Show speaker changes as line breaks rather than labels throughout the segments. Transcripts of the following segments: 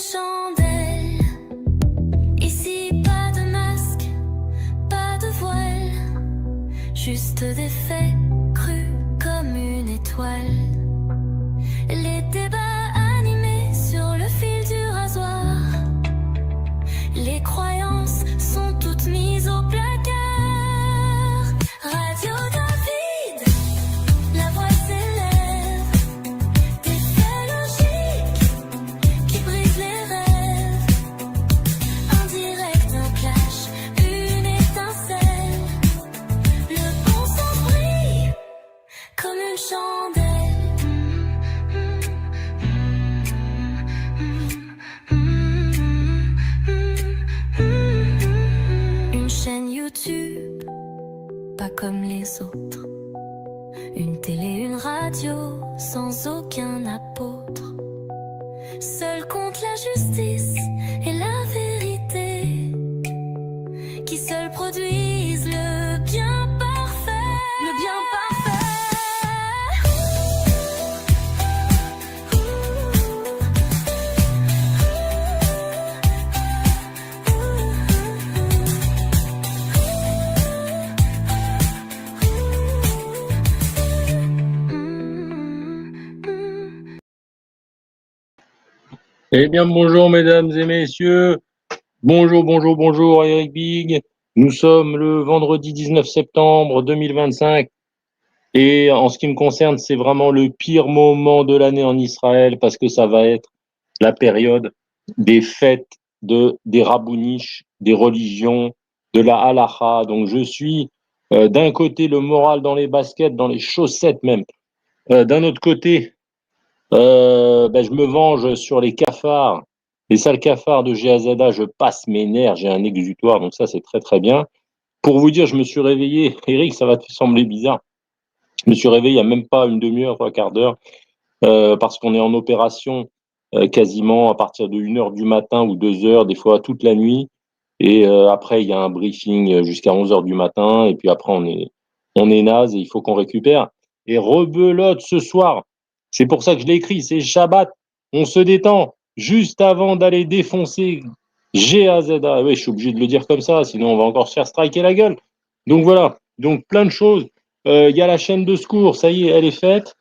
chandelle. Ici, pas de masque, pas de voile, juste des faits crus comme une étoile. Les débats animés sur le fil du rasoir. Les croyances sont toutes mises au placard. Radio David, la voix s'élève. Des faits logiques qui brisent les rêves. Un direct, un clash, une étincelle. Le bon sens brille comme une chandelle. Une chaîne YouTube, pas comme les autres. Une télé, une radio, sans aucun apôtre. Seul compte la justice et la vérité, qui seuls produisent le bien parfait. Le bien parfait.
Eh bien, bonjour mesdames et messieurs. Bonjour Eric Big. Nous sommes le vendredi 19 septembre 2025. Et en ce qui me concerne, c'est vraiment le pire moment de l'année en Israël parce que ça va être la période des fêtes des rabouniches, des religions, de la halacha. Donc je suis d'un côté le moral dans les baskets, dans les chaussettes même. D'un autre côté, je me venge sur les cafards, les sales cafards de GAZA, je passe mes nerfs, j'ai un exutoire, donc ça c'est très très bien. Pour vous dire, je me suis réveillé, Eric, ça va te sembler bizarre, je me suis réveillé il n'y a même pas une demi-heure, un quart d'heure, parce qu'on est en opération quasiment à partir de 1h du matin ou 2h, des fois toute la nuit, et après il y a un briefing jusqu'à 11h du matin, et puis après on est naze et il faut qu'on récupère. Et rebelote ce soir, c'est pour ça que je l'ai écrit, c'est Shabbat, on se détend juste avant d'aller défoncer GAZA. Oui, je suis obligé de le dire comme ça, sinon on va encore se faire striker la gueule. Donc voilà, donc plein de choses. Il y a la chaîne de secours, ça y est, elle est faite.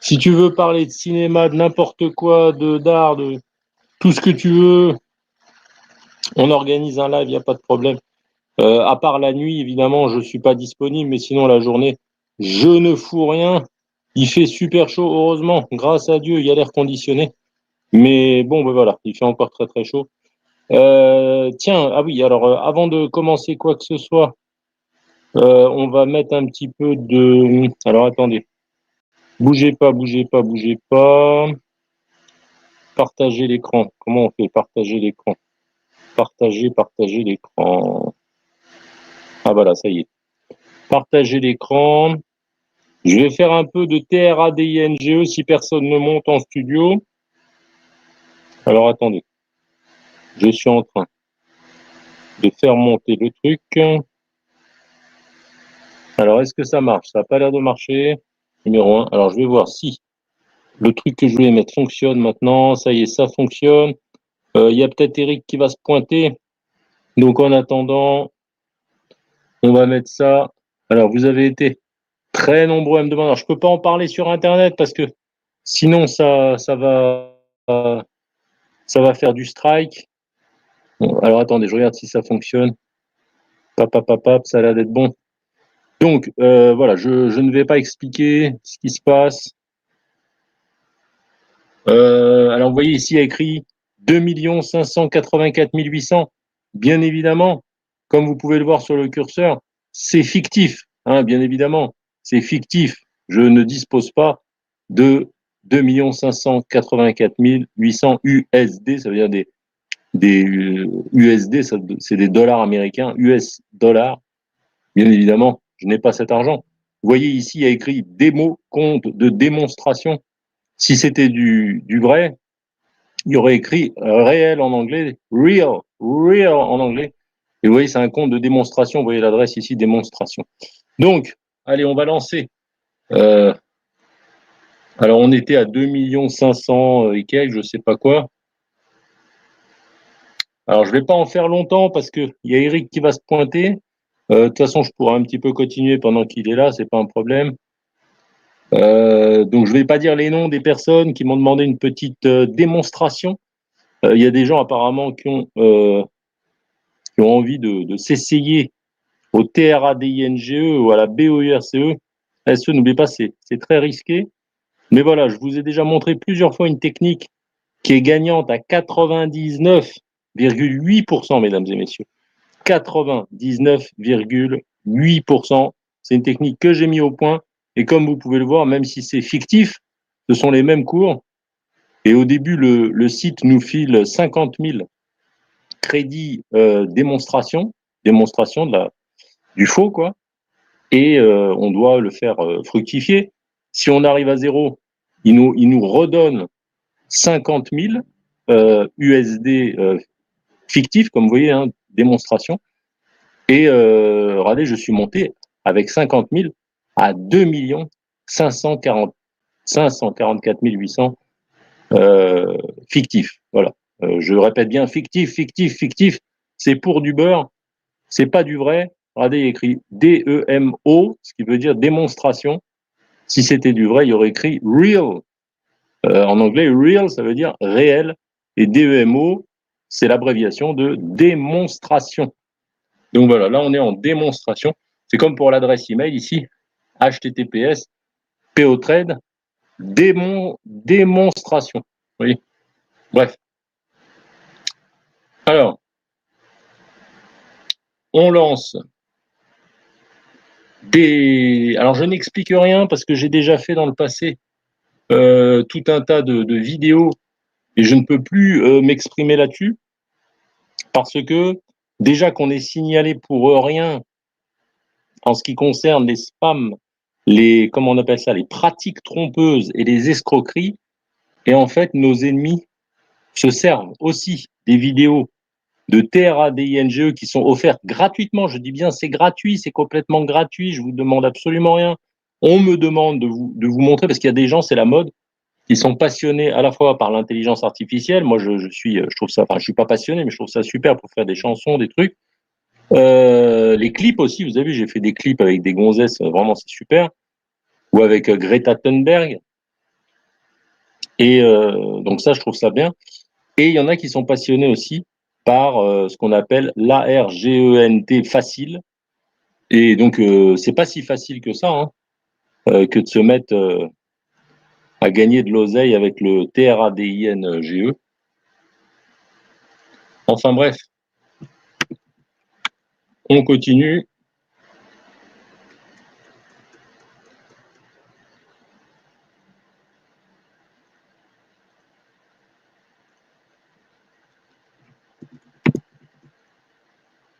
Si tu veux parler de cinéma, de n'importe quoi, d'art, de tout ce que tu veux, on organise un live, il n'y a pas de problème. À part la nuit, évidemment, je ne suis pas disponible, mais sinon la journée, je ne fous rien. Il fait super chaud, heureusement, grâce à Dieu, il y a l'air conditionné. Mais bon, ben voilà, il fait encore très très chaud. Tiens, ah oui, alors avant de commencer quoi que ce soit, on va mettre un petit peu de... Alors attendez, bougez pas. Partager l'écran. Comment on fait partager l'écran? Partager l'écran. Ah voilà, ça y est. Partager l'écran. Je vais faire un peu de TRADINGE si personne ne monte en studio. Alors attendez. Je suis en train de faire monter le truc. Alors est-ce que ça marche? Ça n'a pas l'air de marcher. Numéro 1. Alors je vais voir si le truc que je voulais mettre fonctionne maintenant. Ça y est, ça fonctionne. Il y a peut-être Eric qui va se pointer. Donc en attendant, on va mettre ça. Alors vous avez été très nombreux à me demander. Alors, je ne peux pas en parler sur Internet parce que sinon ça va faire du strike. Bon, alors attendez, je regarde si ça fonctionne. Ça a l'air d'être bon. Donc voilà, je ne vais pas expliquer ce qui se passe. Alors vous voyez ici, il y a écrit 2 584 800. Bien évidemment, comme vous pouvez le voir sur le curseur, c'est fictif, hein, bien évidemment, c'est fictif. Je ne dispose pas de 2 584 800 USD, ça veut dire des USD, c'est des dollars américains, US dollars. Bien évidemment, je n'ai pas cet argent. Vous voyez ici, il y a écrit démo, compte de démonstration. Si c'était du vrai, il y aurait écrit réel en anglais, real en anglais. Et vous voyez, c'est un compte de démonstration. Vous voyez l'adresse ici, démonstration. Donc, allez, on va lancer. Alors, on était à 2 500 et quelques, je sais pas quoi. Alors, je vais pas en faire longtemps parce que il y a Eric qui va se pointer. De toute façon, je pourrais un petit peu continuer pendant qu'il est là, c'est pas un problème. Donc, je vais pas dire les noms des personnes qui m'ont demandé une petite démonstration. Il y a des gens apparemment qui ont envie de s'essayer au TRADINGE ou à la BOIRCE. SE, n'oubliez pas, c'est très risqué. Mais voilà, je vous ai déjà montré plusieurs fois une technique qui est gagnante à 99,8%, mesdames et messieurs. 99,8%. C'est une technique que j'ai mis au point. Et comme vous pouvez le voir, même si c'est fictif, ce sont les mêmes cours. Et au début, le site nous file 50 000 crédits démonstration du faux, quoi. Et on doit le faire fructifier. Si on arrive à zéro, il nous redonne 50 000 USD fictifs, comme vous voyez, hein, démonstration. Et regardez, je suis monté avec 50 000 à 2 544 800 fictifs. Voilà. Je répète bien, fictif, fictif, fictif. C'est pour du beurre, c'est pas du vrai. Regardez, il y a écrit DEMO, ce qui veut dire démonstration. Si c'était du vrai, il y aurait écrit real. En anglais, real, ça veut dire réel. Et DEMO, c'est l'abréviation de démonstration. Donc voilà, là on est en démonstration. C'est comme pour l'adresse email ici, HTTPS, POTrade, démonstration. Vous voyez. Bref. Alors, on lance des. Alors je n'explique rien parce que j'ai déjà fait dans le passé tout un tas de vidéos et je ne peux plus m'exprimer là-dessus parce que déjà qu'on est signalé pour rien en ce qui concerne les spams, les, comment on appelle ça, les pratiques trompeuses et les escroqueries. Et en fait, nos ennemis se servent aussi des vidéos de TRADINGE qui sont offertes gratuitement. Je dis bien, c'est gratuit, c'est complètement gratuit. Je vous demande absolument rien. On me demande de vous montrer parce qu'il y a des gens, c'est la mode, qui sont passionnés à la fois par l'intelligence artificielle. Moi, je trouve ça, enfin, je suis pas passionné, mais je trouve ça super pour faire des chansons, des trucs. Les clips aussi, vous avez vu, j'ai fait des clips avec des gonzesses, vraiment c'est super, ou avec Greta Thunberg. Et donc ça, je trouve ça bien. Et il y en a qui sont passionnés aussi par ce qu'on appelle l'ARGENT facile. Et donc c'est pas si facile que ça, hein, que de se mettre à gagner de l'oseille avec le TRADINGE. Enfin bref, on continue.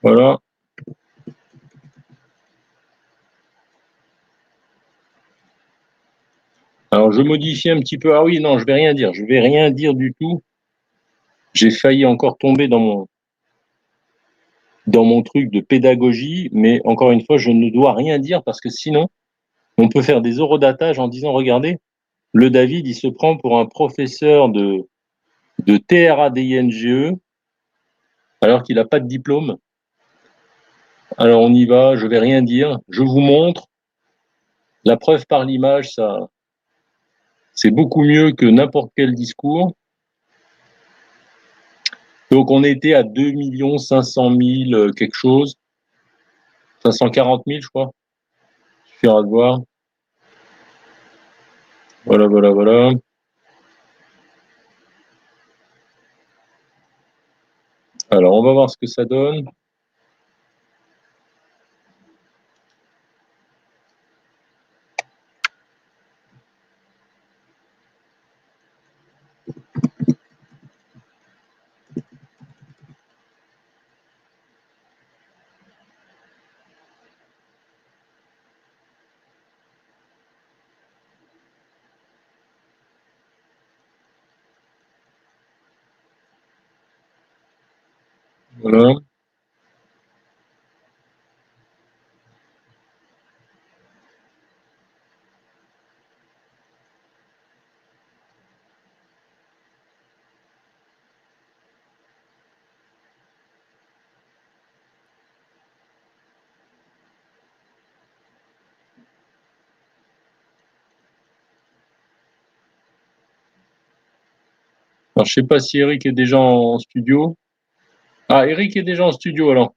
Voilà. Alors je modifie un petit peu. Ah oui, non, je vais rien dire. Je vais rien dire du tout. J'ai failli encore tomber dans mon truc de pédagogie, mais encore une fois, je ne dois rien dire parce que sinon, on peut faire des eurodatages en disant, regardez, le David, il se prend pour un professeur de TRADINGE alors qu'il n'a pas de diplôme. Alors on y va, je vais rien dire, je vous montre. La preuve par l'image, ça, c'est beaucoup mieux que n'importe quel discours. Donc on était à 2 500 000 quelque chose, 540 000 je crois. Il suffira de voir. Voilà, voilà, voilà. Alors on va voir ce que ça donne. Voilà. Alors, je sais pas si Eric est déjà en studio. Ah, Eric est déjà en studio, alors.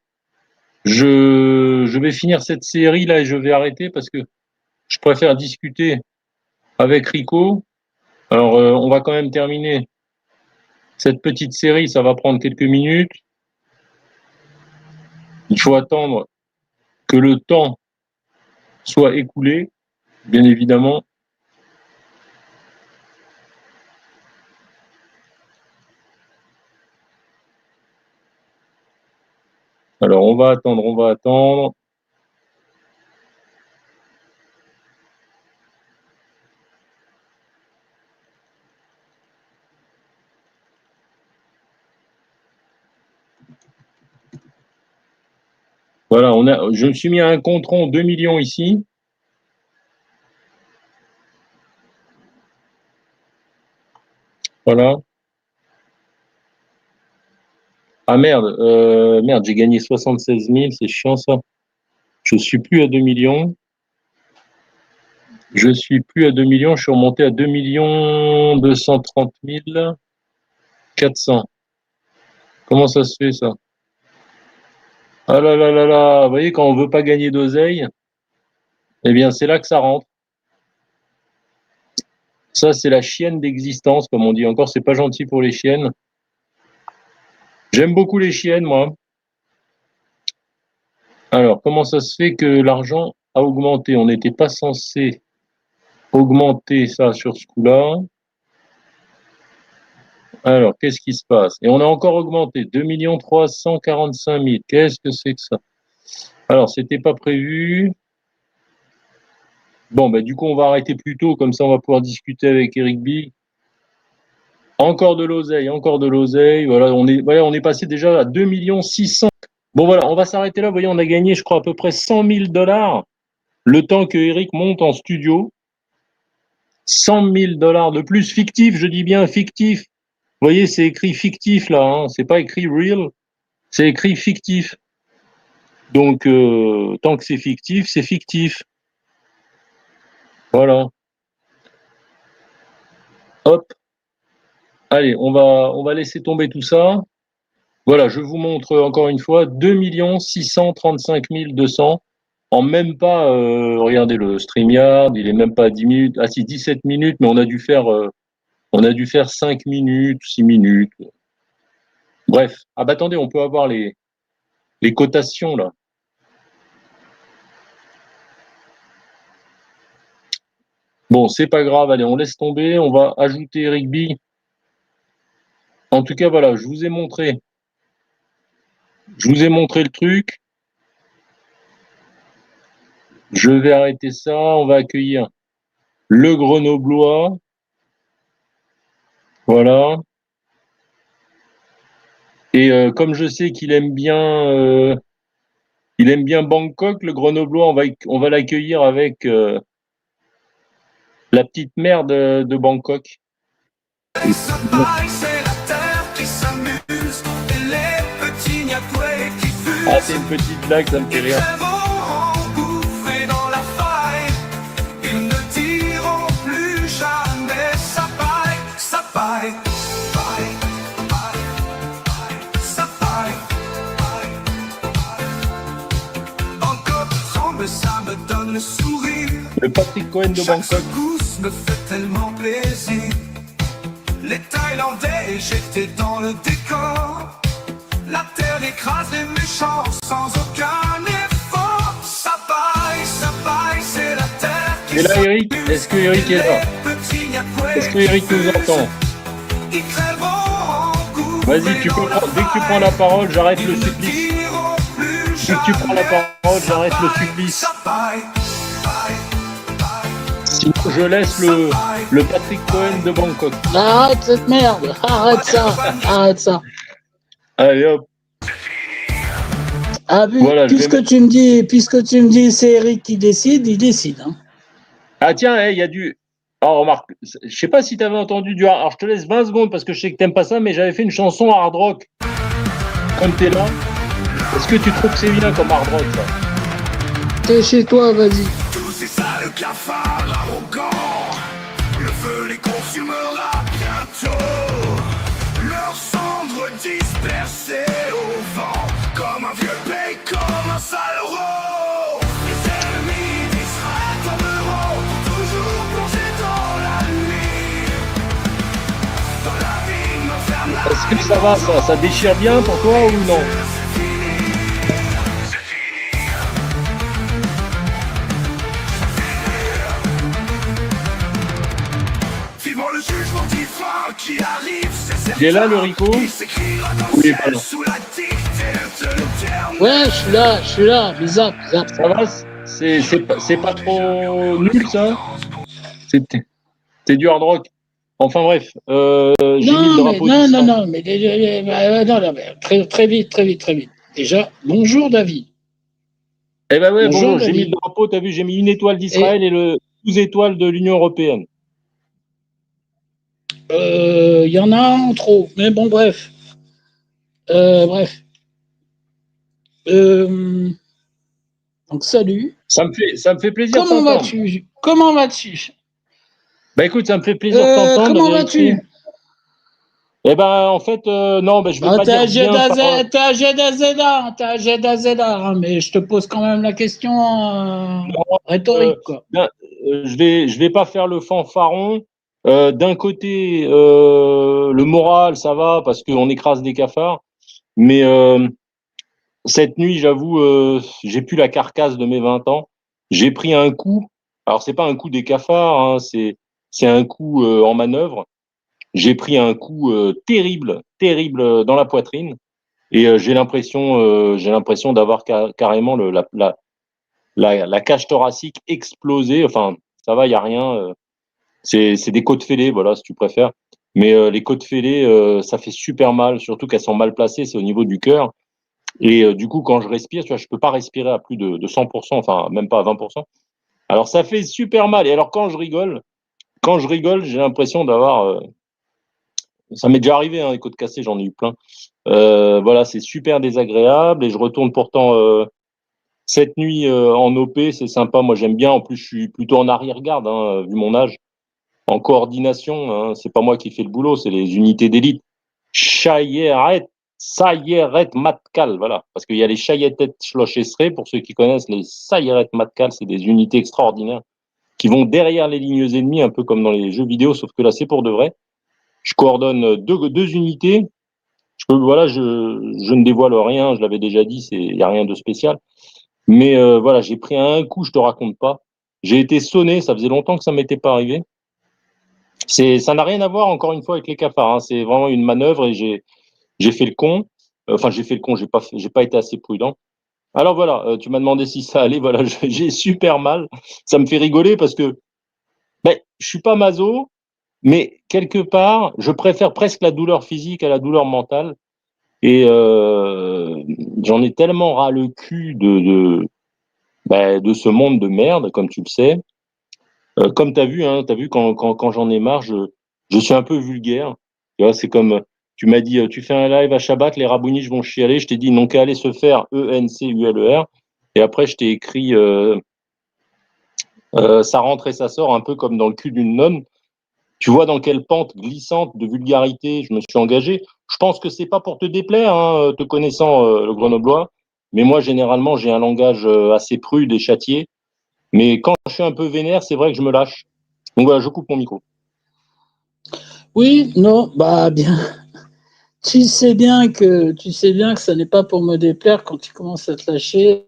Je vais finir cette série là et je vais arrêter parce que je préfère discuter avec Rico. Alors, on va quand même terminer cette petite série, ça va prendre quelques minutes. Il faut attendre que le temps soit écoulé, bien évidemment. Alors, on va attendre, on va attendre. Voilà, je me suis mis à un compte rond 2 millions ici. Voilà. Ah merde, merde, j'ai gagné 76 000, c'est chiant ça. Je suis plus à 2 millions. Je suis plus à 2 millions, je suis remonté à 2 230 400. Comment ça se fait ça? Ah là là là là, vous voyez, quand on veut pas gagner d'oseille, eh bien c'est là que ça rentre. Ça, c'est la chienne d'existence, comme on dit. Encore, c'est pas gentil pour les chiennes. J'aime beaucoup les chiennes, moi. Alors, comment ça se fait que l'argent a augmenté? On n'était pas censé augmenter ça sur ce coup-là. Alors, qu'est-ce qui se passe? Et on a encore augmenté 2 345 000. Qu'est-ce que c'est que ça? Alors, c'était pas prévu. Bon, bah, du coup, on va arrêter plus tôt, comme ça, on va pouvoir discuter avec Eric B. Encore de l'oseille, encore de l'oseille. Voilà, on est passé déjà à 2 600 000. Bon, voilà, on va s'arrêter là. Vous voyez, on a gagné, je crois, à peu près 100 000 $, le temps que Eric monte en studio. 100 000 $ de plus, fictif, je dis bien fictif. Vous voyez, c'est écrit fictif là, hein. C'est pas écrit real, c'est écrit fictif. Donc, tant que c'est fictif, c'est fictif. Voilà. Hop. Allez, on va laisser tomber tout ça. Voilà, je vous montre encore une fois 2 635 200 en même pas, regardez le StreamYard, il est même pas à 10 minutes. Ah si, 17 minutes, mais on a dû faire 5 minutes, 6 minutes. Bref. Ah bah attendez, on peut avoir les cotations là. Bon, c'est pas grave, allez, on laisse tomber, on va ajouter Eric B. En tout cas, voilà, je vous ai montré le truc. Je vais arrêter ça, on va accueillir le Grenoblois. Voilà. Et comme je sais qu'il aime bien Bangkok, le Grenoblois, on va l'accueillir avec la petite mère de Bangkok. Ah, c'est une petite blague, ça me fait rire.
Ça me donne le sourire.
Le Patrick Cohen de Bangkok.
Chaque secousse me fait tellement plaisir. Les Thaïlandais, j'étais dans le décor. La terre écrase les méchants sans aucun effort. Ça paille, c'est la terre qui
Et là, Eric, est-ce que Eric est là? Est-ce que Eric nous entend? Vas-y, dès que tu prends la parole, j'arrête le supplice. Dès que tu prends la parole, j'arrête le supplice. Sinon, je laisse le Patrick Cohen de Bangkok.
Arrête cette merde, arrête ça.
Allez hop.
Ah,
Voilà,
puisque tu me dis c'est Eric qui décide, il décide. Hein.
Ah tiens, il y a du... Alors remarque, je sais pas si tu avais entendu du... Alors je te laisse 20 secondes parce que je sais que t'aimes pas ça, mais j'avais fait une chanson hard rock. Comme t'es là. Est-ce que tu trouves que c'est bien comme hard rock ça?
T'es chez toi, vas-y.
Tous ces sales cafards arrogants, le feu les consumera bientôt. dispersé au vent, comme un vieux pays, comme un sale rot. Les ennemis d'Israël tomberont, toujours plongés dans la nuit. Dans la vie me ferme la
Est-ce que ça va, ça déchire bien pour toi ou non?
c'est fini. C'est fini. Vivement le jugement divin qui arrive, c'est certain.
Il est là, le Rico?
Il s'écrira dans
Il
le
est pas
ciel
là.
sous la dictée de l'éternel.
Ouais, je suis là, bizarre.
Ça va? C'est pas trop nul, ça? C'est du hard rock. Enfin bref, j'ai mis le
Non, mais
drapeau
non,
d'Israël.
non, mais non, mais très vite. Déjà, bonjour David.
Eh ben ouais,
Bonjour,
bonjour, j'ai mis
David.
le drapeau, t'as vu, j'ai mis une étoile d'Israël et le 12 étoiles de l'Union européenne.
Il y en a un en trop, mais bon, bref. Bref. Donc, salut.
Ça me fait plaisir de
Comment
t'entendre.
vas-tu?
Bah écoute, ça me fait plaisir de t'entendre.
Comment
vérifier.
vas-tu?
Eh ben en fait, non, ben je vais
Bah,
pas dire bien.
t'as Zeda, hein, mais je te pose quand même la question rhétorique, quoi.
Je vais pas faire le fanfaron. D'un côté, le moral, ça va parce qu'on écrase des cafards. Mais cette nuit, j'avoue, j'ai plus la carcasse de mes 20 ans. J'ai pris un coup. Alors c'est pas un coup des cafards, hein, c'est un coup en manœuvre. J'ai pris un coup terrible dans la poitrine. Et j'ai l'impression d'avoir carrément la cage thoracique explosée. Enfin, ça va, il y a rien. C'est des côtes fêlées, voilà, si tu préfères. Mais les côtes fêlées, ça fait super mal, surtout qu'elles sont mal placées, c'est au niveau du cœur. Et du coup, quand je respire, tu vois, je peux pas respirer à plus de 100%, enfin, même pas à 20%. Alors, ça fait super mal. Et alors, quand je rigole, j'ai l'impression d'avoir... ça m'est déjà arrivé, hein, les côtes cassées, j'en ai eu plein. Voilà, c'est super désagréable. Et je retourne pourtant cette nuit en OP, c'est sympa. Moi, j'aime bien. En plus, je suis plutôt en arrière-garde, hein, vu mon âge. En coordination, hein, c'est pas moi qui fais le boulot, c'est les unités d'élite. Sayeret Matkal, voilà. Parce qu'il y a les Chayetet Shlosh Esrei, pour ceux qui connaissent, les Sayeret Matkal, c'est des unités extraordinaires qui vont derrière les lignes ennemies, un peu comme dans les jeux vidéo, sauf que là, c'est pour de vrai. Je coordonne deux unités. Voilà, je ne dévoile rien, je l'avais déjà dit, il n'y a rien de spécial. Mais voilà, j'ai pris un coup, je te raconte pas. J'ai été sonné, ça faisait longtemps que ça m'était pas arrivé. Ça n'a rien à voir, encore une fois, avec les cafards, hein. C'est vraiment une manœuvre et j'ai fait le con. Enfin, j'ai fait le con, j'ai pas été assez prudent. Alors voilà, tu m'as demandé si ça allait. Voilà, j'ai super mal. Ça me fait rigoler parce que ben, je suis pas maso, mais quelque part, je préfère presque la douleur physique à la douleur mentale. Et j'en ai tellement ras le cul de ce monde de merde, comme tu le sais. Comme tu as vu, hein, quand j'en ai marre, je suis un peu vulgaire. Tu vois, c'est comme, tu m'as dit, tu fais un live à Shabbat, les rabouniches vont chialer. Je t'ai dit, ils n'ont qu'à aller se faire ENCULER. Et après, je t'ai écrit, ça rentre et ça sort, un peu comme dans le cul d'une nonne. Tu vois dans quelle pente glissante de vulgarité je me suis engagé. Je pense que c'est pas pour te déplaire, hein, te connaissant le grenoblois. Mais moi, généralement, j'ai un langage assez prude et châtié. Mais quand je suis un peu vénère, c'est vrai que je me lâche. Donc voilà, je coupe mon micro.
Oui, non, bah bien. Tu sais bien que ça n'est pas pour me déplaire quand tu commences à te lâcher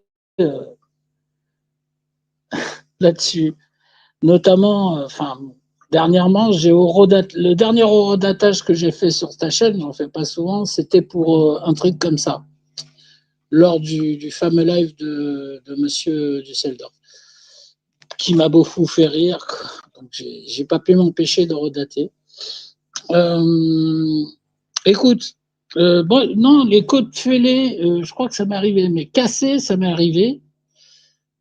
là-dessus. Notamment, dernièrement, le dernier horodatage que j'ai fait sur ta chaîne, j'en fais pas souvent, c'était pour un truc comme ça, lors du fameux live de Monsieur Dusseldorf, qui m'a beaucoup fait rire, quoi. Donc j'ai pas pu m'empêcher de redater. Écoute, bon, non, les côtes fêlées, je crois que ça m'est arrivé, mais cassées, ça m'est arrivé.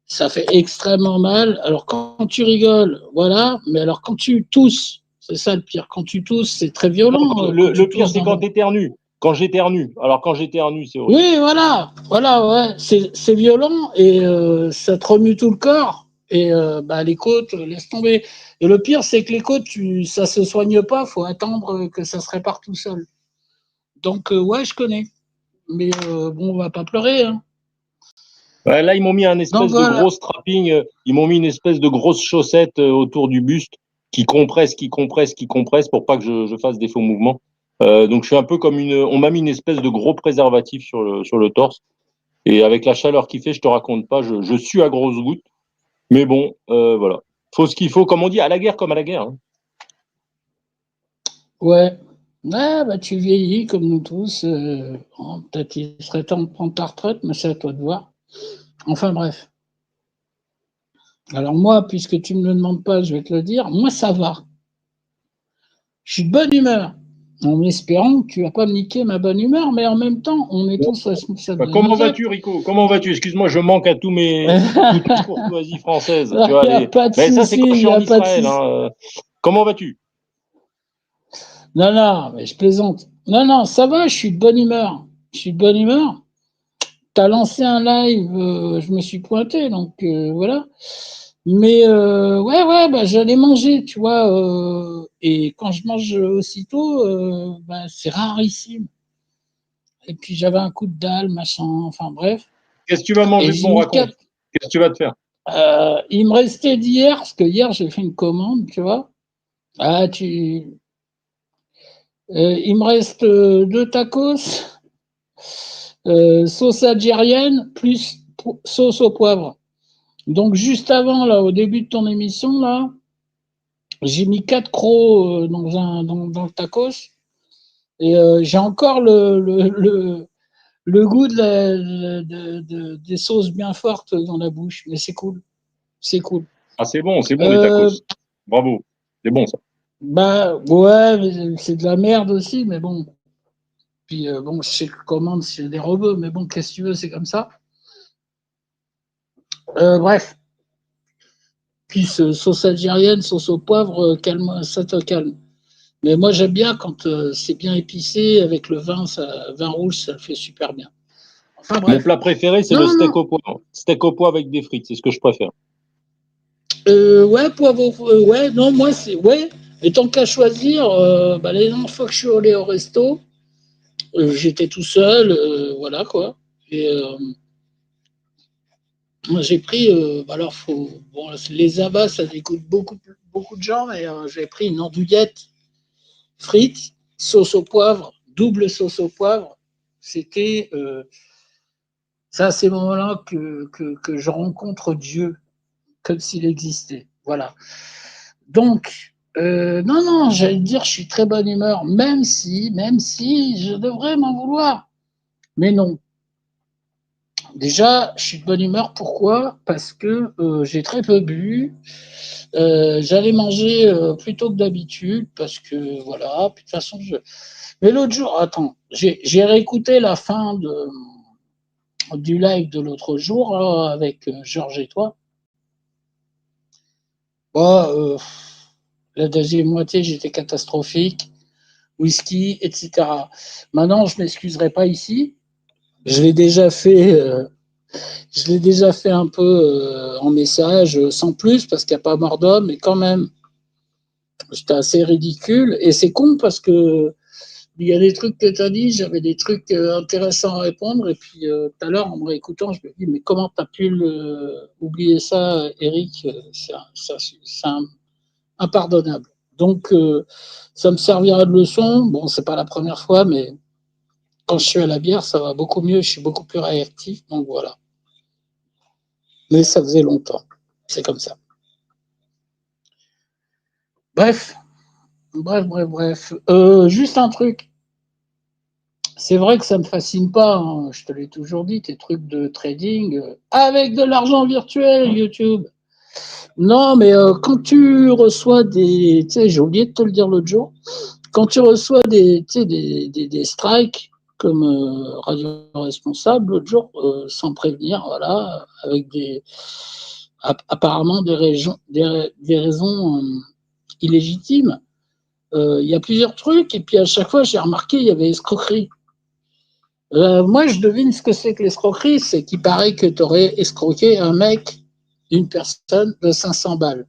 Ça fait extrêmement mal. Alors, quand tu rigoles, voilà, mais alors quand tu tousses, c'est ça le pire. Quand tu tousses, c'est très violent.
Le pire, c'est quand tu éternues. Quand j'éternue. Alors, quand j'éternue, c'est horrible.
Oui, voilà, ouais. C'est violent et ça te remue tout le corps. Et les côtes, laisse tomber. Et le pire, c'est que les côtes, ça se soigne pas. Faut attendre que ça se répare tout seul. Donc, ouais, je connais. Mais bon, on va pas pleurer. Hein.
Ouais, là, ils m'ont mis un
Donc,
espèce de
voilà.
gros strapping, ils m'ont mis une espèce de grosse chaussette autour du buste qui compresse pour pas que je fasse des faux mouvements. Donc, je suis un peu comme on m'a mis une espèce de gros préservatif sur le torse. Et avec la chaleur qu'il fait, je te raconte pas, je suis à grosses gouttes. Mais bon, voilà. Faut ce qu'il faut, comme on dit, à la guerre comme à la guerre. Hein.
Ouais. Ouais, bah, tu vieillis comme nous tous. Peut-être il serait temps de prendre ta retraite, mais c'est à toi de voir. Enfin, bref. Alors, moi, puisque tu me le demandes pas, je vais te le dire. Moi, ça va. Je suis de bonne humeur. En espérant que tu vas pas me niquer ma bonne humeur, mais en même temps, on est tous responsables
Bah,
de
comment
nos
vas-tu,
actes.
Rico? Comment vas-tu? Excuse-moi, je manque à toute la courtoisie française. Tu
Il
vois,
n'y a pas de
mais ça, c'est
souci,
quand je
il
suis
n'y
en
a pas de
Israël.
souci.
Hein. Comment vas-tu?
Non, non, mais je plaisante. Non, non, ça va, je suis de bonne humeur. Je suis de bonne humeur. Tu as lancé un live, je me suis pointé, donc voilà. Mais ouais, ouais, bah, j'allais manger, tu vois. Et quand je mange aussitôt, bah, c'est rarissime. Et puis j'avais un coup de dalle, machin, enfin bref.
Qu'est-ce que tu vas
Et
manger de
j'ai
bon?
mis
Raconte.
quatre.
Qu'est-ce que tu vas te faire?
Il me restait d'hier, parce que hier j'ai fait une commande, tu vois. Ah, il me reste deux tacos, sauce algérienne, plus sauce au poivre. Donc juste avant, là, au début de ton émission, là, j'ai mis quatre crocs dans le tacos. Et j'ai encore le goût des sauces bien fortes dans la bouche. Mais c'est cool. C'est cool.
Ah, c'est bon les tacos.
Euh,
Bravo. C'est bon ça.
Bah ouais, mais c'est de la merde aussi, mais bon. Puis bon, je sais que commande, c'est des robots, mais bon, qu'est-ce que tu veux, c'est comme ça. Bref, puis sauce algérienne, sauce au poivre, calme, ça te calme. Mais moi, j'aime bien quand c'est bien épicé, avec le vin, vin rouge, ça le fait super bien. Enfin
Mon
bref.
plat préféré, c'est le
Non, non.
steak au poivre. Steak au poivre avec des frites, c'est ce que je préfère.
Ouais, poivre, ouais, non, moi, c'est, ouais. Et tant qu'à choisir, bah, les dernières fois que je suis allé au resto, j'étais tout seul, voilà quoi. Et moi, j'ai pris, bah, alors, bon, les abats, ça dégoûte beaucoup de gens, mais j'ai pris une andouillette frites, sauce au poivre, double sauce au poivre. C'était, c'est à ces moments-là que je rencontre Dieu, comme s'il existait. Voilà. Donc, non, non, j'allais dire, je suis très bonne humeur, même si je devrais m'en vouloir. Mais non. Déjà, je suis de bonne humeur. Pourquoi? Parce que j'ai très peu bu. J'allais manger plus tôt que d'habitude parce que voilà. Puis, de toute façon, mais l'autre jour, attends, j'ai réécouté la fin du live de l'autre jour là, avec Georges et toi. Bah, la deuxième moitié, j'étais catastrophique, whisky, etc. Maintenant, je m'excuserai pas ici. Je l'ai déjà fait. Je l'ai déjà fait un peu en message, sans plus, parce qu'il n'y a pas mort d'homme, mais quand même, c'était assez ridicule. Et c'est con parce que il y a des trucs que tu as dit, j'avais des trucs intéressants à répondre. Et puis tout à l'heure, en me réécoutant, je me dis, mais comment tu as pu oublier ça, Eric? C'est impardonnable. Donc, ça me servira de leçon. Bon, c'est pas la première fois, mais quand je suis à la bière, ça va beaucoup mieux. Je suis beaucoup plus réactif. Donc voilà. Mais ça faisait longtemps. C'est comme ça. Bref, bref. Juste un truc. C'est vrai que ça ne me fascine pas, hein, je te l'ai toujours dit, tes trucs de trading avec de l'argent virtuel, YouTube. Non, mais quand tu reçois des. Tu sais, j'ai oublié de te le dire l'autre jour. Quand tu reçois des strikes comme Radio Responsable l'autre jour, sans prévenir, voilà, avec apparemment des raisons illégitimes, il y a plusieurs trucs, et puis à chaque fois, j'ai remarqué, il y avait escroquerie. Moi, je devine ce que c'est que l'escroquerie, c'est qu'il paraît que tu aurais escroqué un mec, une personne de 500 balles.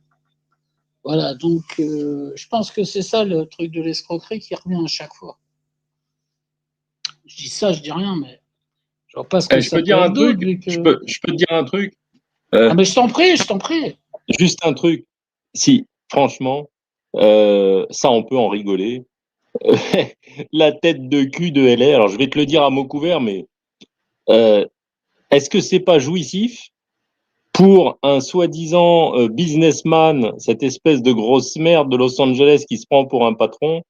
Voilà, donc je pense que c'est ça le truc de l'escroquerie qui revient à chaque fois. je dis ça, je dis rien, mais je vois pas ce que
Je
ça
peux
peut
dire un
être d'autre,
truc.
vu que.
Je peux te dire un truc. Euh,
Ah, mais je t'en prie, je t'en prie.
Juste un truc. Si, franchement, ça, on peut en rigoler. La tête de cul de LR. Alors, je vais te le dire à mot couvert, mais euh, est-ce que c'est pas jouissif pour un soi-disant businessman, cette espèce de grosse merde de Los Angeles qui se prend pour un patron?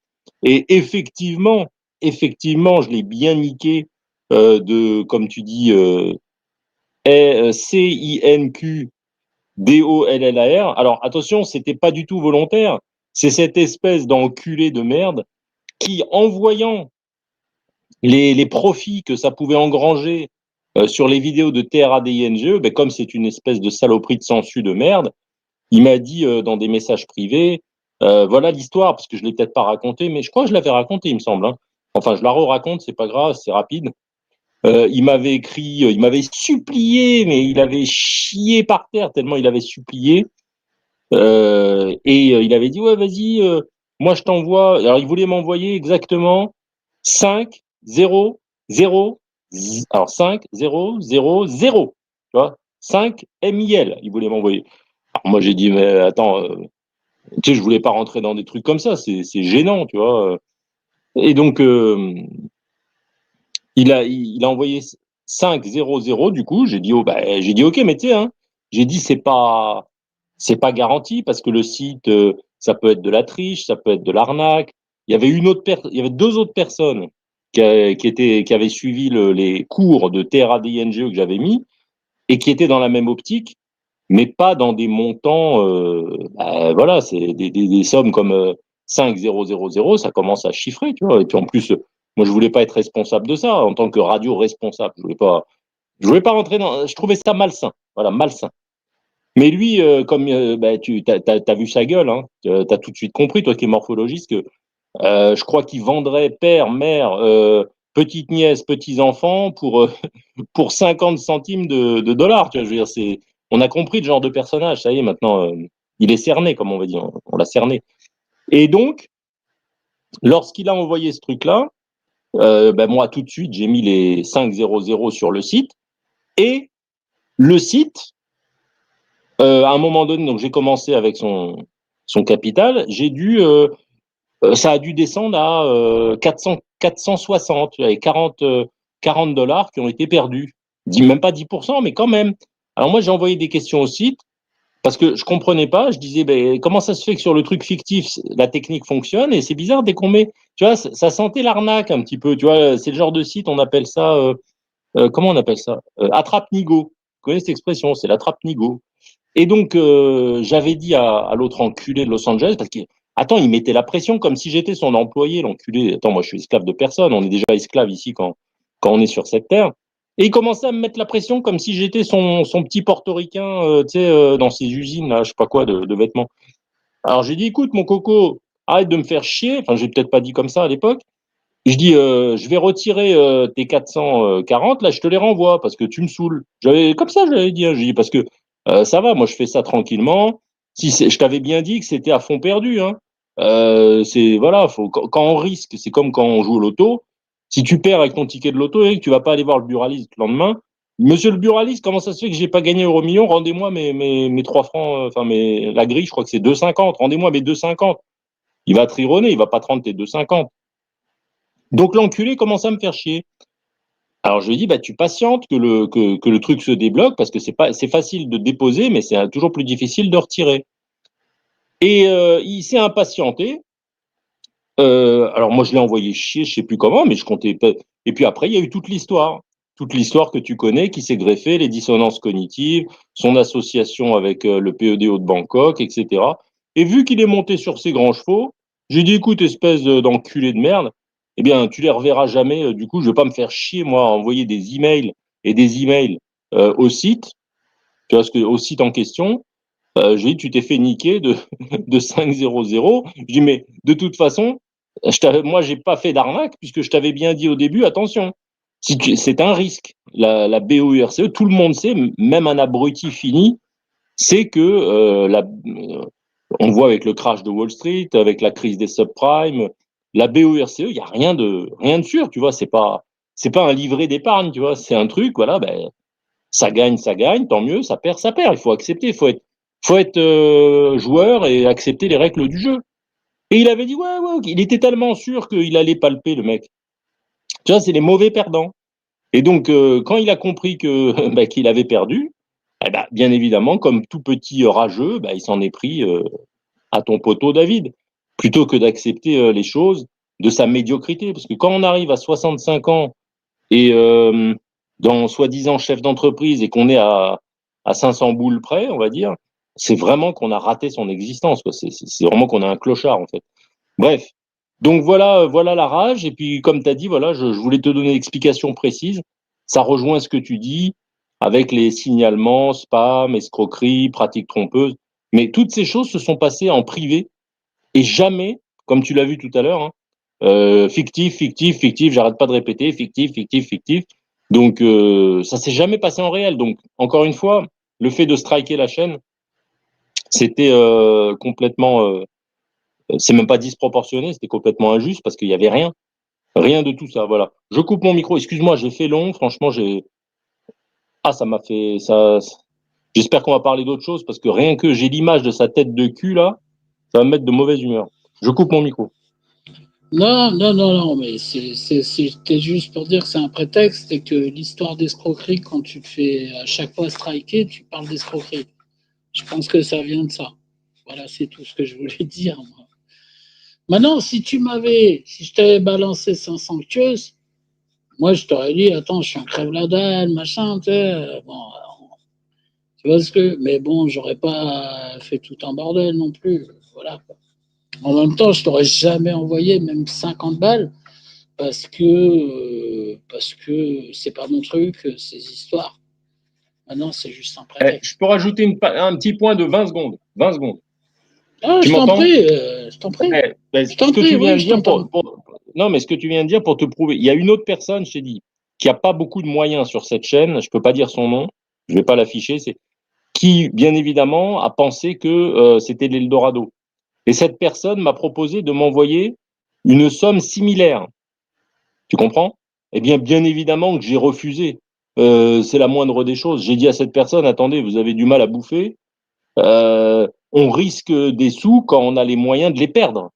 Et effectivement, je l'ai bien niqué comme tu dis, CINQ-DOLLAR. Alors attention, c'était pas du tout volontaire. C'est cette espèce d'enculé de merde qui, en voyant les profits que ça pouvait engranger sur les vidéos de TRADINGE, ben, comme c'est une espèce de saloperie de sensu de merde, il m'a dit dans des messages privés, voilà l'histoire, parce que je ne l'ai peut-être pas raconté, mais je crois que je l'avais raconté, il me semble. Hein. Enfin, je la re-raconte, c'est pas grave, c'est rapide. Il m'avait écrit, il m'avait supplié, mais il avait chié par terre tellement il avait supplié. Il avait dit, ouais, vas-y, moi je t'envoie. Alors, il voulait m'envoyer exactement 5, 0, 0, alors 5, 0, 0, 0. Tu vois, 5 MIL, il voulait m'envoyer. Alors, moi, j'ai dit, mais attends, tu sais, je voulais pas rentrer dans des trucs comme ça, c'est gênant, tu vois. Et donc, il a envoyé 5, 0, 0, du coup, j'ai dit, oh, bah, j'ai dit, ok, mais tu sais, hein, j'ai dit, c'est pas garanti parce que le site, ça peut être de la triche, ça peut être de l'arnaque. Il y avait deux autres personnes qui avaient suivi les cours de TRADINGE que j'avais mis et qui étaient dans la même optique, mais pas dans des montants, bah, voilà, c'est des sommes comme 5 0 0 0, ça commence à chiffrer, tu vois. Et puis en plus, moi je voulais pas être responsable de ça en tant que radio responsable. Je voulais pas rentrer dans, je trouvais ça malsain, voilà, malsain. Mais lui, comme bah, tu as vu sa gueule, hein, tu as tout de suite compris, toi qui es morphologiste, que je crois qu'il vendrait père, mère, petite nièce, petits enfants pour 50 centimes de dollars. Tu vois, je veux dire, on a compris le genre de personnage. Ça y est, maintenant, il est cerné, comme on va dire. On l'a cerné. Et donc, lorsqu'il a envoyé ce truc-là, ben moi, tout de suite, j'ai mis les 500 sur le site. Et le site, à un moment donné, donc j'ai commencé avec son capital, ça a dû descendre à 460, avec 40 dollars qui ont été perdus. Même pas 10%, mais quand même. Alors moi, j'ai envoyé des questions au site parce que je comprenais pas. Je disais, ben, comment ça se fait que sur le truc fictif, la technique fonctionne et c'est bizarre dès qu'on met, tu vois, ça sentait l'arnaque un petit peu. Tu vois, c'est le genre de site, on appelle ça, comment on appelle ça, attrape-nigo. Vous connaissez cette expression, c'est l'attrape-nigo. Et donc, j'avais dit à l'autre enculé de Los Angeles, parce que, attends, il mettait la pression comme si j'étais son employé, l'enculé. Attends, moi, je suis esclave de personne. On est déjà esclave ici quand on est sur cette terre. Et il commençait à me mettre la pression comme si j'étais son petit portoricain, tu sais, dans ses usines, là, je sais pas quoi, de vêtements. Alors, j'ai dit, écoute, mon coco, arrête de me faire chier. Enfin, j'ai peut-être pas dit comme ça à l'époque. Je dis, je vais retirer tes 440, là, je te les renvoie parce que tu me saoules. Comme ça, je l'avais dit. Hein, j'ai dit, parce que ça va, moi, je fais ça tranquillement. Je t'avais bien dit que c'était à fond perdu. Hein. Voilà, quand on risque, c'est comme quand on joue au loto. Si tu perds avec ton ticket de loto et que tu vas pas aller voir le buraliste le lendemain, monsieur le buraliste, comment ça se fait que j'ai pas gagné euro million? Rendez-moi mes 3 francs, enfin, la grille, je crois que c'est 2,50. Rendez-moi mes 2,50. Il va te rironner, il va pas te rendre tes 2,50. Donc l'enculé commence à me faire chier. Alors je lui dis, bah, tu patientes que le truc se débloque parce que c'est facile de déposer, mais c'est toujours plus difficile de retirer. Et il s'est impatienté. Alors moi je l'ai envoyé chier, je sais plus comment, mais je comptais pas. Et puis après il y a eu toute l'histoire que tu connais qui s'est greffée, les dissonances cognitives, son association avec le PEDO de Bangkok, etc. Et vu qu'il est monté sur ses grands chevaux, j'ai dit, écoute, espèce d'enculé de merde, eh bien, tu les reverras jamais. Du coup, je vais pas me faire chier, moi, à envoyer des emails et des emails au site, tu vois, au site en question. J'ai dit, tu t'es fait niquer de 500. Je dis, mais de toute façon, moi, j'ai pas fait d'arnaque puisque je t'avais bien dit au début, attention, c'est un risque. La BOURCE, tout le monde sait, même un abruti fini, c'est que on voit avec le crash de Wall Street, avec la crise des subprimes, la BORCE, il n'y a rien de sûr, tu vois, c'est pas, c'est pas un livret d'épargne, tu vois. C'est un truc, voilà, ben, ça gagne, tant mieux, ça perd, ça perd. Il faut accepter, faut être joueur et accepter les règles du jeu. Et il avait dit, ouais, ouais, ok. Il était tellement sûr qu'il allait palper, le mec. Tu vois, c'est les mauvais perdants. Et donc, quand il a compris que bah, qu'il avait perdu, eh ben, bien évidemment, comme tout petit rageux, bah, il s'en est pris à ton poteau David, plutôt que d'accepter les choses de sa médiocrité. Parce que quand on arrive à 65 ans et dans soi-disant chef d'entreprise et qu'on est à 500 boules près, on va dire, c'est vraiment qu'on a raté son existence. C'est vraiment qu'on a un clochard, en fait. Bref. Donc voilà, voilà la rage. Et puis, comme tu as dit, voilà, je voulais te donner l'explication précise. Ça rejoint ce que tu dis avec les signalements, spam, escroquerie, pratiques trompeuses. Mais toutes ces choses se sont passées en privé et jamais, comme tu l'as vu tout à l'heure, hein, fictif, fictif, fictif, j'arrête pas de répéter, fictif, fictif, fictif. Donc, ça s'est jamais passé en réel. Donc, encore une fois, le fait de striker la chaîne, c'était complètement, c'est même pas disproportionné, c'était complètement injuste parce qu'il y avait rien. Rien de tout ça, voilà. Je coupe mon micro. Excuse-moi, j'ai fait long. Franchement, ça m'a fait ça. J'espère qu'on va parler d'autre chose parce que rien que j'ai l'image de sa tête de cul là, ça va me mettre de mauvaise humeur. Je coupe mon micro.
Non, non, non, non, mais c'était juste pour dire que c'est un prétexte et que l'histoire d'escroquerie, quand tu te fais à chaque fois striker, tu parles d'escroquerie. Je pense que ça vient de ça. Voilà, c'est tout ce que je voulais dire, moi. Maintenant, si je t'avais balancé 500 tueuses, moi, je t'aurais dit, attends, je suis un crève-la-dalle, machin, tu sais. Bon, tu vois ce que. Mais bon, j'aurais pas fait tout un bordel non plus. Voilà. En même temps, je t'aurais jamais envoyé même 50 balles parce que c'est pas mon truc, ces histoires. Maintenant, c'est juste un prétexte.
Je peux rajouter un petit point de 20 secondes. 20 secondes.
Ah,
Tu
je t'en
m'entends?
prie, je t'en prie.
Ce que tu viens
Oui,
de
je
dire
t'entends.
non, mais ce que tu viens de dire pour te prouver, il y a une autre personne, je t'ai dit, qui a pas beaucoup de moyens sur cette chaîne. Je peux pas dire son nom, je vais pas l'afficher. C'est qui, bien évidemment, a pensé que c'était l'Eldorado. Et cette personne m'a proposé de m'envoyer une somme similaire. Tu comprends? Eh bien, bien évidemment que j'ai refusé. C'est la moindre des choses. J'ai dit à cette personne, attendez, vous avez du mal à bouffer. On risque des sous quand on a les moyens de les perdre.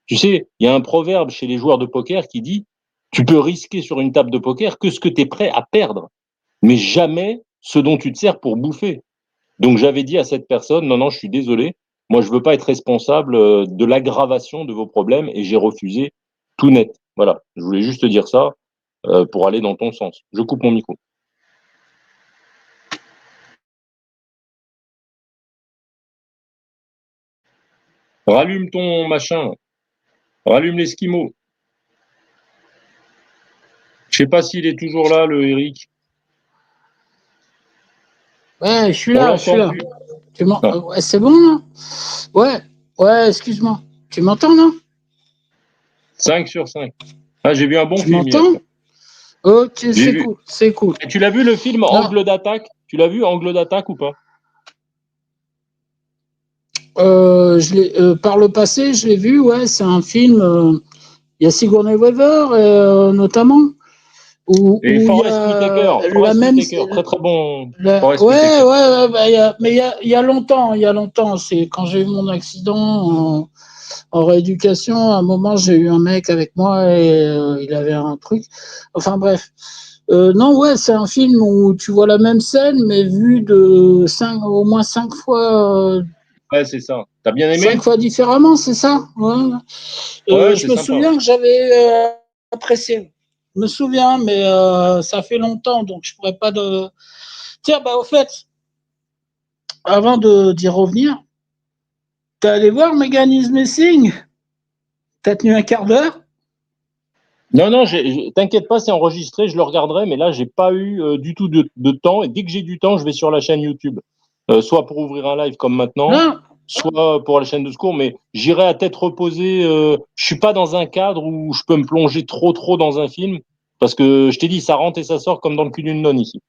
Tu sais, il y a un proverbe chez les joueurs de poker qui dit, tu peux risquer sur une table de poker que ce que tu es prêt à perdre, mais jamais ce dont tu te sers pour bouffer. Donc j'avais dit à cette personne, non, non, je suis désolé, moi je veux pas être responsable de l'aggravation de vos problèmes et j'ai refusé tout net. Voilà, je voulais juste te dire ça pour aller dans ton sens. Je coupe mon micro. Rallume ton machin, rallume l'esquimau. Je sais pas s'il est toujours là, le Eric.
Ouais, je suis
On
là, je suis
l'entend
là.
plus.
Ouais, c'est bon, là? Ouais, ouais, excuse-moi. Tu m'entends, non?
5 sur 5. Ah, j'ai vu un bon
Tu
film hier.
m'entends? Ok,
J'ai
c'est
vu.
cool, c'est cool.
Et tu l'as vu le film
Non,
Angle d'attaque? Tu l'as vu Angle d'attaque ou pas?
par le passé, je l'ai vu, ouais, c'est un film, il y a Sigourney Weaver, notamment,
Et
où il y a la
Forest
même...
Whitaker, très très bon
Ouais,
Forest
ouais,
Whitaker.
ouais, bah, mais il y a longtemps, c'est quand j'ai eu mon accident en rééducation, à un moment, j'ai eu un mec avec moi et il avait un truc. Enfin bref. Non, ouais, c'est un film où tu vois la même scène, mais vue au moins
Ouais, c'est ça. T'as bien aimé?
5 fois différemment, c'est ça? Ouais.
Ouais,
Je
c'est
me
sympa.
souviens que j'avais apprécié. Je me souviens, mais ça fait longtemps, donc je pourrais pas de. Tiens, bah au fait, avant d'y revenir, t'es allé voir Megan is Missing? T'as tenu un quart d'heure?
Non, non, t'inquiète pas, c'est enregistré, je le regarderai, mais là, j'ai pas eu du tout de temps. Et dès que j'ai du temps, je vais sur la chaîne YouTube. Soit pour ouvrir un live comme maintenant,
Non.
soit pour la chaîne de secours, mais j'irai à tête reposée. Je suis pas dans un cadre où je peux me plonger trop dans un film, parce que je t'ai dit, ça rentre et ça sort comme dans le cul d'une nonne ici.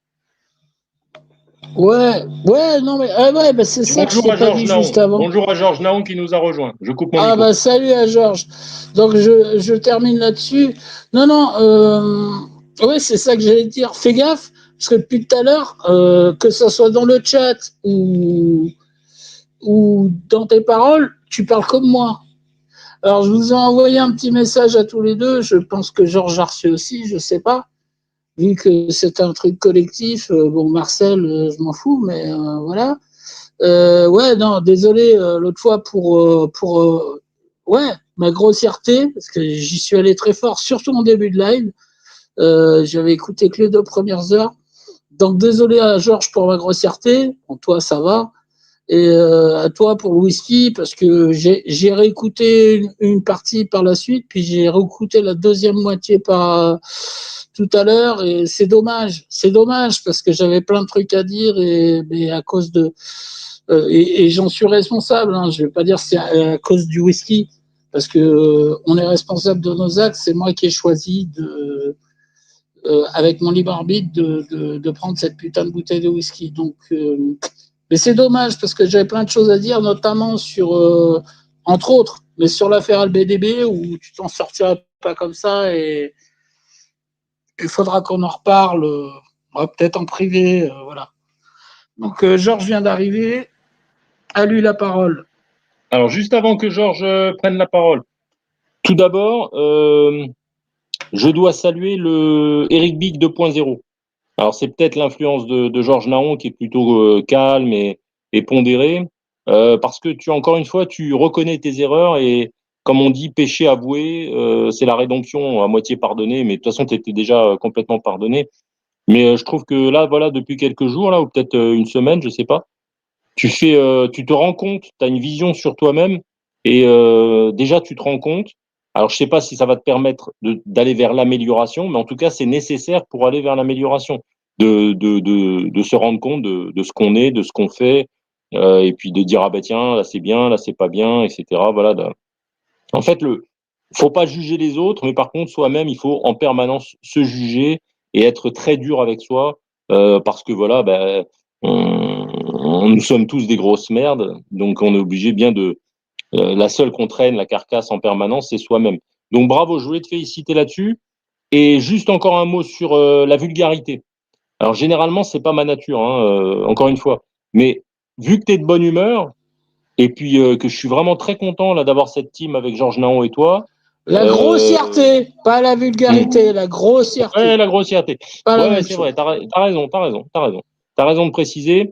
Ouais, ouais, non, mais ouais, bah, c'est ça que je
Bonjour
t'ai
à
pas
Georges
dit juste
Naon.
avant.
Bonjour à Georges Naon qui nous a rejoint. Je coupe mon
Ah
micro.
bah salut à Georges. Donc je termine là-dessus. Non, non, Ouais, c'est ça que j'allais dire. Fais gaffe, parce que depuis tout à l'heure, que ce soit dans le chat ou dans tes paroles, tu parles comme moi. Alors, je vous ai envoyé un petit message à tous les deux. Je pense que Georges a reçu aussi, je sais pas. Vu que c'est un truc collectif, bon, Marcel, je m'en fous, mais voilà. Ouais, non, désolé, l'autre fois ouais, ma grossièreté, parce que j'y suis allé très fort, surtout en début de live. J'avais écouté que les 2 premières heures. Donc, désolé à Georges pour ma grossièreté. Bon, toi, ça va. Et à toi pour le whisky, parce que j'ai réécouté une partie par la suite, puis j'ai réécouté la deuxième moitié tout à l'heure, et c'est dommage, parce que j'avais plein de trucs à dire, mais à cause de... et j'en suis responsable, hein, je vais pas dire que c'est à cause du whisky, parce que on est responsable de nos actes, c'est moi qui ai choisi avec mon libre arbitre de prendre cette putain de bouteille de whisky. Donc, mais c'est dommage parce que j'avais plein de choses à dire, notamment sur, entre autres, mais sur l'affaire LBDB où tu t'en sortiras pas comme ça et il faudra qu'on en reparle, peut-être en privé, voilà. Donc, Georges vient d'arriver, à lui la parole.
Alors, juste avant que Georges prenne la parole, tout d'abord, je dois saluer le Eric Big 2.0. Alors, c'est peut-être l'influence de Georges Naon qui est plutôt calme et pondéré, parce que encore une fois, tu reconnais tes erreurs et, comme on dit, péché avoué, c'est la rédemption à moitié pardonnée, mais de toute façon, tu étais déjà complètement pardonné. Mais je trouve que là, voilà, depuis quelques jours, là, ou peut-être une semaine, je sais pas, tu te rends compte, tu as une vision sur toi-même et déjà tu te rends compte. Alors je sais pas si ça va te permettre d'aller vers l'amélioration, mais en tout cas c'est nécessaire pour aller vers l'amélioration, de se rendre compte de ce qu'on est, de ce qu'on fait, et puis de dire ah ben tiens là c'est bien, là c'est pas bien, etc. Voilà. En fait faut pas juger les autres, mais par contre soi-même il faut en permanence se juger et être très dur avec soi, parce que voilà ben nous sommes tous des grosses merdes, donc on est obligé bien de... la seule qu'on traîne, la carcasse en permanence, c'est soi-même. Donc bravo, je voulais te féliciter là-dessus. Et juste encore un mot sur la vulgarité. Alors généralement, c'est pas ma nature, hein, encore une fois. Mais vu que tu es de bonne humeur, et puis que je suis vraiment très content là d'avoir cette team avec Georges Naon et toi.
La grossièreté, pas la vulgarité, la grossièreté.
Ouais, la grossièreté.
Pas la
Ouais,
même
c'est
chose.
vrai, t'as raison, t'as raison, t'as raison. T'as raison de préciser.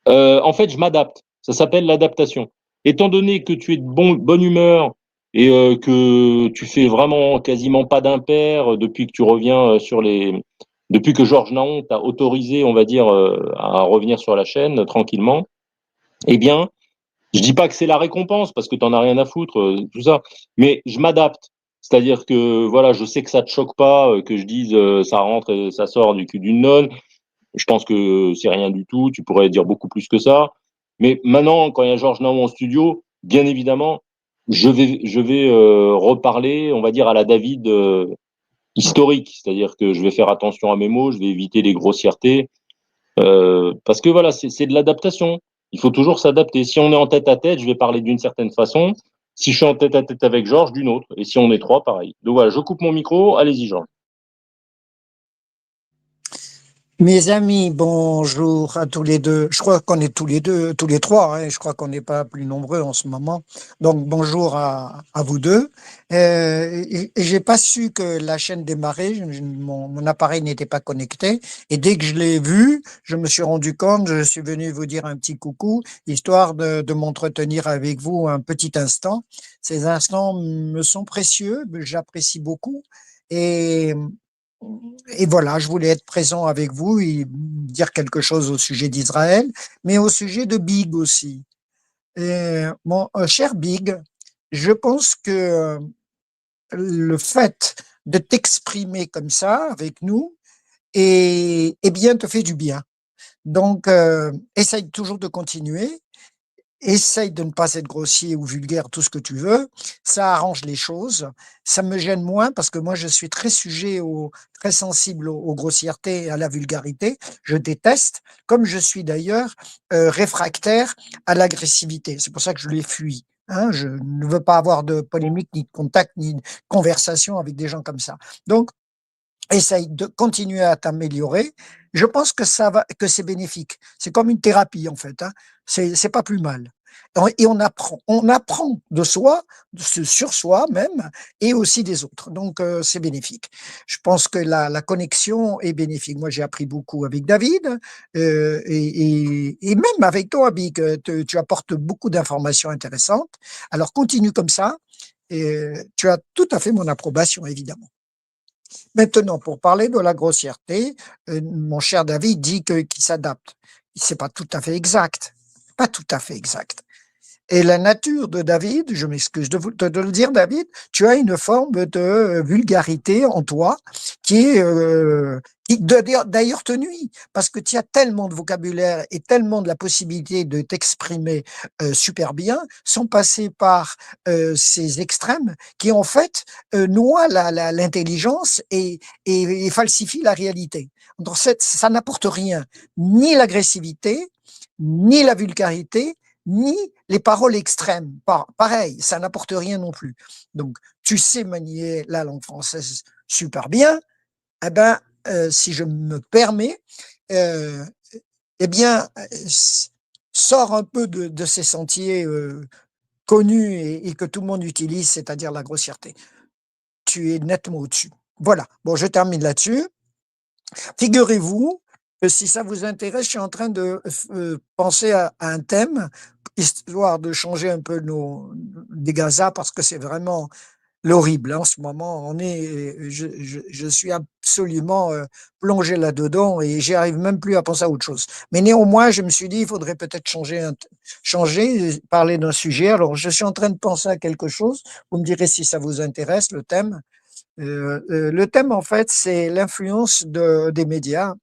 En fait, je m'adapte. Ça s'appelle l'adaptation. Étant donné que tu es de bonne humeur et que tu fais vraiment quasiment pas d'impair depuis que tu reviens depuis que Georges Naon t'a autorisé, on va dire, à revenir sur la chaîne tranquillement, eh bien, je dis pas que c'est la récompense parce que t'en as rien à foutre, tout ça, mais je m'adapte. C'est-à-dire que voilà, je sais que ça te choque pas, que je dise ça rentre et ça sort du cul d'une nonne. Je pense que c'est rien du tout. Tu pourrais dire beaucoup plus que ça. Mais maintenant, quand il y a Georges Naon en studio, bien évidemment, je vais reparler, on va dire, à la David historique. C'est-à-dire que je vais faire attention à mes mots, je vais éviter les grossièretés. Parce que voilà, c'est de l'adaptation. Il faut toujours s'adapter. Si on est en tête à tête, je vais parler d'une certaine façon. Si je suis en tête à tête avec Georges, d'une autre. Et si on est trois, pareil. Donc voilà, je coupe mon micro. Allez-y, Georges.
Mes amis, bonjour à tous les deux. Je crois qu'on est tous les deux, tous les trois, hein, je crois qu'on n'est pas plus nombreux en ce moment. Donc bonjour à vous deux. Et j'ai pas su que la chaîne démarrait, mon appareil n'était pas connecté. Et dès que je l'ai vu, je me suis rendu compte, je suis venu vous dire un petit coucou, histoire de m'entretenir avec vous un petit instant. Ces instants me sont précieux, j'apprécie beaucoup. Et et voilà, je voulais être présent avec vous et dire quelque chose au sujet d'Israël, mais au sujet de Big aussi. Et, mon cher Big, je pense que le fait de t'exprimer comme ça avec nous, eh bien, te fait du bien. Donc, essaye toujours de continuer. Essaye de ne pas être grossier ou vulgaire, tout ce que tu veux. Ça arrange les choses. Ça me gêne moins parce que moi, je suis très très sensible aux grossièretés et à la vulgarité. Je déteste, comme je suis d'ailleurs réfractaire à l'agressivité. C'est pour ça que je les fuis. Hein, je ne veux pas avoir de polémique, ni de contact, ni de conversation avec des gens comme ça. Donc, essaye de continuer à t'améliorer, je pense que que c'est bénéfique. C'est comme une thérapie, en fait, hein. C'est pas plus mal. Et on apprend de soi, sur soi même, et aussi des autres. Donc, c'est bénéfique. Je pense que la connexion est bénéfique. Moi, j'ai appris beaucoup avec David, et même avec toi, Big, tu apportes beaucoup d'informations intéressantes. Alors, continue comme ça, et tu as tout à fait mon approbation, évidemment. Maintenant, pour parler de la grossièreté, mon cher David dit qu'il s'adapte. C'est pas tout à fait exact. Pas tout à fait exact. Et la nature de David, je m'excuse de le dire, David, tu as une forme de vulgarité en toi qui est, d'ailleurs te nuit, parce que tu as tellement de vocabulaire et tellement de la possibilité de t'exprimer super bien, sans passer par ces extrêmes qui en fait noient l'intelligence et falsifient la réalité. Donc ça n'apporte rien, ni l'agressivité, ni la vulgarité, ni les paroles extrêmes. Pareil, ça n'apporte rien non plus. Donc, tu sais manier la langue française super bien. Eh ben, si je me permets, eh bien, sors un peu de ces sentiers connus et que tout le monde utilise, c'est-à-dire la grossièreté. Tu es nettement au-dessus. Voilà. Bon, je termine là-dessus. Figurez-vous que si ça vous intéresse, je suis en train de penser à un thème, histoire de changer un peu des gazas, parce que c'est vraiment l'horrible. En ce moment, je suis absolument plongé là-dedans et j'y arrive même plus à penser à autre chose. Mais néanmoins, je me suis dit, il faudrait peut-être changer, parler d'un sujet. Alors, je suis en train de penser à quelque chose. Vous me direz si ça vous intéresse, le thème. Le thème, en fait, c'est l'influence des médias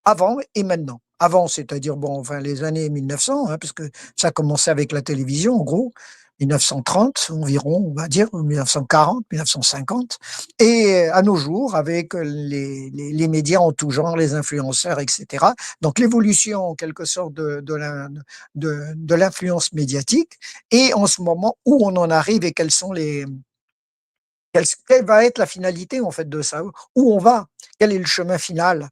avant et maintenant. Avant, c'est-à-dire enfin, les années 1900, hein, parce que ça a commencé avec la télévision, en gros, 1930 environ, on va dire, 1940, 1950, et à nos jours, avec les médias en tout genre, les influenceurs, etc. Donc, l'évolution, en quelque sorte, de l'influence médiatique, et en ce moment, où on en arrive et quelle va être la finalité, en fait, de ça? Où on va? Quel est le chemin final?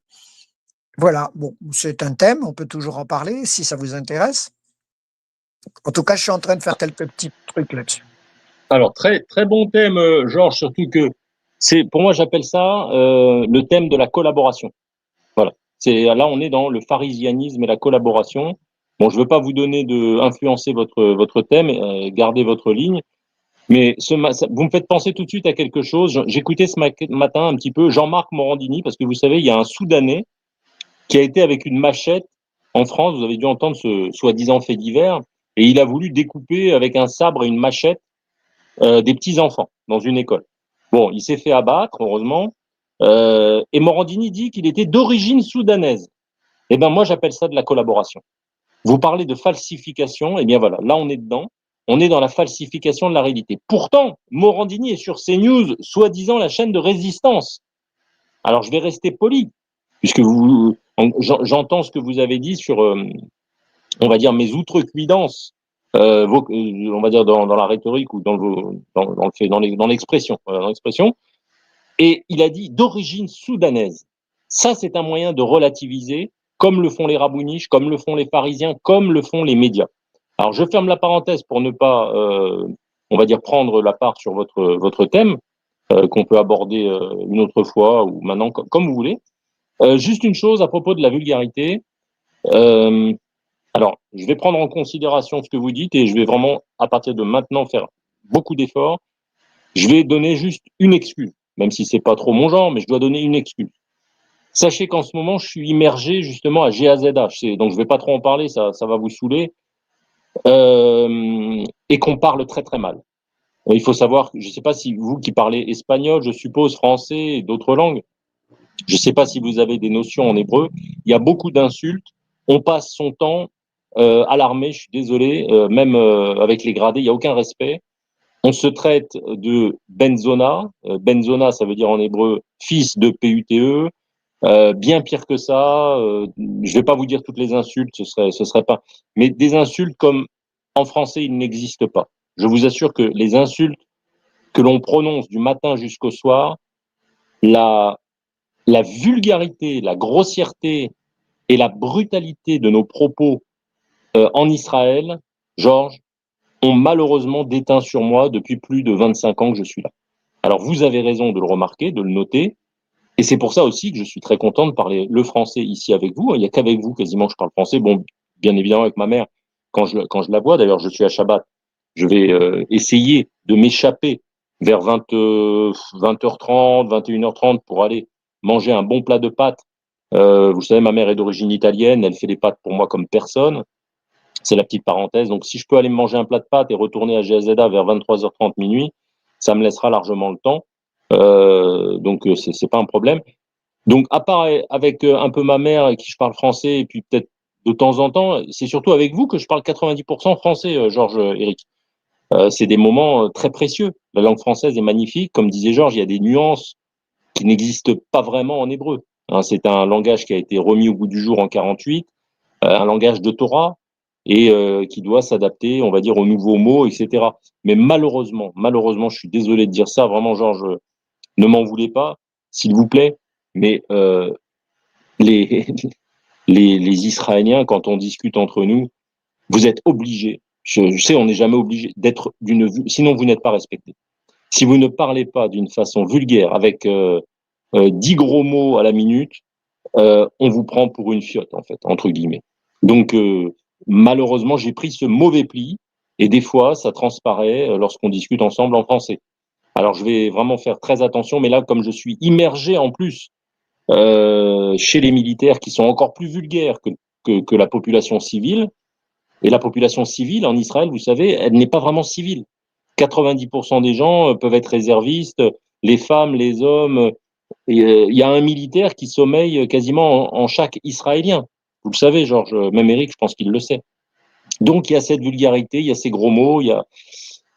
Voilà, bon, c'est un thème, on peut toujours en parler si ça vous intéresse. En tout cas, je suis en train de faire quelques petits trucs là-dessus.
Alors, très, très bon thème, Georges, surtout que pour moi, j'appelle ça le thème de la collaboration. Voilà. Là, on est dans le pharisianisme et la collaboration. Bon, je veux pas vous donner influencer votre thème, gardez votre ligne. Mais vous me faites penser tout de suite à quelque chose. J'écoutais ce matin un petit peu Jean-Marc Morandini, parce que vous savez, il y a un Soudanais qui a été avec une machette en France. Vous avez dû entendre ce soi-disant fait divers. Et il a voulu découper avec un sabre et une machette des petits enfants dans une école. Bon, il s'est fait abattre, heureusement. Et Morandini dit qu'il était d'origine soudanaise. Eh ben moi, j'appelle ça de la collaboration. Vous parlez de falsification, eh bien voilà, là on est dedans. On est dans la falsification de la réalité. Pourtant, Morandini est sur CNews, soi-disant la chaîne de résistance. Alors je vais rester poli, puisque j'entends ce que vous avez dit sur, on va dire, mes outrecuidances, on va dire dans la rhétorique ou dans l'expression. Et il a dit d'origine soudanaise. Ça, c'est un moyen de relativiser, comme le font les rabouniches, comme le font les pharisiens, comme le font les médias. Alors, je ferme la parenthèse pour ne pas, on va dire, prendre la part sur votre thème, qu'on peut aborder une autre fois ou maintenant, comme vous voulez. Juste une chose à propos de la vulgarité. Alors, je vais prendre en considération ce que vous dites et je vais vraiment, à partir de maintenant, faire beaucoup d'efforts. Je vais donner juste une excuse, même si c'est pas trop mon genre, mais je dois donner une excuse. Sachez qu'en ce moment, je suis immergé justement à GAZH, donc je vais pas trop en parler, ça va vous saouler, et qu'on parle très très mal. Il faut savoir, je ne sais pas si vous qui parlez espagnol, je suppose français et d'autres langues, je ne sais pas si vous avez des notions en hébreu, il y a beaucoup d'insultes, on passe son temps à l'armée, je suis désolé, même avec les gradés, il n'y a aucun respect. On se traite de benzona. Benzona, ça veut dire en hébreu fils de PUTE. Bien pire que ça. Je vais pas vous dire toutes les insultes, ce serait pas. Mais des insultes comme en français, il n'existe pas. Je vous assure que les insultes que l'on prononce du matin jusqu'au soir, la, la vulgarité, la grossièreté et la brutalité de nos propos en Israël, Georges, ont malheureusement déteint sur moi depuis plus de 25 ans que je suis là. Alors vous avez raison de le remarquer, de le noter, et c'est pour ça aussi que je suis très content de parler le français ici avec vous. Il n'y a qu'avec vous quasiment que je parle français. Bon, bien évidemment avec ma mère, quand je la vois, d'ailleurs je suis à Shabbat, je vais essayer de m'échapper vers 20h30, 21h30 pour aller manger un bon plat de pâtes. Vous savez, ma mère est d'origine italienne, elle fait des pâtes pour moi comme personne. C'est la petite parenthèse. Donc si je peux aller me manger un plat de pâtes et retourner à GZA vers 23h30 minuit, ça me laissera largement le temps. Donc c'est pas un problème. Donc à part avec un peu ma mère avec qui je parle français et puis peut-être de temps en temps, c'est surtout avec vous que je parle 90% français, Georges, Eric. C'est des moments très précieux. La langue française est magnifique. Comme disait Georges, il y a des nuances qui n'existent pas vraiment en hébreu. Hein, c'est un langage qui a été remis au goût du jour en 48, un langage de Torah et qui doit s'adapter, on va dire, aux nouveaux mots, etc. Mais malheureusement, je suis désolé de dire ça, vraiment, Georges, ne m'en voulez pas, s'il vous plaît, mais les, les Israéliens, quand on discute entre nous, vous êtes obligés, je sais, on n'est jamais obligé d'être sinon vous n'êtes pas respecté. Si vous ne parlez pas d'une façon vulgaire, avec 10 gros mots à la minute, on vous prend pour une fiotte, en fait, entre guillemets. Donc, malheureusement, j'ai pris ce mauvais pli, et des fois, ça transparaît lorsqu'on discute ensemble en français. Alors, je vais vraiment faire très attention, mais là, comme je suis immergé en plus chez les militaires qui sont encore plus vulgaires que la population civile, et la population civile en Israël, vous savez, elle n'est pas vraiment civile. 90% des gens peuvent être réservistes, les femmes, les hommes. Il y a un militaire qui sommeille quasiment en chaque Israélien. Vous le savez, Georges, même Eric, je pense qu'il le sait. Donc il y a cette vulgarité, il y a ces gros mots, il y a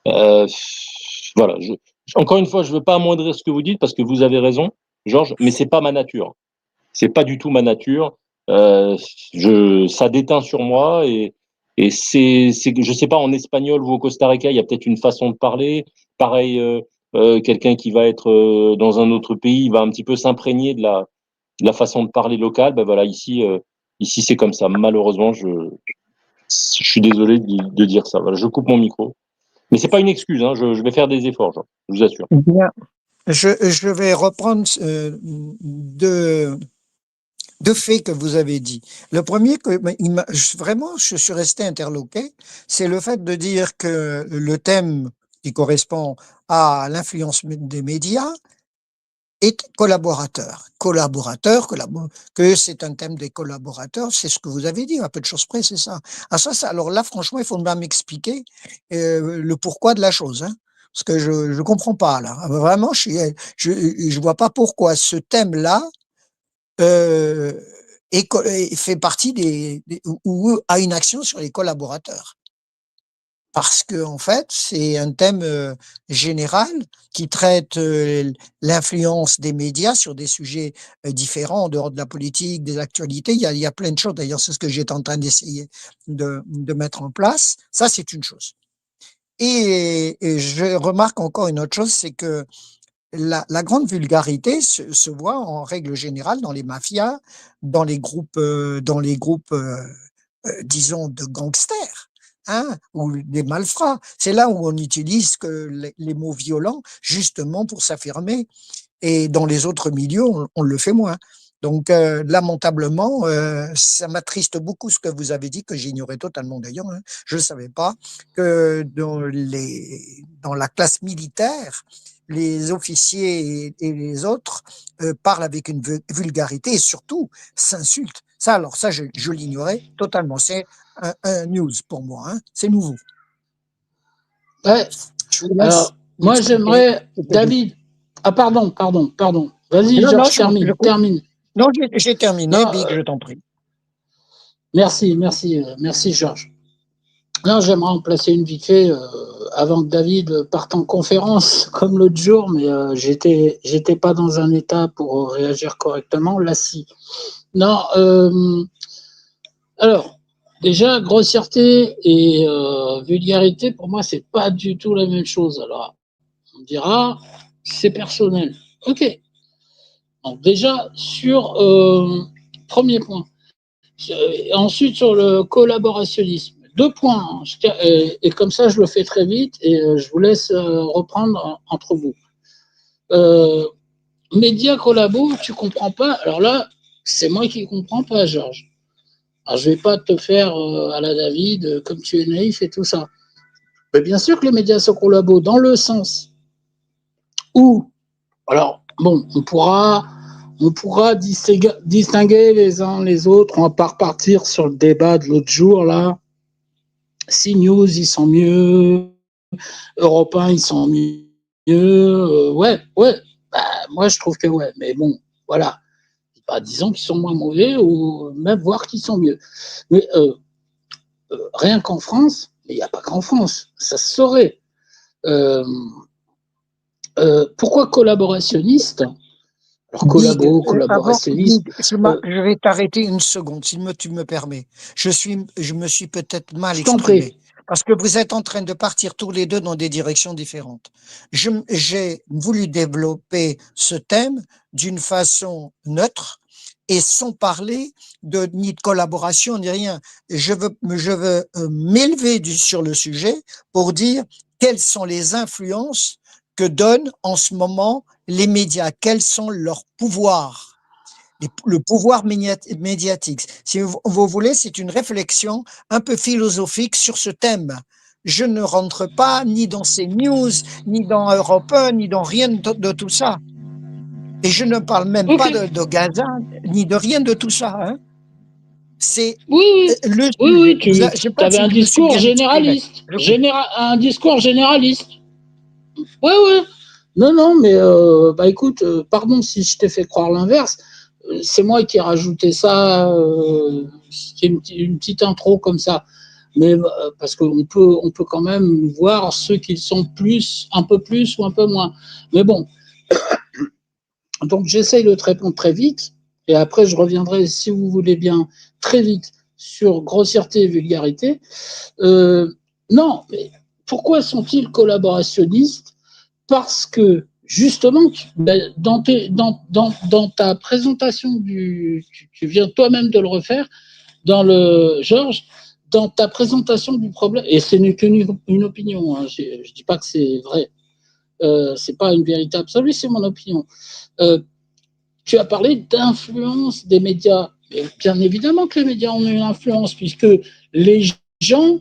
euh, voilà. Encore une fois, je ne veux pas amoindrir ce que vous dites parce que vous avez raison, Georges, mais c'est pas ma nature. C'est pas du tout ma nature. Ça déteint sur moi et je sais pas, en espagnol ou au Costa Rica, il y a peut-être une façon de parler. Pareil, quelqu'un qui va être dans un autre pays, il va un petit peu s'imprégner de la façon de parler locale. Ben voilà, ici c'est comme ça. Malheureusement, je suis désolé de dire ça. Voilà, je coupe mon micro. Mais c'est pas une excuse, hein, je vais faire des efforts, genre, je vous assure.
Bien. Je vais reprendre deux faits que vous avez dit. Le premier, vraiment, je suis resté interloqué, c'est le fait de dire que le thème qui correspond à l'influence des médias est collaborateur. Que c'est un thème des collaborateurs, c'est ce que vous avez dit, à peu de choses près, c'est ça. Ah, alors là, franchement, il faut bien m'expliquer le pourquoi de la chose, hein, parce que je comprends pas, là. Vraiment, je vois pas pourquoi ce thème-là et fait partie ou a une action sur les collaborateurs. Parce que en fait, c'est un thème général qui traite l'influence des médias sur des sujets différents en dehors de la politique, des actualités. Il y a plein de choses. D'ailleurs, c'est ce que j'étais en train d'essayer de mettre en place. Ça, c'est une chose. Et je remarque encore une autre chose, c'est que la grande vulgarité se voit en règle générale dans les mafias, dans les groupes, disons, de gangsters, hein, ou des malfrats. C'est là où on utilise les mots violents justement pour s'affirmer. Et dans les autres milieux, on le fait moins. Donc, lamentablement, ça m'attriste beaucoup ce que vous avez dit, que j'ignorais totalement d'ailleurs. Hein. Je ne savais pas que dans la classe militaire, les officiers et les autres parlent avec une vulgarité et surtout s'insultent. Ça, alors ça, je l'ignorais totalement. C'est un news pour moi. Hein. C'est nouveau.
Ouais. Alors, moi, j'aimerais, David. Ah, pardon. Vas-y, Georges, termine.
Non, j'ai terminé, Big, je t'en prie.
Merci, Georges. Non, j'aimerais en placer une vite fait avant que David parte en conférence comme l'autre jour, mais j'étais pas dans un état pour réagir correctement. Là, si. Non, alors, déjà, grossièreté et vulgarité, pour moi, c'est pas du tout la même chose. Alors, on dira, c'est personnel. Ok. Donc déjà, sur premier point. Ensuite, sur le collaborationnisme. 2 points. Hein. Et comme ça, je le fais très vite et je vous laisse reprendre entre vous. Média collabo, tu comprends pas. Alors là, c'est moi qui comprends pas, Georges. Alors, je vais pas te faire à la David, comme tu es naïf et tout ça. Mais bien sûr que les médias sont collabos dans le sens où, alors, bon, on pourra distinguer les uns les autres. On va pas repartir sur le débat de l'autre jour, là. CNews, ils sont mieux. Europe 1, ils sont mieux. Ouais. Bah, moi, je trouve que ouais. Mais bon, voilà. Bah, disons qu'ils sont moins mauvais ou même voir qu'ils sont mieux. Mais rien qu'en France, mais il n'y a pas qu'en France, ça se saurait. Pourquoi collaborationniste? Alors, collaborationniste.
Je vais t'arrêter une seconde, si tu me permets. Je me suis peut-être mal
Je t'en prie.
exprimé, parce que vous êtes en train de partir tous les deux dans des directions différentes. J'ai voulu développer ce thème d'une façon neutre et sans parler ni de collaboration ni rien. Je veux m'élever sur le sujet pour dire quelles sont les influences que donnent en ce moment les médias, quels sont leurs pouvoirs, le pouvoir médiatique. Si vous voulez, c'est une réflexion un peu philosophique sur ce thème. Je ne rentre pas ni dans CNews, ni dans Europe 1, ni dans rien de tout ça. Et je ne parle même pas de Gaza, ni de rien de tout ça. Hein. C'est
oui, tu avais un discours généraliste. Un discours généraliste. Ouais. Non, mais bah écoute, pardon si je t'ai fait croire l'inverse. C'est moi qui ai rajouté ça, c'est une petite intro comme ça. Mais parce qu'on peut quand même voir ceux qui sont un peu plus ou un peu moins. Mais bon, donc j'essaye de te répondre très vite. Et après, je reviendrai, si vous voulez bien, très vite sur grossièreté et vulgarité. Non, mais pourquoi sont-ils collaborationnistes? Parce que, justement, dans ta présentation, tu viens toi-même de le refaire, Georges, dans ta présentation du problème, et ce n'est qu'une opinion, hein, je ne dis pas que c'est vrai, c'est pas une vérité absolue, c'est mon opinion. Tu as parlé d'influence des médias. Et bien évidemment que les médias ont une influence, puisque les gens,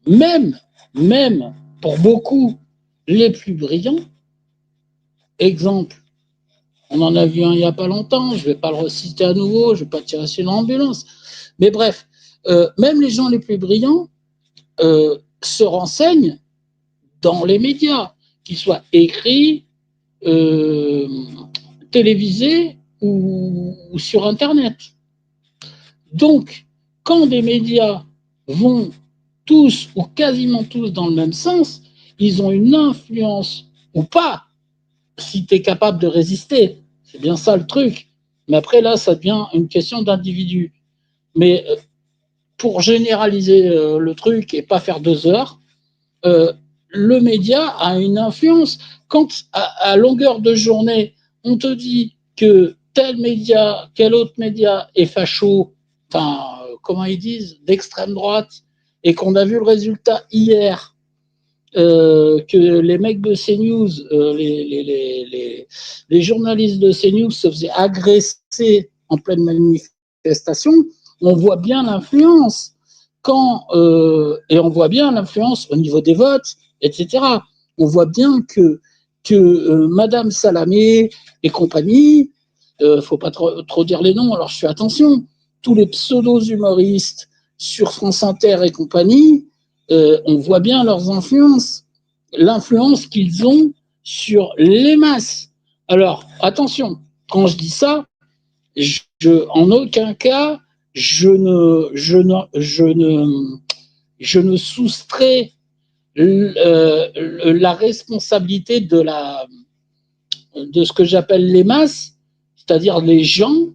même pour beaucoup, les plus brillants, exemple, on en a vu un il n'y a pas longtemps, je ne vais pas le reciter à nouveau, je ne vais pas tirer sur l'ambulance, mais bref, même les gens les plus brillants se renseignent dans les médias, qu'ils soient écrits, télévisés ou sur Internet. Donc, quand des médias vont tous ou quasiment tous dans le même sens, ils ont une influence ou pas, si tu es capable de résister. C'est bien ça le truc. Mais après, là, ça devient une question d'individu. Mais pour généraliser le truc et pas faire 2 heures, le média a une influence. Quand à longueur de journée, on te dit que tel média, quel autre média est facho, enfin, comment ils disent, d'extrême droite, et qu'on a vu le résultat hier, que les mecs de CNews, les journalistes de CNews se faisaient agresser en pleine manifestation, on voit bien l'influence. Et on voit bien l'influence au niveau des votes, etc. On voit bien que Madame Salamé et compagnie, faut pas trop dire les noms, alors je fais attention, tous les pseudo-humoristes sur France Inter et compagnie, on voit bien leurs influences, l'influence qu'ils ont sur les masses. Alors, attention, quand je dis ça, en aucun cas, je ne soustrais la responsabilité de ce que j'appelle les masses, c'est-à-dire les gens,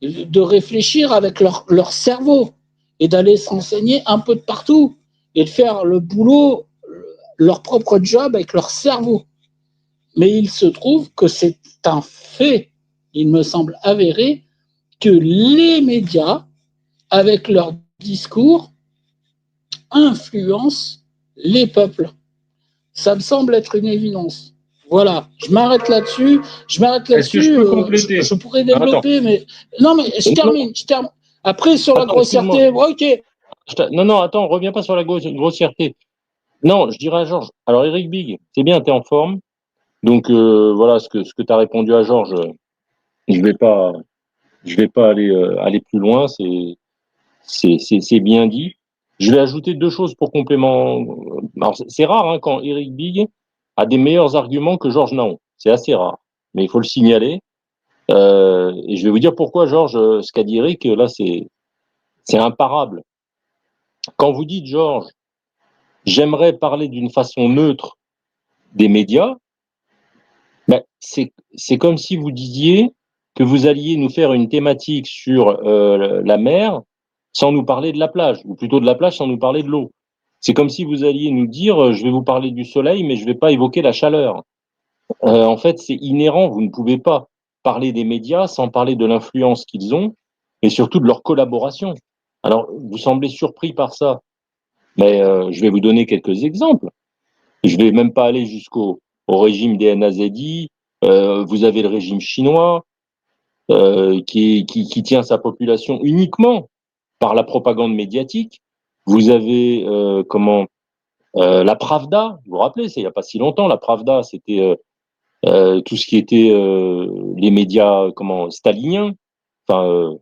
de réfléchir avec leur cerveau et d'aller s'enseigner un peu de partout et de faire le boulot, leur propre job avec leur cerveau. Mais il se trouve que c'est un fait, il me semble avéré, que les médias, avec leur discours, influencent les peuples. Ça me semble être une évidence. Voilà, je m'arrête là-dessus. Je m'arrête
Est-ce que je
là-dessus.
peux compléter?
Je pourrais
Attends.
développer, mais non, mais je
Non,
termine. Je termine. Après, sur la
attends, excuse-moi.
grossièreté, ok.
Non, attends, reviens pas sur la grossièreté. Non, je dirais à Georges. Alors, Eric Big, c'est bien, tu es en forme. Donc, voilà ce que tu as répondu à Georges. Je vais pas, je vais pas aller plus loin. C'est bien dit. Je vais ajouter deux choses pour complément. Alors, c'est rare hein, quand Eric Big a des meilleurs arguments que Georges Naon. C'est assez rare, mais il faut le signaler. Et je vais vous dire pourquoi, Georges, ce qu'a dit Eric, là, c'est imparable. Quand vous dites, Georges, j'aimerais parler d'une façon neutre des médias, ben, c'est comme si vous disiez que vous alliez nous faire une thématique sur la mer sans nous parler de la plage, ou plutôt de la plage sans nous parler de l'eau. C'est comme si vous alliez nous dire, je vais vous parler du soleil, mais je ne vais pas évoquer la chaleur. En fait, c'est inhérent, vous ne pouvez pas parler des médias sans parler de l'influence qu'ils ont, et surtout de leur collaboration. Alors, vous semblez surpris par ça, mais je vais vous donner quelques exemples. Je ne vais même pas aller au régime des NAZI. Vous avez le régime chinois qui tient sa population uniquement par la propagande médiatique. Vous avez la Pravda. Vous vous rappelez, c'est il n'y a pas si longtemps. La Pravda, c'était tout ce qui était les médias staliniens, enfin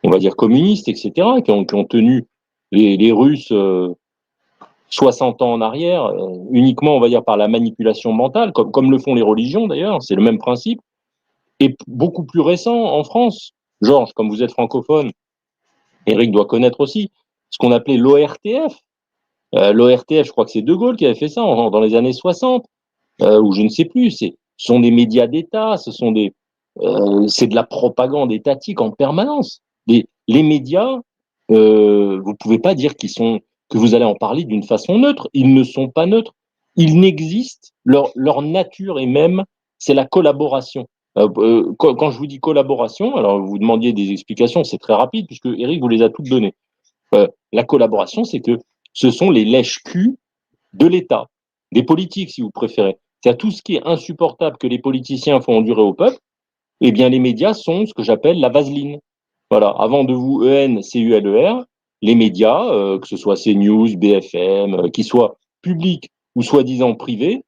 on va dire communistes, etc., qui ont tenu les Russes 60 ans en arrière, uniquement, on va dire, par la manipulation mentale, comme le font les religions d'ailleurs, c'est le même principe, et beaucoup plus récent en France. Georges, comme vous êtes francophone, Eric doit connaître aussi ce qu'on appelait l'ORTF. L'ORTF, je crois que c'est De Gaulle qui avait fait ça dans les années 60, ou je ne sais plus. Ce sont des médias d'État, c'est de la propagande étatique en permanence. Les médias, vous ne pouvez pas dire que vous allez en parler d'une façon neutre. Ils ne sont pas neutres. Ils n'existent. Leur nature est même, c'est la collaboration. Quand je vous dis collaboration, alors vous demandiez des explications, c'est très rapide puisque Eric vous les a toutes données. La collaboration, c'est que ce sont les lèches-culs de l'État, des politiques si vous préférez. C'est-à-dire tout ce qui est insupportable que les politiciens font endurer au peuple, eh bien les médias sont ce que j'appelle la vaseline. Voilà, avant de vous ENCULER, les médias, que ce soit CNews, BFM, qu'ils soient publics ou soi-disant privés,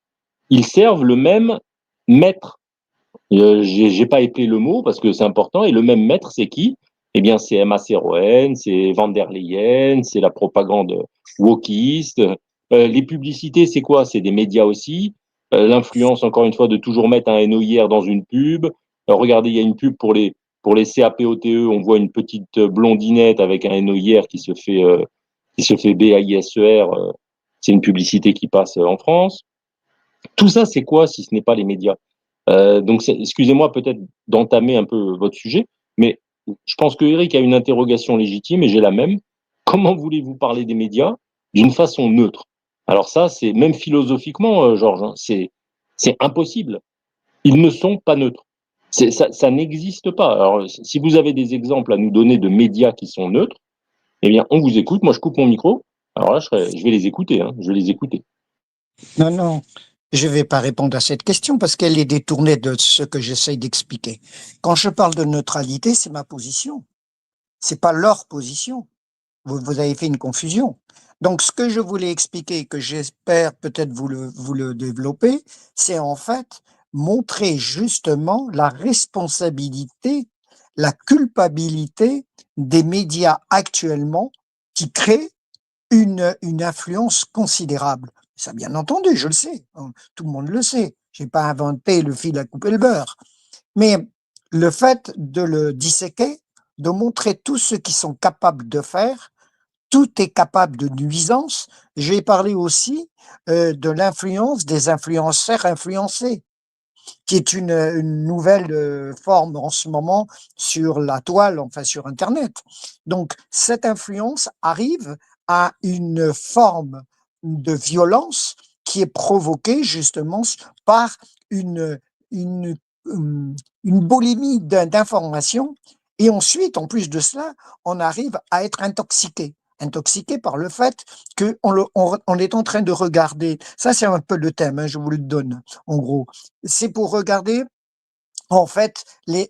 ils servent le même maître. J'ai pas épelé le mot parce que c'est important. Et le même maître, c'est qui? Eh bien, c'est Emma Serowen, c'est Van der Leyen, c'est la propagande wokiste. Les publicités, c'est quoi? C'est des médias aussi. L'influence, encore une fois, de toujours mettre un NOIR dans une pub. Regardez, il y a une pub pour les CAPOTE. On voit une petite blondinette avec un NOIR qui se fait BAISER. C'est une publicité qui passe en France. Tout ça, c'est quoi si ce n'est pas les médias? Donc, excusez-moi peut-être d'entamer un peu votre sujet, mais je pense que Eric a une interrogation légitime et j'ai la même. Comment voulez-vous parler des médias d'une façon neutre? Alors ça, c'est même philosophiquement, Georges, hein, c'est impossible. Ils ne sont pas neutres. Ça n'existe pas. Alors, si vous avez des exemples à nous donner de médias qui sont neutres, eh bien, on vous écoute. Moi, je coupe mon micro. Alors là, je vais les écouter. Hein, je vais les écouter.
Non, non, je ne vais pas répondre à cette question parce qu'elle est détournée de ce que j'essaye d'expliquer. Quand je parle de neutralité, c'est ma position. C'est pas leur position. Vous avez fait une confusion. Donc, ce que je voulais expliquer, que j'espère peut-être vous le développer, c'est en fait montrer justement la responsabilité, la culpabilité des médias actuellement qui créent une influence considérable. Ça, bien entendu, je le sais. Tout le monde le sait. J'ai pas inventé le fil à couper le beurre. Mais le fait de le disséquer, de montrer tout ce qu'ils sont capables de faire, tout est capable de nuisance. J'ai parlé aussi de l'influence des influenceurs influencés, qui est une nouvelle forme en ce moment sur la toile, enfin sur Internet. Donc, cette influence arrive à une forme de violence qui est provoquée justement par une, une, une boulimie d'informations. Et ensuite, en plus de cela, on arrive à être intoxiqué par le fait qu'on est en train de regarder. Ça, c'est un peu le thème, hein, je vous le donne, en gros. C'est pour regarder, en fait, les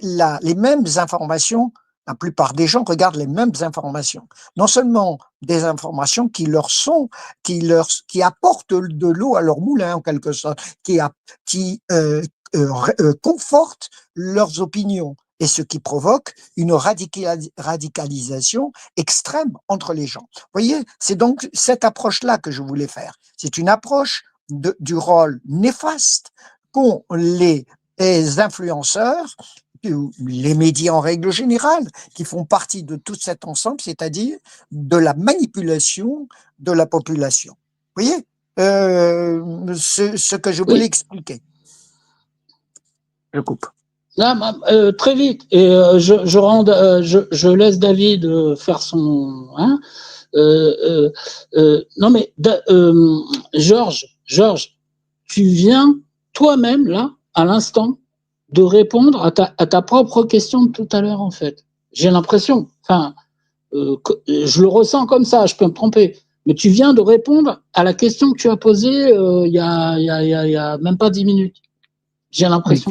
mêmes informations. La plupart des gens regardent les mêmes informations. Non seulement des informations qui apportent de l'eau à leur moulin, en quelque sorte, qui confortent leurs opinions, et ce qui provoque une radicalisation extrême entre les gens. Vous voyez, c'est donc cette approche-là que je voulais faire. C'est une approche du rôle néfaste qu'ont les influenceurs, les médias en règle générale, qui font partie de tout cet ensemble, c'est-à-dire de la manipulation de la population. Vous voyez ce que je voulais expliquer. Je coupe.
Là, très vite, et je laisse David faire son... Hein, non mais, Georges, tu viens toi-même, là, à l'instant, de répondre à ta propre question de tout à l'heure, en fait. J'ai l'impression, enfin, je le ressens comme ça, je peux me tromper, mais tu viens de répondre à la question que tu as posée il y a même pas 10 minutes. J'ai l'impression.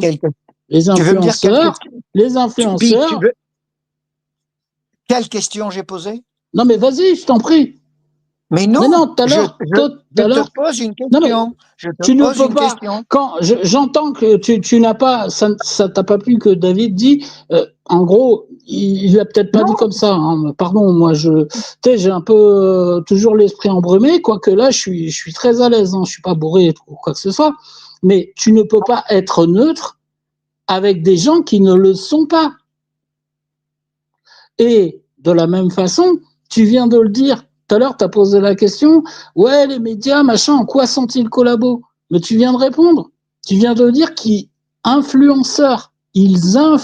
Les influenceurs,
Quelle question j'ai posée?
Non, mais vas-y, je t'en prie.
Mais non,
tout à l'heure,
je te pose une question.
Tu ne peux pas. Quand j'entends que tu n'as pas, ça t'a pas plu que David dit. En gros, il l'a peut-être pas dit comme ça. Hein, pardon, moi j'ai un peu toujours l'esprit embrumé, quoique là je suis très à l'aise. Hein, je suis pas bourré ou quoi que ce soit. Mais tu ne peux pas être neutre avec des gens qui ne le sont pas. Et de la même façon, tu viens de le dire. Tout à l'heure, tu as posé la question, ouais, les médias, machin, en quoi sont-ils collabos? Mais tu viens de répondre. Tu viens de dire qu'ils influenceurs, ils ont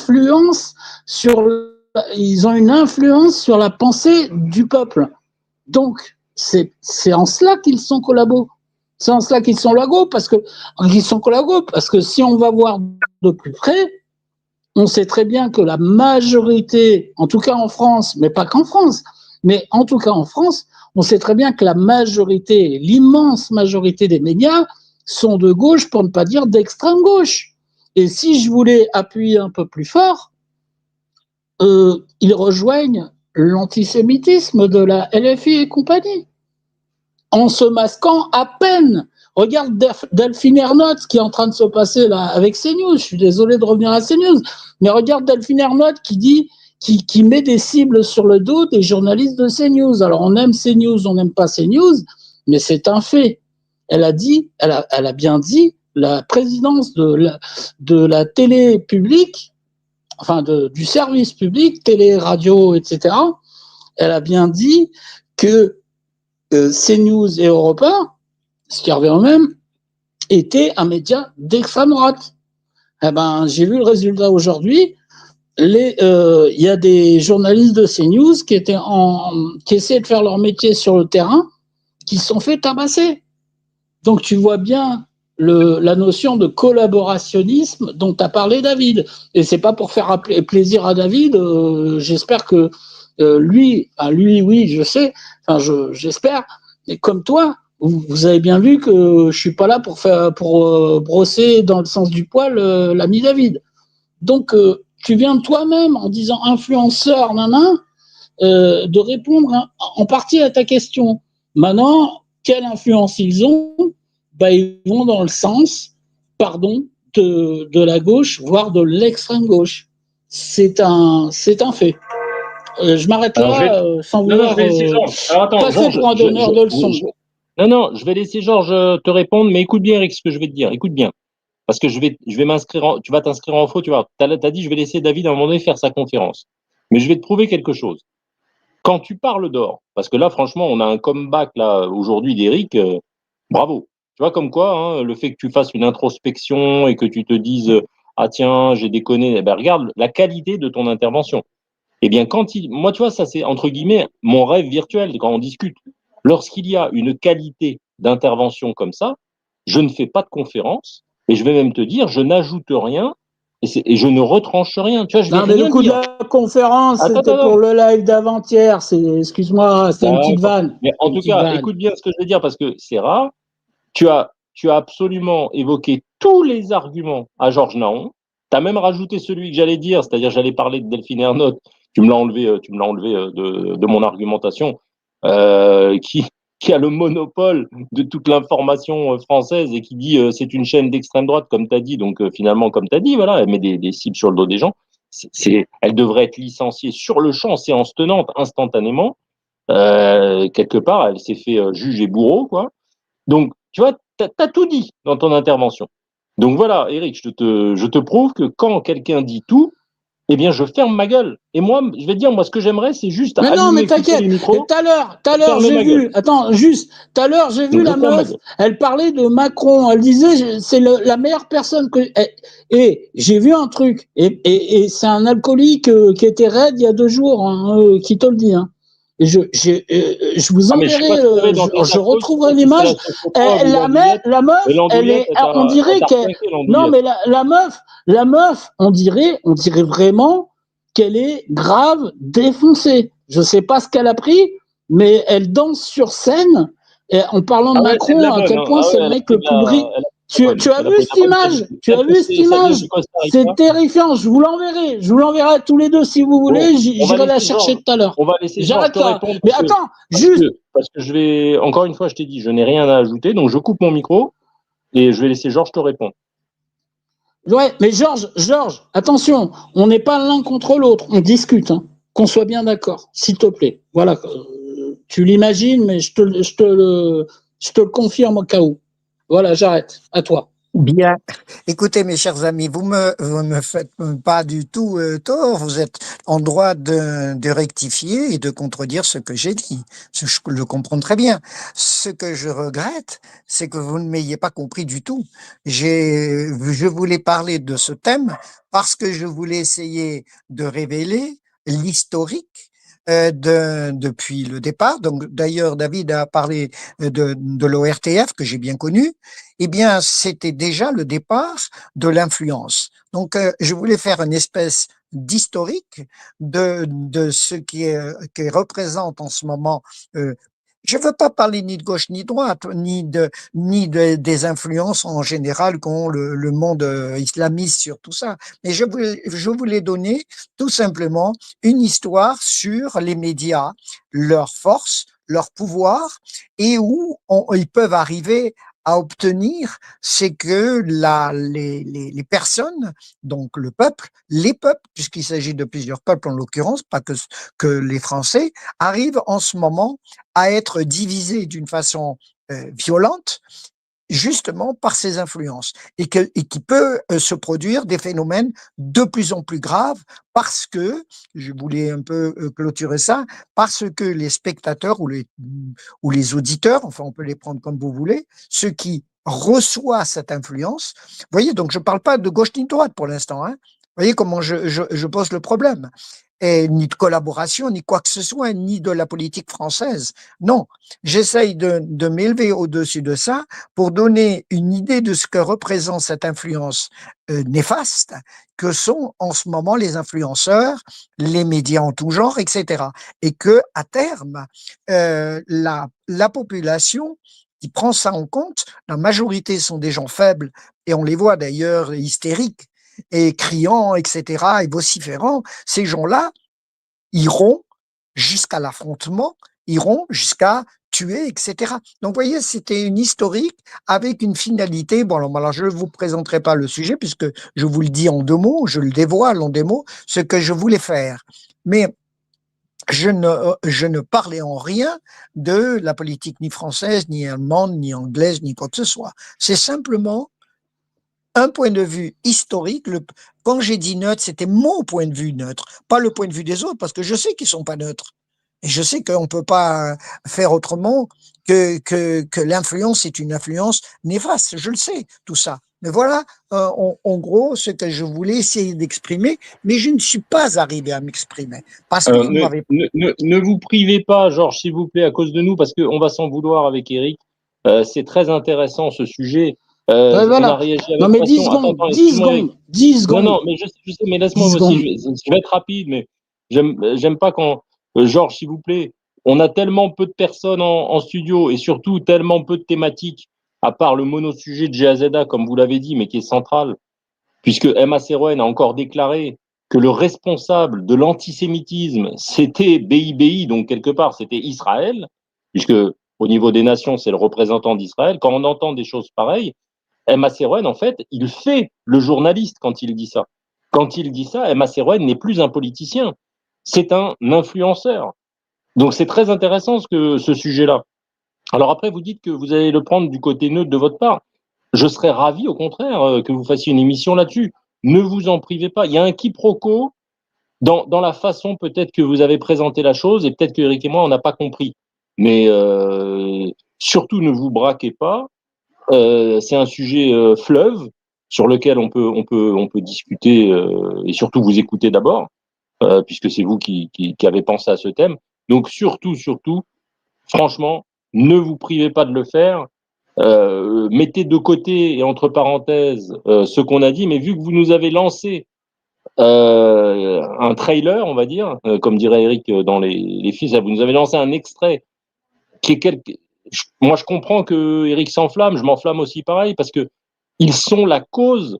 une influence sur la pensée du peuple. Donc, c'est en cela qu'ils sont collabos. C'est en cela qu'ils sont collabos, parce que si on va voir de plus près, on sait très bien que la majorité, en tout cas en France, mais pas qu'en France, mais en tout cas en France, on sait très bien que la majorité, l'immense majorité des médias sont de gauche, pour ne pas dire d'extrême gauche. Et si je voulais appuyer un peu plus fort, ils rejoignent l'antisémitisme de la LFI et compagnie, en se masquant à peine. Regarde Delphine Ernotte, ce qui est en train de se passer là avec CNews. Je suis désolé de revenir à CNews, mais regarde Delphine Ernotte qui met des cibles sur le dos des journalistes de CNews. Alors on aime CNews, on n'aime pas CNews, mais c'est un fait. Elle a bien dit, la présidence de la télé publique, enfin du service public, télé, radio, etc. Elle a bien dit que CNews et Europe 1, ce qui revient au même, était un média d'extrême droite. Eh ben, j'ai vu le résultat aujourd'hui. Il y a des journalistes de CNews qui essaient de faire leur métier sur le terrain, qui se sont fait tabasser. Donc tu vois bien la notion de collaborationnisme dont tu as parlé, David. Et c'est pas pour faire plaisir à David. J'espère que lui, oui, je sais. Enfin, j'espère. Et comme toi, vous avez bien vu que je suis pas là pour brosser dans le sens du poil l'ami David. Donc tu viens de toi-même en disant influenceur, de répondre en partie à ta question. Maintenant, quelle influence ils ont? Ils vont dans le sens, de la gauche, voire de l'extrême gauche. C'est un fait. Je m'arrête là, sans vouloir passer pour un donneur de leçons.
Non, je vais laisser Georges te répondre, mais écoute bien, Eric, ce que je vais te dire. Écoute bien. Parce que je vais m'inscrire, tu vas t'inscrire en faux, tu vois. T'as dit, je vais laisser David à un moment donné faire sa conférence. Mais je vais te prouver quelque chose. Quand tu parles d'or, parce que là, franchement, on a un comeback, là, aujourd'hui d'Eric, bravo. Tu vois, comme quoi, hein, le fait que tu fasses une introspection et que tu te dises, ah tiens, j'ai déconné, eh ben, regarde la qualité de ton intervention. Eh bien, moi, tu vois, ça c'est, entre guillemets, mon rêve virtuel quand on discute. Lorsqu'il y a une qualité d'intervention comme ça, je ne fais pas de conférence, et je vais même te dire, je n'ajoute rien, et je ne retranche rien. Tu vois, je vais
Non, mais le
rien
coup de
dire.
la conférence,
Attends,
c'était
attends,
pour
attends.
le live d'avant-hier. Excuse-moi, c'était une petite
D'accord.
vanne.
Mais en
Une
tout
petite
cas,
vanne.
écoute bien ce que je veux dire, parce que c'est rare. Tu as absolument évoqué tous les arguments à Georges Naon. Tu as même rajouté celui que j'allais dire, c'est-à-dire j'allais parler de Delphine Ernotte. Tu me l'as enlevé de mon argumentation, qui a le monopole de toute l'information française et qui dit c'est une chaîne d'extrême droite, comme tu as dit. Donc finalement, comme tu as dit, voilà, elle met des cibles sur le dos des gens. Elle devrait être licenciée sur le champ, en séance tenante, instantanément. Quelque part, elle s'est fait juge et bourreau, quoi. Donc, tu vois, tu as tout dit dans ton intervention. Donc voilà, Eric, je te prouve que quand quelqu'un dit tout, eh bien, je ferme ma gueule. Et moi, je vais te dire, moi, ce que j'aimerais, c'est juste
Mais non, mais
allumer, couper
t'inquiète.
les micros,
Tout à l'heure,
fermer
j'ai
ma gueule.
vu. Attends, juste. Tout à l'heure, j'ai vu
Donc, je
la
ferme ma
meuf.
gueule.
Elle parlait de Macron. Elle disait, c'est la meilleure personne que. Et j'ai vu un truc. Et c'est un alcoolique qui était raide il y a 2 jours, hein, qui te le dit. Hein. Et je vous
Ah, mais je sais pas
enverrai.
si tu avais dans tes
Je
infos, je sais
retrouverai
pas si c'est
l'image.
la sociophobe ou
La meuf,
mais
elle
l'andouillette,
est. On
elle
dirait
t'a
qu'elle.
repinqué,
Non,
l'andouillette.
mais la meuf, on dirait vraiment qu'elle est grave défoncée. Je ne sais pas ce qu'elle a pris, mais elle danse sur scène et en parlant de
Ah ouais, c'est de
Macron,
la
à
bonne,
quel
hein.
point
Ah ouais,
c'est le mec le plus brillant.
elle a pris de la bonne.
Tu as
Elle a
vu
pris de
cette
la bonne
image?
qualité.
Tu as vu cette
Ça vient du
image?
Costa
C'est
Rica.
terrifiant. Je vous l'enverrai. Je vous l'enverrai à tous les deux si vous
Bon,
voulez.
on va
J'irai la
laisser Georges,
chercher tout à l'heure.
on va laisser Georges
J'arrête
te
là.
répondre
Mais attends,
parce
juste.
que, parce que je vais, encore une fois, je t'ai dit, je n'ai rien à ajouter, donc je coupe mon micro et je vais laisser Georges te répondre.
Ouais, mais Georges, attention, on n'est pas l'un contre l'autre. On discute, hein. Qu'on soit bien d'accord, s'il te plaît. Voilà. Tu l'imagines, mais je te le confirme au cas où. Voilà, j'arrête. À toi.
Bien. Écoutez, mes chers amis, vous me faites pas du tout tort. Vous êtes en droit de rectifier et de contredire ce que j'ai dit. Je le comprends très bien. Ce que je regrette, c'est que vous ne m'ayez pas compris du tout. Je voulais parler de ce thème parce que je voulais essayer de révéler l'historique depuis le départ. Donc, d'ailleurs, David a parlé de l'ORTF que j'ai bien connu. Eh bien, c'était déjà le départ de l'influence. Donc, je voulais faire une espèce d'historique de ce qui représente en ce moment. Je ne veux pas parler ni de gauche ni de droite, des influences en général qu'ont le monde islamiste sur tout ça. Mais je voulais donner tout simplement une histoire sur les médias, leur force, leur pouvoir et où ils peuvent arriver à obtenir, c'est que les personnes, donc le peuple, les peuples, puisqu'il s'agit de plusieurs peuples en l'occurrence, pas que les Français, arrivent en ce moment à être divisés d'une façon violente, justement par ces influences, et qui peut se produire des phénomènes de plus en plus graves parce que, je voulais un peu clôturer ça, parce que les spectateurs ou les auditeurs, enfin on peut les prendre comme vous voulez, ceux qui reçoivent cette influence, vous voyez, donc je ne parle pas de gauche ni de droite pour l'instant, hein. Vous voyez comment je pose le problème. Et ni de collaboration, ni quoi que ce soit, ni de la politique française. Non, j'essaye de m'élever au-dessus de ça pour donner une idée de ce que représente cette influence néfaste que sont en ce moment les influenceurs, les médias en tout genre, etc. Et que à terme, la population qui prend ça en compte, la majorité sont des gens faibles, et on les voit d'ailleurs hystériques et criants, etc., et vociférants. Ces gens-là iront jusqu'à l'affrontement, iront jusqu'à tuer, etc. Donc, vous voyez, c'était une historique avec une finalité. Bon, alors je ne vous présenterai pas le sujet puisque je vous le dis en 2 mots, je le dévoile en 2 mots, ce que je voulais faire. Mais je ne parlais en rien de la politique ni française, ni allemande, ni anglaise, ni quoi que ce soit. C'est simplement un point de vue historique. Quand j'ai dit neutre, c'était mon point de vue neutre, pas le point de vue des autres, parce que je sais qu'ils ne sont pas neutres. Et je sais qu'on ne peut pas faire autrement que l'influence est une influence néfaste. Je le sais, tout ça. Mais voilà, en gros, ce que je voulais essayer d'exprimer, mais je ne suis pas arrivé à m'exprimer. Parce que vous m'avez...
Ne vous privez pas, Georges, s'il vous plaît, à cause de nous, parce qu'on va s'en vouloir avec Eric. C'est très intéressant ce sujet.
Ouais,
On a
voilà.
réagi
Non,
avec
mais 10
passion.
secondes,
Attends,
10
excuse-moi, Eric.
secondes, 10
Non,
secondes,
non, mais je sais, mais
10
laisse-moi aussi,
secondes.
je vais être rapide, mais j'aime pas quand, Georges, s'il vous plaît, on a tellement peu de personnes en studio et surtout tellement peu de thématiques, à part le monosujet de GAZA, comme vous l'avez dit, mais qui est central, puisque Emma Serouen a encore déclaré que le responsable de l'antisémitisme, c'était BIBI, donc quelque part, c'était Israël, puisque au niveau des nations, c'est le représentant d'Israël. Quand on entend des choses pareilles, Emma Serouen, en fait, il fait le journaliste quand il dit ça. Quand il dit ça, Emma Serouen n'est plus un politicien, c'est un influenceur. Donc c'est très intéressant ce sujet-là. Alors après, vous dites que vous allez le prendre du côté neutre de votre part. Je serais ravi, au contraire, que vous fassiez une émission là-dessus. Ne vous en privez pas. Il y a un quiproquo dans la façon peut-être que vous avez présenté la chose et peut-être que Eric et moi, on n'a pas compris. Mais surtout, ne vous braquez pas. C'est un sujet fleuve sur lequel on peut discuter et surtout vous écouter d'abord, puisque c'est vous qui avez pensé à ce thème. Donc surtout, franchement, ne vous privez pas de le faire. Mettez de côté et entre parenthèses ce qu'on a dit, mais vu que vous nous avez lancé un trailer, on va dire, comme dirait Eric dans les films, vous nous avez lancé un extrait qui est quelque... Moi, je comprends que Eric s'enflamme, je m'enflamme aussi pareil, parce que ils sont la cause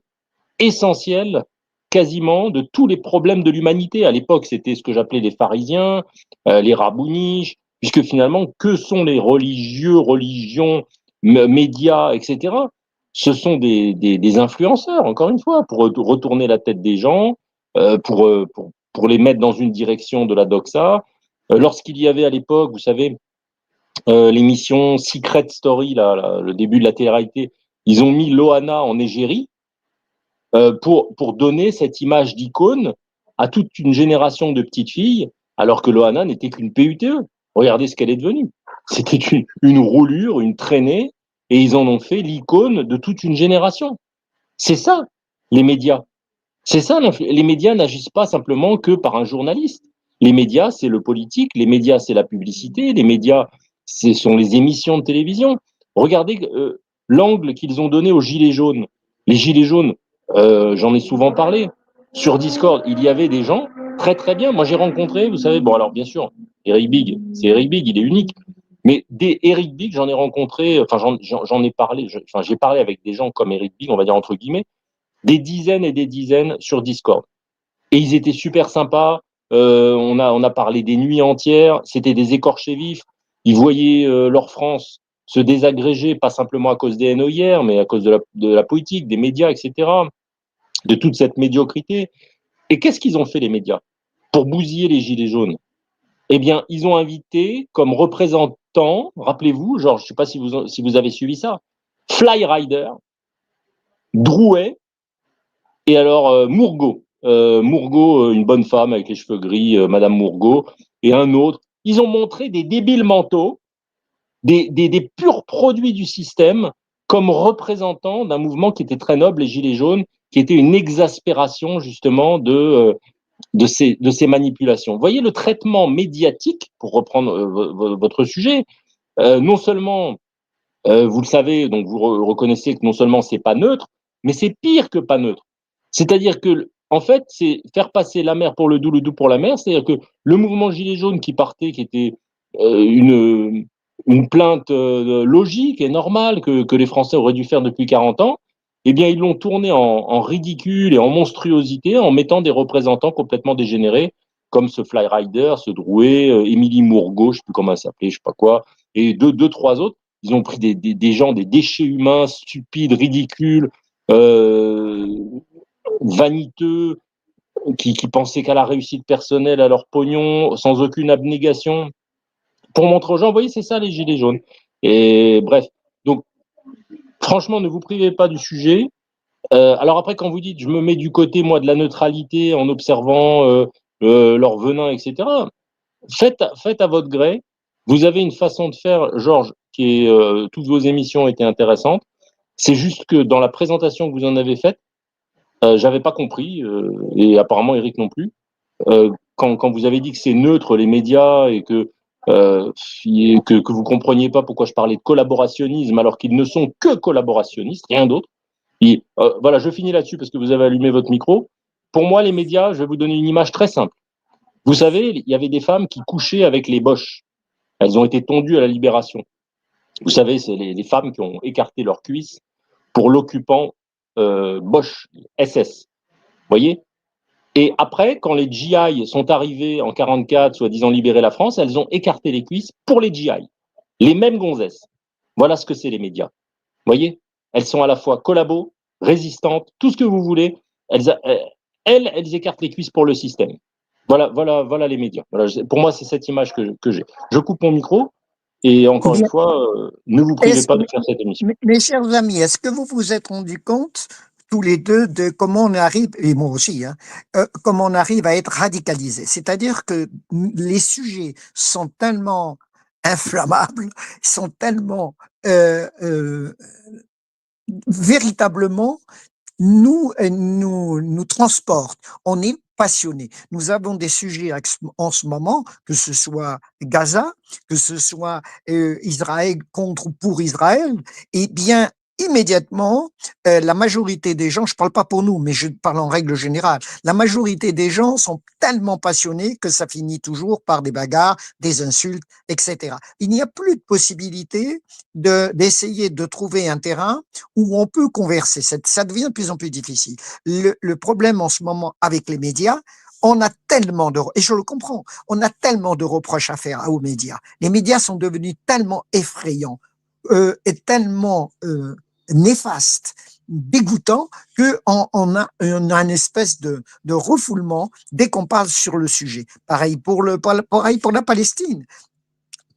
essentielle quasiment de tous les problèmes de l'humanité. À l'époque, c'était ce que j'appelais les pharisiens, les rabouniches, puisque finalement, que sont les religieux, religions, médias, etc. Ce sont des influenceurs, encore une fois, pour retourner la tête des gens, pour les mettre dans une direction de la doxa. Lorsqu'il y avait à l'époque, vous savez, l'émission Secret Story, le début de la télé-réalité, ils ont mis Loana en égérie pour donner cette image d'icône à toute une génération de petites filles, alors que Loana n'était qu'une PUTE. Regardez ce qu'elle est devenue. C'était une roulure, une traînée, et ils en ont fait l'icône de toute une génération. C'est ça, les médias. C'est ça, les médias n'agissent pas simplement que par un journaliste. Les médias, c'est le politique, les médias, c'est la publicité, les médias, ce sont les émissions de télévision. Regardez l'angle qu'ils ont donné aux Gilets jaunes. Les Gilets jaunes, j'en ai souvent parlé. Sur Discord, il y avait des gens très très bien. Moi, j'ai rencontré, vous savez, bon alors bien sûr, Eric Big, c'est Eric Big, il est unique. Mais des Eric Big, j'en ai rencontré, enfin j'en ai parlé, j'ai parlé avec des gens comme Eric Big, on va dire entre guillemets, des dizaines et des dizaines sur Discord. Et ils étaient super sympas. On a parlé des nuits entières. C'était des écorchés vifs. Ils voyaient leur France se désagréger, pas simplement à cause des NOIR, mais à cause de la politique, des médias, etc., de toute cette médiocrité. Et qu'est-ce qu'ils ont fait, les médias, pour bousiller les Gilets jaunes? Eh bien, ils ont invité comme représentants, rappelez-vous, genre, je ne sais pas si vous avez suivi ça, Fly Rider, Drouet, et alors Mourgot. Mourgot, une bonne femme avec les cheveux gris, Madame Mourgot, et un autre. Ils ont montré des débiles mentaux, des purs produits du système, comme représentants d'un mouvement qui était très noble, les Gilets jaunes, qui était une exaspération justement de ces manipulations. Vous voyez le traitement médiatique, pour reprendre votre sujet, non seulement, vous le savez, donc vous reconnaissez que non seulement c'est pas neutre, mais c'est pire que pas neutre. C'est-à-dire que, en fait, c'est faire passer la mer pour le doux pour la mer. C'est-à-dire que le mouvement Gilets jaunes qui partait, qui était une plainte logique et normale que les Français auraient dû faire depuis 40 ans, eh bien, ils l'ont tourné en ridicule et en monstruosité en mettant des représentants complètement dégénérés, comme ce Fly Rider, ce Drouet, Émilie Mourgot, je ne sais plus comment elle s'appelait, je ne sais pas quoi, et trois autres. Ils ont pris des gens, des déchets humains stupides, ridicules, vaniteux, qui pensaient qu'à la réussite personnelle, à leur pognon, sans aucune abnégation, pour montrer aux gens, vous voyez, c'est ça les Gilets jaunes. Et bref, donc franchement, ne vous privez pas du sujet. Alors après, quand vous dites, je me mets du côté, moi, de la neutralité en observant leur venin, etc., faites à votre gré. Vous avez une façon de faire, Georges, qui est, toutes vos émissions étaient intéressantes. C'est juste que dans la présentation que vous en avez faite, j'avais pas compris, et apparemment Eric non plus, quand vous avez dit que c'est neutre les médias et que que vous compreniez pas pourquoi je parlais de collaborationnisme alors qu'ils ne sont que collaborationnistes, rien d'autre. Voilà, je finis là-dessus parce que vous avez allumé votre micro. Pour moi, les médias, je vais vous donner une image très simple. Vous savez, il y avait des femmes qui couchaient avec les Boches. Elles ont été tondues à la Libération. Vous savez, c'est les femmes qui ont écarté leurs cuisses pour l'occupant Bosch, SS. Vous voyez? Et après, quand les GI sont arrivés en 44, soi-disant libérer la France, elles ont écarté les cuisses pour les GI. Les mêmes gonzesses. Voilà ce que c'est les médias. Vous voyez? Elles sont à la fois collabos, résistantes, tout ce que vous voulez. Elles écartent les cuisses pour le système. Voilà les médias. Voilà, pour moi, c'est cette image que j'ai. Je coupe mon micro et encore une fois, ne vous privez pas de faire cette émission.
Mes chers amis, est-ce que vous vous êtes rendu compte tous les deux de comment on arrive, et moi aussi, hein, comment on arrive à être radicalisé? C'est-à-dire que les sujets sont tellement inflammables, sont tellement véritablement nous transporte. On est passionné. Nous avons des sujets en ce moment, que ce soit Gaza, que ce soit Israël contre ou pour Israël, eh bien, immédiatement, la majorité des gens, je parle pas pour nous, mais je parle en règle générale, la majorité des gens sont tellement passionnés que ça finit toujours par des bagarres, des insultes, etc. Il n'y a plus de possibilité d'essayer de trouver un terrain où on peut converser. Ça devient de plus en plus difficile. Le problème en ce moment avec les médias, on a tellement et je le comprends, on a tellement de reproches à faire aux médias. Les médias sont devenus tellement effrayants et tellement néfastes, dégoûtants, qu'on a une espèce de refoulement dès qu'on parle sur le sujet. Pareil pour la Palestine.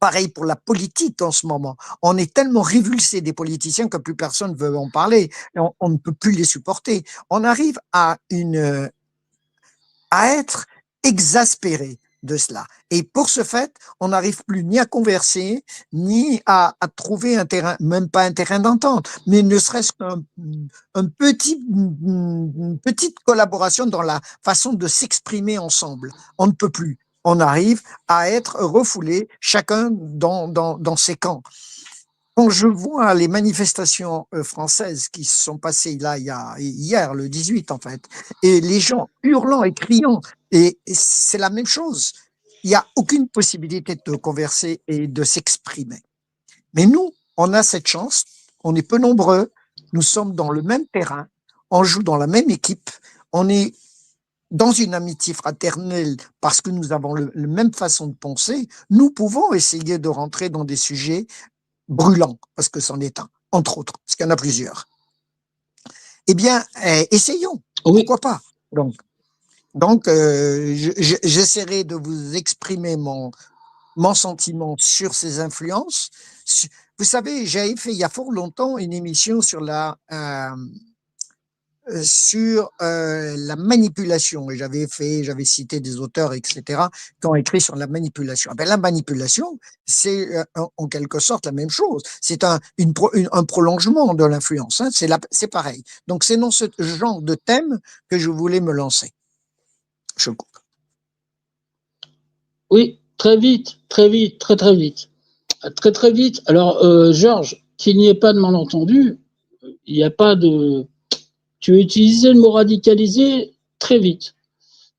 Pareil pour la politique en ce moment. On est tellement révulsé des politiciens que plus personne ne veut en parler. On ne peut plus les supporter. On arrive à être exaspéré de cela. Et pour ce fait, on n'arrive plus ni à converser, ni à trouver un terrain, même pas un terrain d'entente, mais ne serait-ce une petite collaboration dans la façon de s'exprimer ensemble. On ne peut plus. On arrive à être refoulé, chacun dans ses camps. Quand je vois les manifestations françaises qui se sont passées là hier, le 18 en fait, et les gens hurlant et criant, et c'est la même chose. Il n'y a aucune possibilité de converser et de s'exprimer. Mais nous, on a cette chance, on est peu nombreux, nous sommes dans le même terrain, on joue dans la même équipe, on est dans une amitié fraternelle parce que nous avons la même façon de penser, nous pouvons essayer de rentrer dans des sujets brûlants, parce que c'en est un, entre autres, parce qu'il y en a plusieurs. Eh bien, essayons,
Oui.
pourquoi pas. Donc j'essaierai de vous exprimer mon sentiment sur ces influences. Vous savez, j'avais fait il y a fort longtemps une émission sur la manipulation, et j'avais cité des auteurs, etc., qui ont écrit sur la manipulation. Ben, la manipulation, c'est en quelque sorte la même chose. C'est un prolongement de l'influence. Hein. C'est pareil. Donc, c'est dans ce genre de thème que je voulais me lancer. Je coupe.
Oui, très vite, très vite, très vite. Très vite. Alors, Georges, qu'il n'y ait pas de malentendu, il n'y a pas de... Tu as utilisé le mot radicalisé très vite.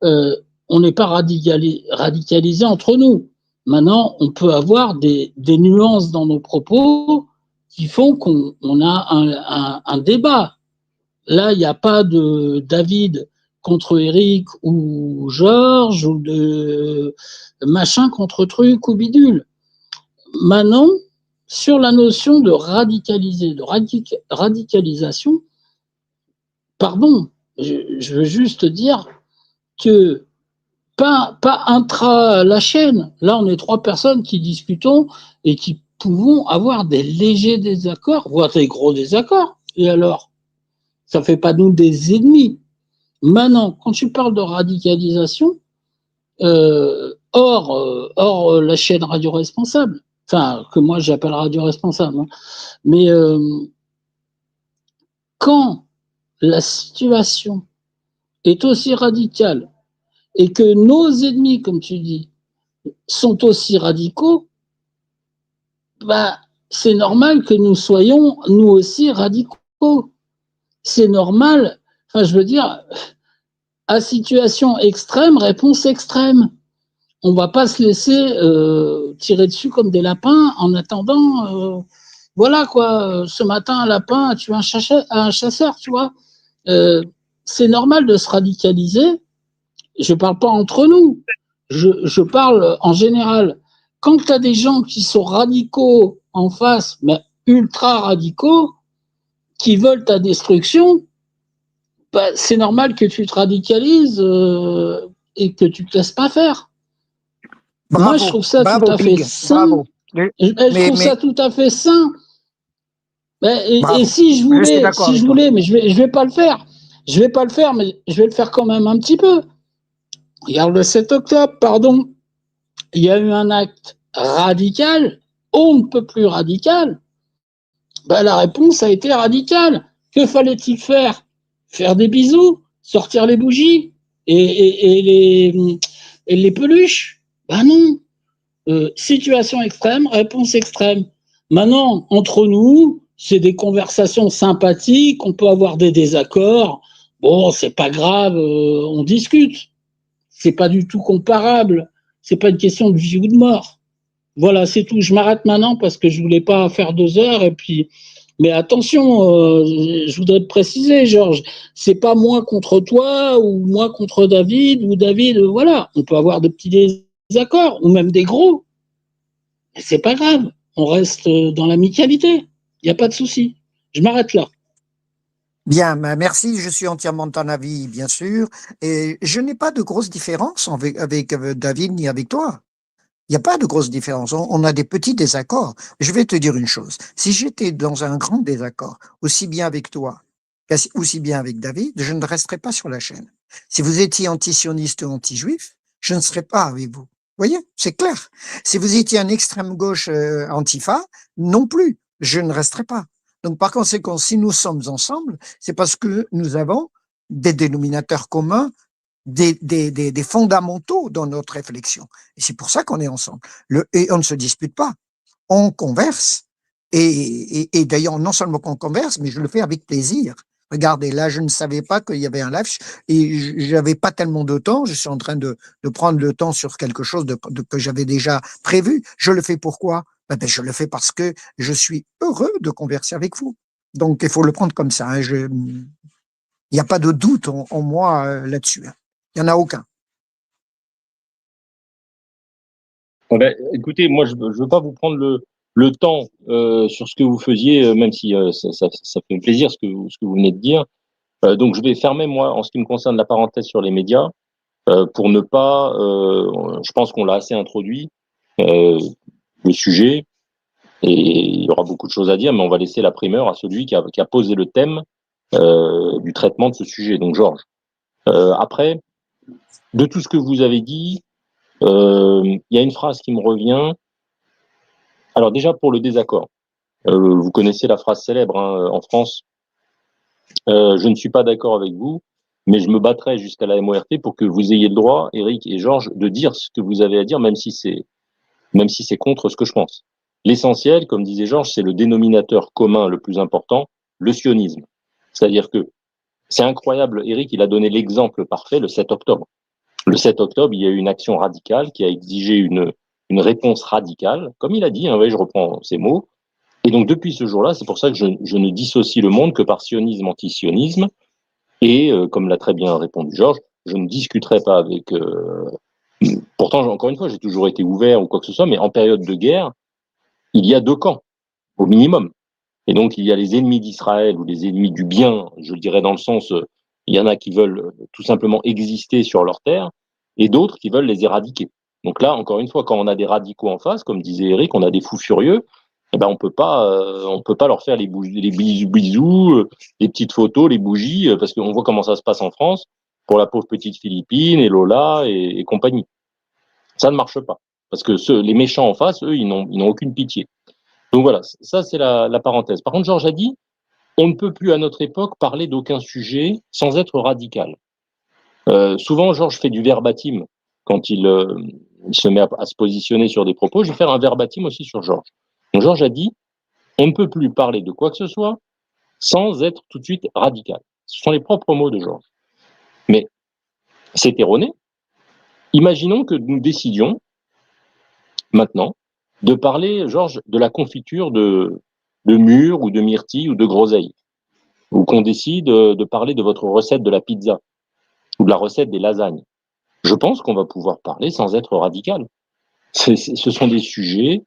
On n'est pas radicalisé entre nous. Maintenant, on peut avoir des nuances dans nos propos qui font qu'on a un débat. Là, il n'y a pas de David contre Eric ou Georges ou de machin contre truc ou bidule. Maintenant, sur la notion de radicaliser, de radicalisation, pardon, je veux juste dire que pas intra la chaîne. Là, on est 3 personnes qui discutons et qui pouvons avoir des légers désaccords, voire des gros désaccords. Et alors, ça fait pas de nous des ennemis. Maintenant, quand tu parles de radicalisation, hors la chaîne Radio Responsable, enfin, que moi j'appelle Radio Responsable, hein, mais quand la situation est aussi radicale et que nos ennemis, comme tu dis, sont aussi radicaux, bah, c'est normal que nous soyons, nous aussi, radicaux. C'est normal. Enfin, je veux dire, à situation extrême, réponse extrême. On va pas se laisser tirer dessus comme des lapins en attendant. Voilà quoi. Ce matin, un lapin a tué un chasseur, tu vois. C'est normal de se radicaliser. Je parle pas entre nous. Je parle en général. Quand tu as des gens qui sont radicaux en face, mais ultra radicaux, qui veulent ta destruction, bah, c'est normal que tu te radicalises et que tu te laisses pas faire. Moi, je
Bravo,
trouve ça tout
bravo,
à fait
Big,
sain.
bravo.
Je trouve ça tout à fait sain. Et
Bravo.
si
Je suis d'accord avec
je
toi.
voulais, mais je vais pas le faire. Je vais pas le faire, mais je vais le faire quand même un petit peu. Regarde le 7 octobre, pardon. Il y a eu un acte radical, on ne peut plus radical. Ben, la réponse a été radicale. Que fallait-il faire? Faire des bisous, sortir les bougies et les peluches? Ben non. Situation extrême, réponse extrême. Maintenant, entre nous, c'est des conversations sympathiques, on peut avoir des désaccords. Bon, c'est pas grave, on discute. C'est pas du tout comparable. C'est pas une question de vie ou de mort. Voilà, c'est tout. Je m'arrête maintenant parce que je voulais pas faire 2 heures et puis. Mais attention, je voudrais te préciser, Georges, c'est pas moi contre toi ou moi contre David ou David. Voilà, on peut avoir de petits désaccords ou même des gros. Mais c'est pas grave. On reste dans l'amicalité. Il n'y a pas de souci. Je m'arrête là.
Bien, merci, je suis entièrement de ton avis, bien sûr. Et je n'ai pas de grosse différence avec David ni avec toi. Il n'y a pas de grosse différence. On a des petits désaccords. Je vais te dire une chose. Si j'étais dans un grand désaccord, aussi bien avec toi, aussi bien avec David, je ne resterais pas sur la chaîne. Si vous étiez anti-sioniste ou anti-juif, je ne serais pas avec vous. Vous voyez, c'est clair. Si vous étiez un extrême gauche antifa, non plus, je ne resterai pas. Donc, par conséquent, si nous sommes ensemble, c'est parce que nous avons des dénominateurs communs, des fondamentaux dans notre réflexion. Et c'est pour ça qu'on est ensemble. Et on ne se dispute pas. On converse. Et d'ailleurs, non seulement qu'on converse, mais je le fais avec plaisir. Regardez, là, je ne savais pas qu'il y avait un live et j'avais pas tellement de temps. Je suis en train de prendre le temps sur quelque chose que j'avais déjà prévu. Je le fais pourquoi? Ben, je le fais parce que je suis heureux de converser avec vous. Donc, il faut le prendre comme ça. Hein. Il n'y a pas de doute en moi là-dessus. Hein. Il n'y en a aucun.
Ben, écoutez, moi, je ne veux pas vous prendre le temps sur ce que vous faisiez, même si ça fait plaisir ce que vous venez de dire. Donc, je vais fermer, moi, en ce qui me concerne, la parenthèse sur les médias pour ne pas, je pense qu'on l'a assez introduit, le sujet, et il y aura beaucoup de choses à dire, mais on va laisser la primeur à celui qui a posé le thème du traitement de ce sujet, donc Georges. Après, de tout ce que vous avez dit, il y a une phrase qui me revient. Alors déjà, pour le désaccord, vous connaissez la phrase célèbre hein, en France, je ne suis pas d'accord avec vous, mais je me battrai jusqu'à la MORT pour que vous ayez le droit, Eric et Georges, de dire ce que vous avez à dire, même si c'est contre ce que je pense. L'essentiel, comme disait Georges, c'est le dénominateur commun le plus important, le sionisme. C'est-à-dire que c'est incroyable, Eric, il a donné l'exemple parfait le 7 octobre. Le 7 octobre, il y a eu une action radicale qui a exigé une réponse radicale, comme il a dit, hein, oui, je reprends ses mots. Et donc, depuis ce jour-là, c'est pour ça que je ne dissocie le monde que par sionisme, anti-sionisme. Et comme l'a très bien répondu Georges, je ne discuterai pas avec. Pourtant, encore une fois, j'ai toujours été ouvert ou quoi que ce soit, mais en période de guerre, il y a 2 camps, au minimum. Et donc, il y a les ennemis d'Israël ou les ennemis du bien, je le dirais dans le sens, il y en a qui veulent tout simplement exister sur leur terre, et d'autres qui veulent les éradiquer. Donc là, encore une fois, quand on a des radicaux en face, comme disait Eric, on a des fous furieux, eh ben on peut pas leur faire les bisous, les petites photos, les bougies, parce qu'on voit comment ça se passe en France pour la pauvre petite Philippine et Lola et compagnie. Ça ne marche pas, parce que les méchants en face, eux, ils n'ont aucune pitié. Donc voilà, ça c'est la parenthèse. Par contre, Georges a dit, on ne peut plus à notre époque parler d'aucun sujet sans être radical. Souvent, Georges fait du verbatim quand il il se met à se positionner sur des propos. Je vais faire un verbatim aussi sur Georges. Donc Georges a dit, on ne peut plus parler de quoi que ce soit sans être tout de suite radical. Ce sont les propres mots de Georges. Mais c'est erroné. Imaginons que nous décidions maintenant de parler, Georges, de la confiture de mûre ou de myrtille ou de groseille, ou qu'on décide de parler de votre recette de la pizza ou de la recette des lasagnes. Je pense qu'on va pouvoir parler sans être radical. Ce sont des sujets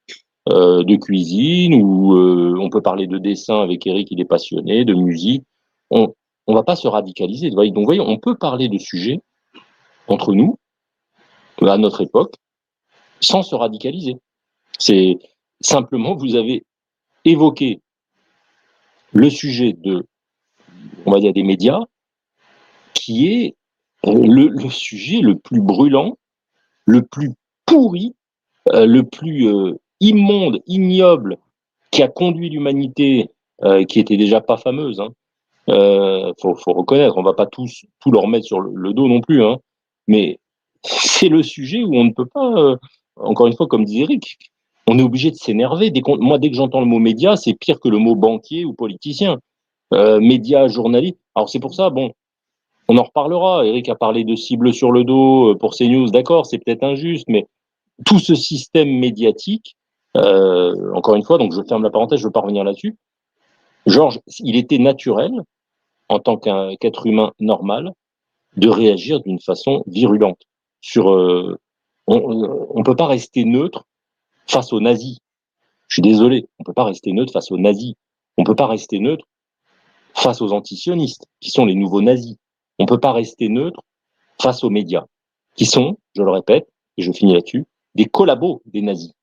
de cuisine où on peut parler de dessin avec Eric, il est passionné, de musique. On va pas se radicaliser. Donc, vous voyez, on peut parler de sujets entre nous, à notre époque, sans se radicaliser. C'est simplement, vous avez évoqué le sujet on va dire, des médias, qui est le sujet le plus brûlant, le plus pourri, le plus immonde, ignoble, qui a conduit l'humanité, qui était déjà pas fameuse. Faut reconnaître, on va pas tout leur mettre sur le dos non plus, hein, mais c'est le sujet où on ne peut pas, encore une fois, comme disait Eric, on est obligé de s'énerver. Moi, dès que j'entends le mot média, c'est pire que le mot banquier ou politicien. Média, journaliste. Alors c'est pour ça, bon, on en reparlera. Eric a parlé de cible sur le dos pour CNews, d'accord, c'est peut-être injuste, mais tout ce système médiatique, encore une fois, donc je ferme la parenthèse, je ne veux pas revenir là-dessus. Georges, il était naturel, en tant qu'être humain normal, de réagir d'une façon virulente. On ne peut pas rester neutre face aux nazis. Je suis désolé, on ne peut pas rester neutre face aux nazis. On ne peut pas rester neutre face aux antisionistes, qui sont les nouveaux nazis. On ne peut pas rester neutre face aux médias, qui sont, je le répète, et je finis là-dessus, des collabos des nazis.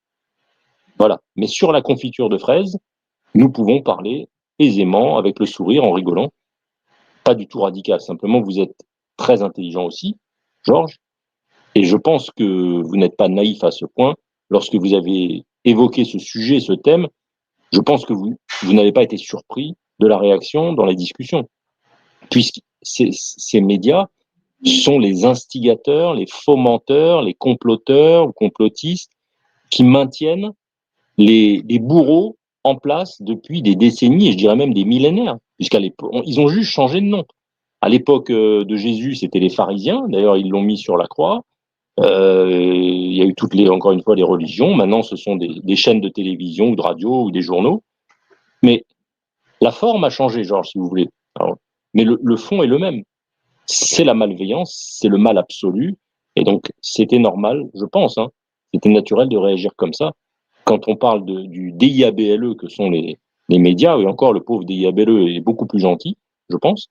Voilà. Mais sur la confiture de fraises, nous pouvons parler aisément, avec le sourire, en rigolant. Pas du tout radical. Simplement, vous êtes très intelligent aussi, Georges, et je pense que vous n'êtes pas naïf à ce point. Lorsque vous avez évoqué ce sujet, ce thème, je pense que vous n'avez pas été surpris de la réaction dans la discussion, puisque ces médias sont les instigateurs, les fomenteurs, les comploteurs ou complotistes qui maintiennent les bourreaux en place depuis des décennies, et je dirais même des millénaires, puisqu'à l'époque, ils ont juste changé de nom. À l'époque de Jésus, c'était les pharisiens, d'ailleurs ils l'ont mis sur la croix. Il y a eu encore une fois, les religions. Maintenant, ce sont des chaînes de télévision ou de radio ou des journaux. Mais la forme a changé, Georges, si vous voulez. Alors, mais le fond est le même. C'est la malveillance, c'est le mal absolu. Et donc, c'était normal, je pense, hein, c'était naturel de réagir comme ça. Quand on parle du DIABLE, que sont les médias, et encore, le pauvre DIABLE est beaucoup plus gentil, je pense,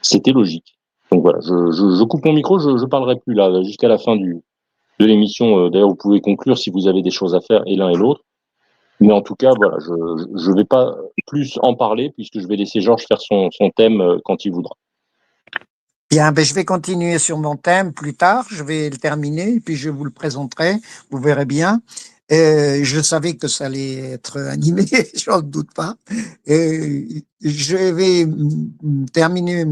c'était logique. Donc voilà, je coupe mon micro, je ne parlerai plus là, jusqu'à la fin de l'émission. D'ailleurs, vous pouvez conclure si vous avez des choses à faire, et l'un et l'autre. Mais en tout cas, voilà, je ne vais pas plus en parler, puisque je vais laisser Georges faire son thème quand il voudra.
Bien, ben je vais continuer sur mon thème plus tard, je vais le terminer, et puis je vous le présenterai, vous verrez bien. Je savais que ça allait être animé, je n'en doute pas. Je vais terminer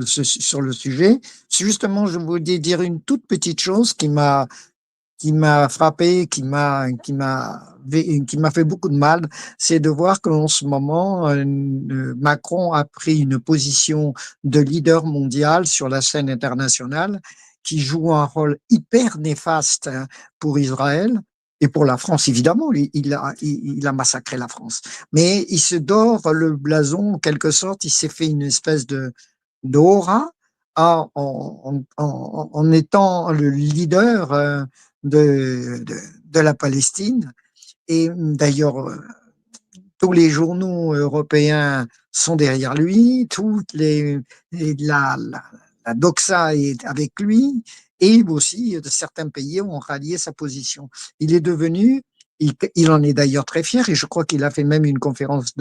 sur le sujet. Justement, je voulais dire une toute petite chose qui m'a frappé, qui m'a fait beaucoup de mal, c'est de voir qu'en ce moment, Macron a pris une position de leader mondial sur la scène internationale, qui joue un rôle hyper néfaste pour Israël et pour la France, évidemment. Il a massacré la France. Mais il se dore le blason, en quelque sorte, il s'est fait une espèce d'aura en étant le leader de la Palestine. Et d'ailleurs, tous les journaux européens sont derrière lui, la doxa est avec lui, et aussi certains pays ont rallié sa position. Il est devenu, il en est d'ailleurs très fier, et je crois qu'il a fait même une conférence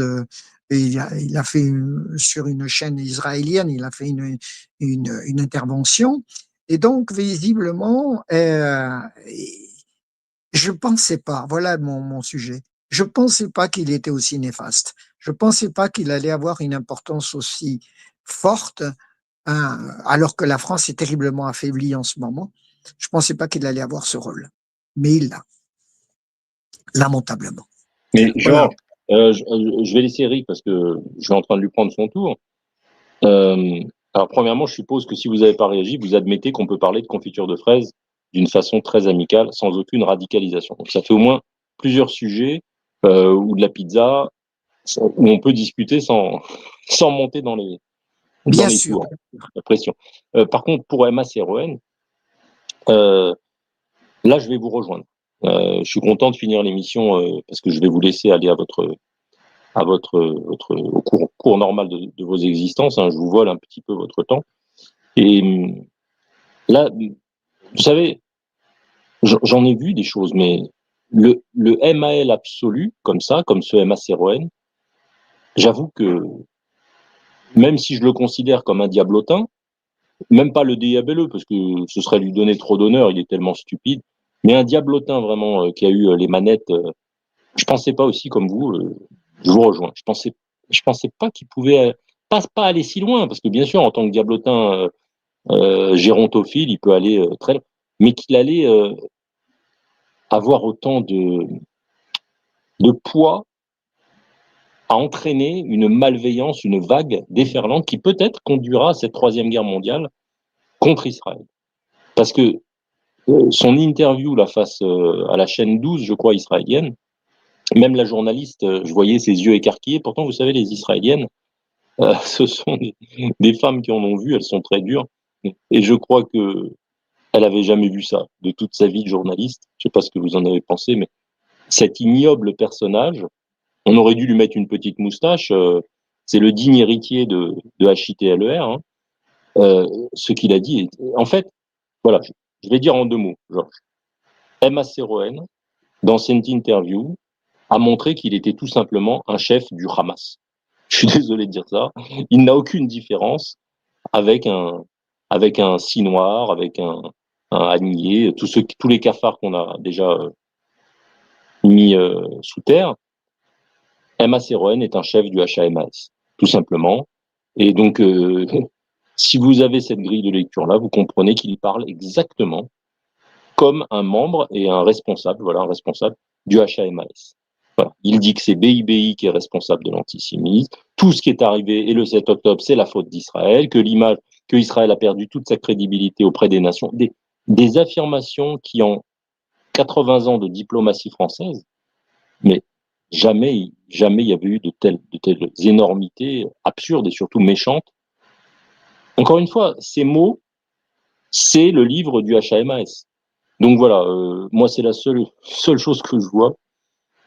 il a fait sur une chaîne israélienne, il a fait une intervention. Et donc, visiblement, je pensais pas, voilà mon sujet, je pensais pas qu'il était aussi néfaste. Je pensais pas qu'il allait avoir une importance aussi forte, alors que la France est terriblement affaiblie en ce moment. Je pensais pas qu'il allait avoir ce rôle, mais il l'a, lamentablement.
Mais
Voilà.
Georges, je vais laisser Eric parce que je suis en train de lui prendre son tour. Alors, premièrement, je suppose que si vous n'avez pas réagi, vous admettez qu'on peut parler de confiture de fraises d'une façon très amicale, sans aucune radicalisation. Donc, ça fait au moins plusieurs sujets ou de la pizza où on peut discuter sans, sans monter dans
Bien
les
sûr.
tours, la pression. Par contre, pour Emma Seroen, euh, là, je vais vous rejoindre. Je suis content de finir l'émission parce que je vais vous laisser aller à au cours normal de vos existences. Hein, je vous vole un petit peu votre temps. Et là, vous savez, j'en ai vu des choses, mais le MAL absolu, comme ça, comme ce MA Seroen, j'avoue que même si je le considère comme un diablotin, même pas le diabelleux, parce que ce serait lui donner trop d'honneur, il est tellement stupide, mais un diablotin vraiment qui a eu les manettes, je pensais pas aussi comme vous, je vous rejoins, je pensais pas qu'il pouvait pas aller si loin, parce que bien sûr, en tant que diablotin gérontophile, il peut aller très loin, mais qu'il allait avoir autant de poids à entraîner une malveillance, une vague déferlante qui peut-être conduira à cette troisième guerre mondiale contre Israël. Parce que son interview là, face à la chaîne 12, je crois, israélienne, même la journaliste, je voyais ses yeux écarquillés. Pourtant, vous savez, les Israéliennes, ce sont des femmes qui en ont vu, elles sont très dures. Et je crois que elle avait jamais vu ça de toute sa vie de journaliste. Je sais pas ce que vous en avez pensé, mais cet ignoble personnage, on aurait dû lui mettre une petite moustache. C'est le digne héritier de HITLER. Hein. Ce qu'il a dit, en fait, voilà, je vais dire en deux mots, Georges. Emma Seroen, dans cette interview, a montré qu'il était tout simplement un chef du Hamas. Je suis désolé de dire ça. Il n'a aucune différence avec avec un Sinoir, avec un Haniyeh, tous les cafards qu'on a déjà mis sous terre. Emma Seroen est un chef du HAMAS, tout simplement. Et donc, si vous avez cette grille de lecture-là, vous comprenez qu'il parle exactement comme un membre et un responsable, voilà, un responsable du HAMAS. Voilà. Il dit que c'est BIBI qui est responsable de l'antisémitisme. Tout ce qui est arrivé et le 7 octobre, c'est la faute d'Israël, que Israël a perdu toute sa crédibilité auprès des nations. Des affirmations qui, en 80 ans de diplomatie française, mais jamais il y avait eu de telles énormités absurdes et surtout méchantes. Encore une fois, ces mots, c'est le livre du HAMAS. Donc voilà, moi c'est la seule chose que je vois.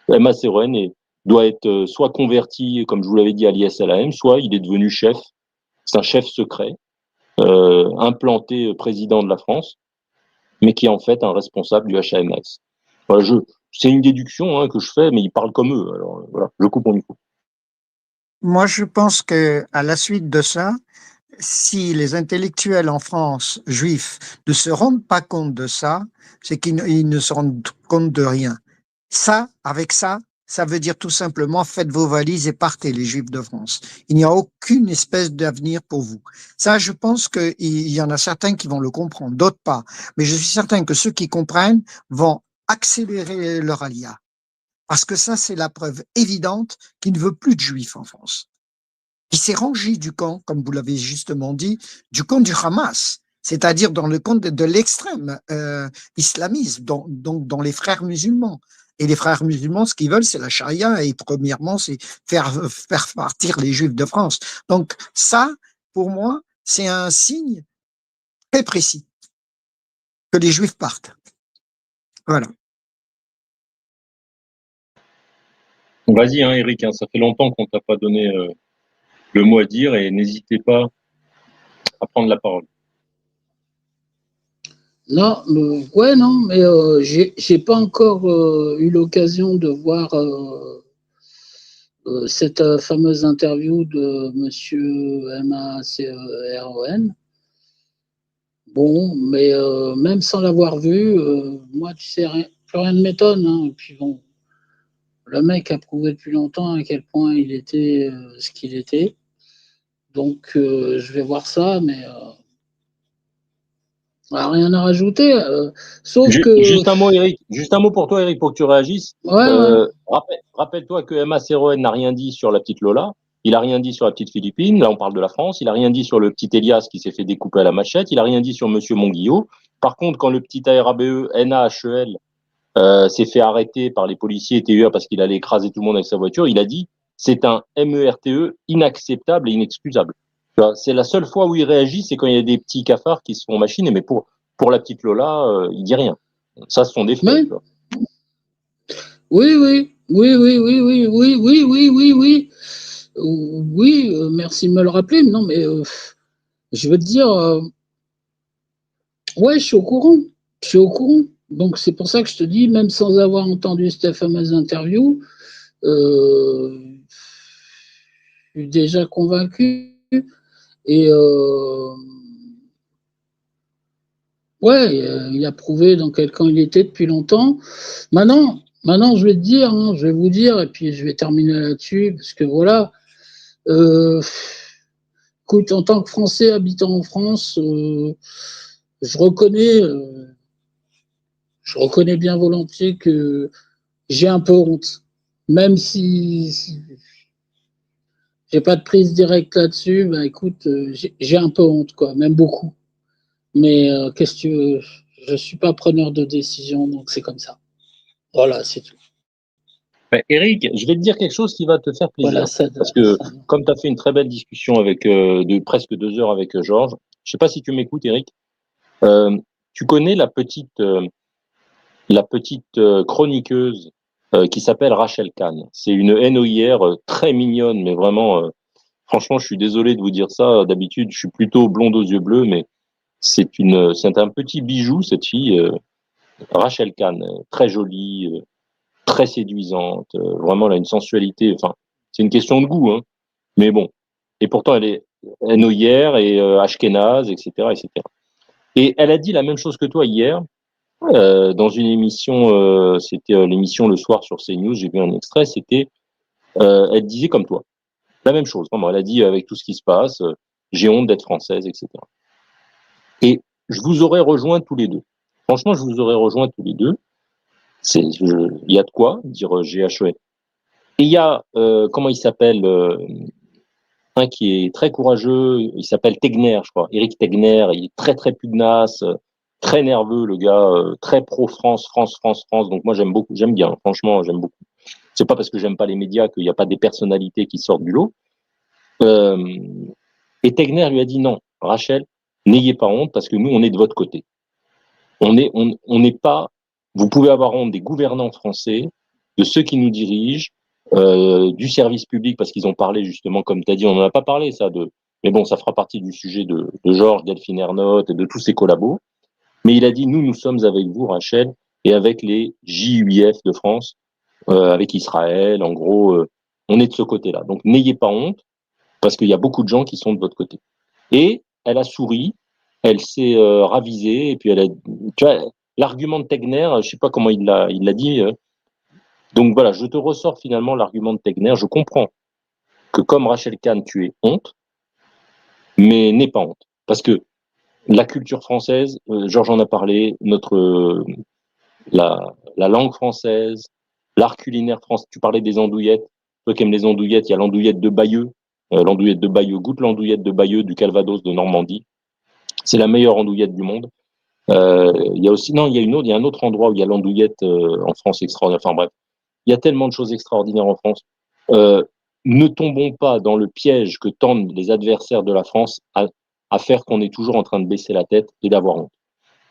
Emma Seroen doit être soit converti, comme je vous l'avais dit, à l'ISLAM, soit il est devenu chef. C'est un chef secret, implanté président de la France, mais qui est en fait un responsable du HAMAS. Voilà, c'est une déduction hein, que je fais, mais ils parlent comme eux. Alors voilà, je coupe mon micro.
Moi, je pense que à la suite de ça, si les intellectuels en France, juifs, ne se rendent pas compte de ça, c'est qu'ils ne se rendent compte de rien. Ça, avec ça, ça veut dire tout simplement faites vos valises et partez, les Juifs de France. Il n'y a aucune espèce d'avenir pour vous. Ça, je pense qu'il y en a certains qui vont le comprendre, d'autres pas. Mais je suis certain que ceux qui comprennent vont accélérer leur alia. Parce que ça, c'est la preuve évidente qu'il ne veut plus de Juifs en France. Il s'est rangé du camp, comme vous l'avez justement dit, du camp du Hamas, c'est-à-dire dans le camp de l'extrême islamisme, donc dans les frères musulmans. Et les frères musulmans, ce qu'ils veulent, c'est la charia, et premièrement, c'est faire partir les Juifs de France. Donc ça, pour moi, c'est un signe très précis que les Juifs partent. Voilà.
Vas-y, hein, Eric, hein, ça fait longtemps qu'on t'a pas donné le mot à dire et n'hésitez pas à prendre la parole.
Non, ouais, non, mais j'ai pas encore eu l'occasion de voir cette fameuse interview de Monsieur MACERON. Bon, mais même sans l'avoir vu, moi, tu sais, plus rien ne m'étonne. Hein. Et puis bon, le mec a prouvé depuis longtemps à quel point il était ce qu'il était. Donc, je vais voir ça, mais Ah, rien à rajouter. Sauf que.
Juste un mot, Eric. Juste un mot pour toi, Eric, pour que tu réagisses.
Ouais.
Rappelle-toi que Emma Seroen n'a rien dit sur la petite Lola. Il a rien dit sur la petite Philippine. Là, on parle de la France. Il a rien dit sur le petit Elias qui s'est fait découper à la machette. Il a rien dit sur Monsieur Monguillot. Par contre, quand le petit ARABE, NAHEL, s'est fait arrêter par les policiers TUA parce qu'il allait écraser tout le monde avec sa voiture, il a dit c'est un MERTE inacceptable et inexcusable. C'est la seule fois où il réagit, c'est quand il y a des petits cafards qui se font machiner. Mais pour la petite Lola, il dit rien. Ça, ce sont des faits.
Oui. Oui. Oui, merci de me le rappeler. Non, mais je veux te dire, ouais, je suis au courant. Donc, c'est pour ça que je te dis, même sans avoir entendu cette fameuse interview, je suis déjà convaincu. Et ouais, il a prouvé dans quel camp il était depuis longtemps. Maintenant, je vais te dire, je vais vous dire, et puis je vais terminer là-dessus, parce que voilà, écoute, en tant que Français habitant en France, je reconnais bien volontiers que j'ai un peu honte, même si j'ai pas de prise directe là-dessus. Bah écoute, j'ai un peu honte, quoi, même beaucoup. Mais qu'est-ce que tu veux, je suis pas preneur de décision, donc c'est comme ça. Voilà, c'est tout.
Eric, je vais te dire quelque chose qui va te faire plaisir.
Voilà,
parce que comme tu as fait une très belle discussion avec de presque 2 heures avec Georges, je sais pas si tu m'écoutes, Eric. Tu connais la petite chroniqueuse qui s'appelle Rachel Kahn. C'est une NOIR très mignonne, mais vraiment, franchement, je suis désolé de vous dire ça. D'habitude, je suis plutôt blonde aux yeux bleus, mais c'est un petit bijou, cette fille, Rachel Kahn, très jolie, très séduisante. Vraiment, elle a une sensualité. Enfin, c'est une question de goût, hein. Mais bon. Et pourtant, elle est NOIR et ashkénaze, etc., etc. Et elle a dit la même chose que toi hier. Dans une émission, c'était l'émission le soir sur CNews, j'ai vu un extrait, elle disait comme toi, la même chose, vraiment, elle a dit avec tout ce qui se passe, j'ai honte d'être française, etc. Et je vous aurais rejoint tous les deux. Franchement, je vous aurais rejoint tous les deux. Il y a de quoi dire GHE. Et il y a, comment il s'appelle, un qui est très courageux, il s'appelle Tegner, je crois, Éric Tegner, il est très très pugnace, très nerveux le gars, très pro France. Donc moi j'aime bien, franchement j'aime beaucoup. C'est pas parce que j'aime pas les médias qu'il n'y a pas des personnalités qui sortent du lot. Et Tegner lui a dit non, Rachel, n'ayez pas honte parce que nous on est de votre côté. On n'est pas. Vous pouvez avoir honte des gouvernants français, de ceux qui nous dirigent, du service public, parce qu'ils ont parlé justement, comme tu as dit, on n'en a pas parlé, ça, mais bon, ça fera partie du sujet de Georges, Delphine Ernotte et de tous ses collabos. Mais il a dit, nous sommes avec vous, Rachel, et avec les JUIF de France, avec Israël, en gros, on est de ce côté-là. Donc, n'ayez pas honte, parce qu'il y a beaucoup de gens qui sont de votre côté. Et elle a souri, elle s'est ravisée, et puis tu vois, l'argument de Tegner, je sais pas comment il l'a dit, donc voilà, je te ressors finalement l'argument de Tegner. Je comprends que comme Rachel Kahn, tu es honte, mais n'aie pas honte. Parce que la culture française, Georges en a parlé, la langue française, l'art culinaire français. Tu parlais des andouillettes. Toi qui aimes les andouillettes, il y a l'andouillette de Bayeux. L'andouillette de Bayeux, goûte l'andouillette de Bayeux du Calvados de Normandie. C'est la meilleure andouillette du monde. Il y a aussi, non, il y a un autre endroit où il y a l'andouillette en France extraordinaire. Enfin bref. Il y a tellement de choses extraordinaires en France. Ne tombons pas dans le piège que tendent les adversaires de la France à faire qu'on est toujours en train de baisser la tête et d'avoir honte.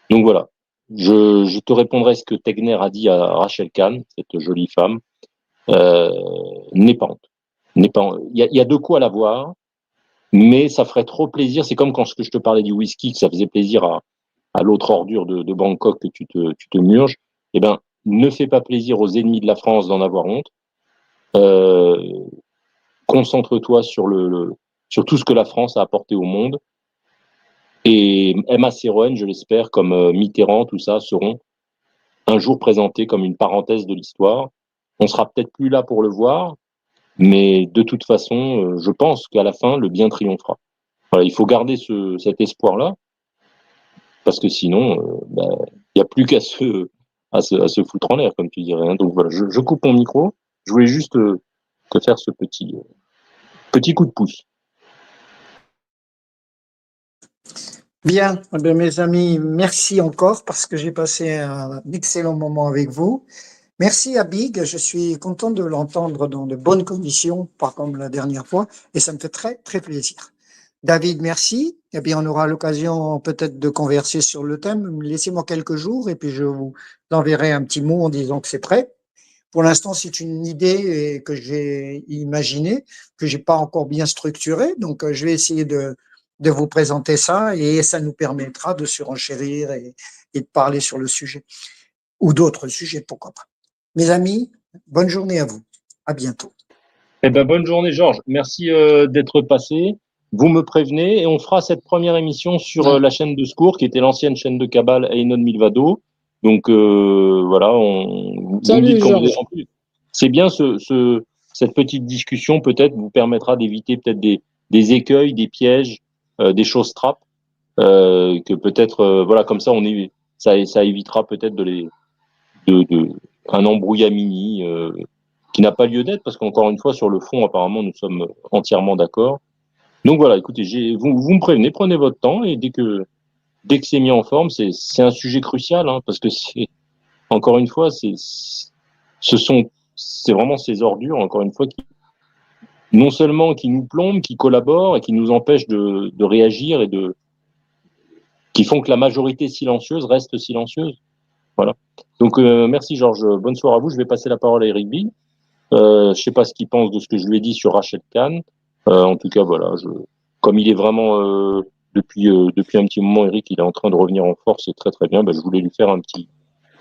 Donc voilà, je te répondrai ce que Tegner a dit à Rachel Kahn, cette jolie femme. N'aie pas honte. Il y a de quoi l'avoir, mais ça ferait trop plaisir. C'est comme quand je te parlais du whisky, que ça faisait plaisir à l'autre ordure de Bangkok que tu te murges. Eh ben, ne fais pas plaisir aux ennemis de la France d'en avoir honte. Concentre-toi sur sur tout ce que la France a apporté au monde. Et Emma Seroen, je l'espère, comme Mitterrand, tout ça, seront un jour présentés comme une parenthèse de l'histoire. On sera peut-être plus là pour le voir, mais de toute façon, je pense qu'à la fin, le bien triomphera. Voilà, il faut garder cet espoir-là. parce que sinon, il n'y a plus qu'à se foutre en l'air, comme tu dirais. Hein. Donc voilà, je coupe mon micro. Je voulais juste te faire ce petit coup de pouce.
Bien, eh bien, mes amis, merci encore parce que j'ai passé un excellent moment avec vous. Merci à Big, je suis content de l'entendre dans de bonnes conditions, pas comme la dernière fois, et ça me fait très, très plaisir. David, merci. Eh bien, on aura l'occasion peut-être de converser sur le thème. Laissez-moi quelques jours et puis je vous enverrai un petit mot en disant que c'est prêt. Pour l'instant, c'est une idée que j'ai imaginée, que j'ai pas encore bien structurée. Donc, je vais essayer de vous présenter ça et ça nous permettra de surenchérir et de parler sur le sujet ou d'autres sujets, pourquoi pas. Mes amis, bonne journée à vous. À bientôt.
Eh ben, bonne journée, Georges. Merci d'être passé. Vous me prévenez et on fera cette première émission sur la chaîne de secours qui était l'ancienne chaîne de Cabal Einon Milvado. Donc voilà, vous me
Salut,
dites quand vous
Georges.
êtes en plus. C'est bien cette petite discussion peut-être vous permettra d'éviter peut-être des écueils, des pièges, des choses trappes que peut-être voilà comme ça ça évitera peut-être de un embrouillamini qui n'a pas lieu d'être parce qu'encore une fois sur le fond apparemment nous sommes entièrement d'accord. Donc voilà, écoutez, vous me prévenez, prenez votre temps et dès que c'est mis en forme, c'est un sujet crucial hein, parce que c'est encore une fois c'est vraiment ces ordures encore une fois qui non seulement qui nous plombent, qui collaborent et qui nous empêchent de réagir et qui font que la majorité silencieuse reste silencieuse. Voilà. Donc merci Georges, bonne soirée à vous. Je vais passer la parole à Eric Big. Je sais pas ce qu'il pense de ce que je lui ai dit sur Rachel Kahn. En tout cas, voilà, comme il est vraiment depuis un petit moment, Eric, il est en train de revenir en force, c'est très très bien. Je voulais lui faire un petit.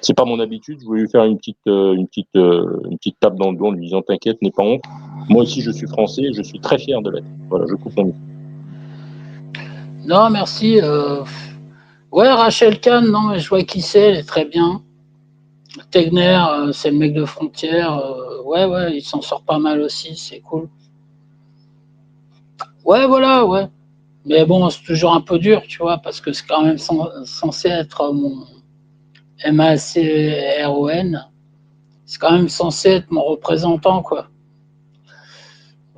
C'est pas mon habitude. Je voulais lui faire une petite tape dans le dos en lui disant t'inquiète, n'aie pas honte. Moi aussi, je suis français, et je suis très fier de l'être. Voilà, je coupe mon micro.
Non, merci. Ouais, Rachel Kahn, non, mais je vois qui c'est, elle est très bien. Tegner, c'est le mec de Frontières. Ouais, il s'en sort pas mal aussi, c'est cool. Ouais, voilà, ouais. Mais bon, c'est toujours un peu dur, tu vois, parce que c'est quand même censé être mon MACRON. C'est quand même censé être mon représentant, quoi.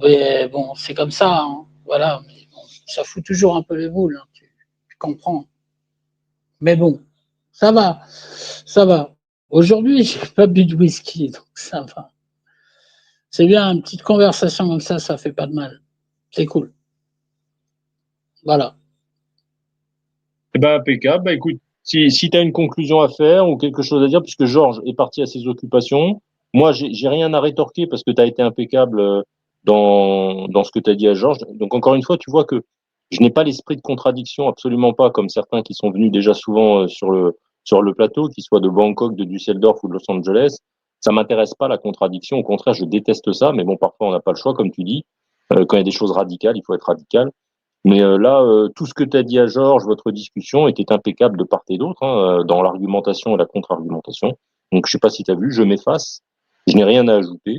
Mais bon, c'est comme ça, hein. Voilà. Mais bon, ça fout toujours un peu les boules, hein, tu comprends. Mais bon, ça va, ça va. Aujourd'hui, j'ai pas bu de whisky, donc ça va. C'est bien, une petite conversation comme ça fait pas de mal. C'est cool. Voilà.
Eh ben, impeccable. Écoute, si tu as une conclusion à faire ou quelque chose à dire, puisque Georges est parti à ses occupations, moi, j'ai rien à rétorquer parce que tu as été impeccable dans ce que tu as dit à Georges. Donc, encore une fois, tu vois que je n'ai pas l'esprit de contradiction, absolument pas, comme certains qui sont venus déjà souvent sur le plateau, qu'ils soient de Bangkok, de Düsseldorf ou de Los Angeles. Ça m'intéresse pas la contradiction. Au contraire, je déteste ça. Mais bon, parfois, on n'a pas le choix, comme tu dis. Quand il y a des choses radicales, il faut être radical. Mais là, tout ce que tu as dit à Georges, votre discussion était impeccable de part et d'autre, hein, dans l'argumentation et la contre-argumentation. Donc, je sais pas si tu as vu, je m'efface, je n'ai rien à ajouter.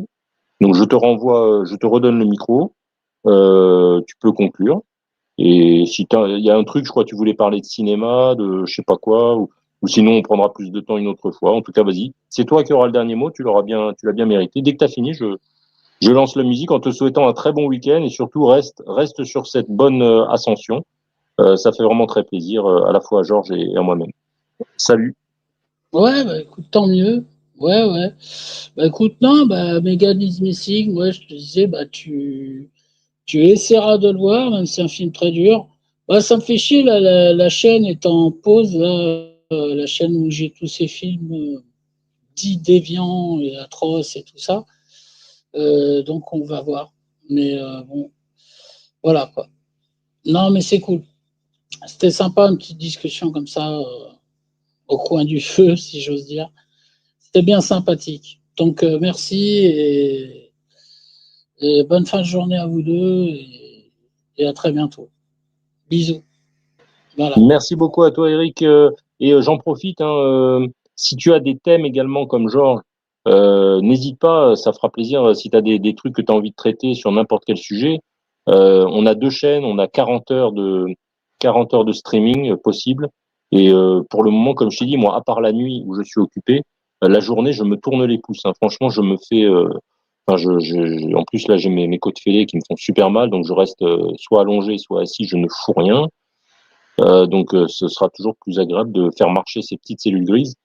Donc, je te renvoie, je te redonne le micro, tu peux conclure. Et si il y a un truc, je crois que tu voulais parler de cinéma, de je sais pas quoi, ou sinon on prendra plus de temps une autre fois. En tout cas, vas-y. C'est toi qui auras le dernier mot, tu l'as bien mérité. Dès que tu as fini, je lance la musique en te souhaitant un très bon week-end et surtout reste sur cette bonne ascension. Ça fait vraiment très plaisir à la fois à Georges et à moi-même. Salut.
Ouais, bah écoute, tant mieux. Ouais. Bah écoute, non, bah Megan is Missing, ouais, je te disais, bah tu essaieras de le voir, même si c'est un film très dur. Bah, ça me fait chier, là, la chaîne est en pause, là, la chaîne où j'ai tous ces films dits déviants et atroces et tout ça. Donc on va voir. Mais bon, voilà quoi. Non, mais c'est cool. C'était sympa, une petite discussion comme ça, au coin du feu, si j'ose dire. C'était bien sympathique. Donc merci et bonne fin de journée à vous deux et à très bientôt. Bisous. Voilà.
Merci beaucoup à toi, Eric. Et j'en profite, hein, si tu as des thèmes également comme Georges, n'hésite pas, ça fera plaisir si tu as des trucs que tu as envie de traiter sur n'importe quel sujet. On a deux chaînes, on a 40 heures de streaming possible. Et pour le moment, comme je t'ai dit, moi, à part la nuit où je suis occupé, la journée, je me tourne les pouces, hein. Franchement, je me fais. Enfin, en plus, là, j'ai mes côtes fêlées qui me font super mal, donc je reste soit allongé, soit assis, je ne fous rien. Donc, ce sera toujours plus agréable de faire marcher ces petites cellules grises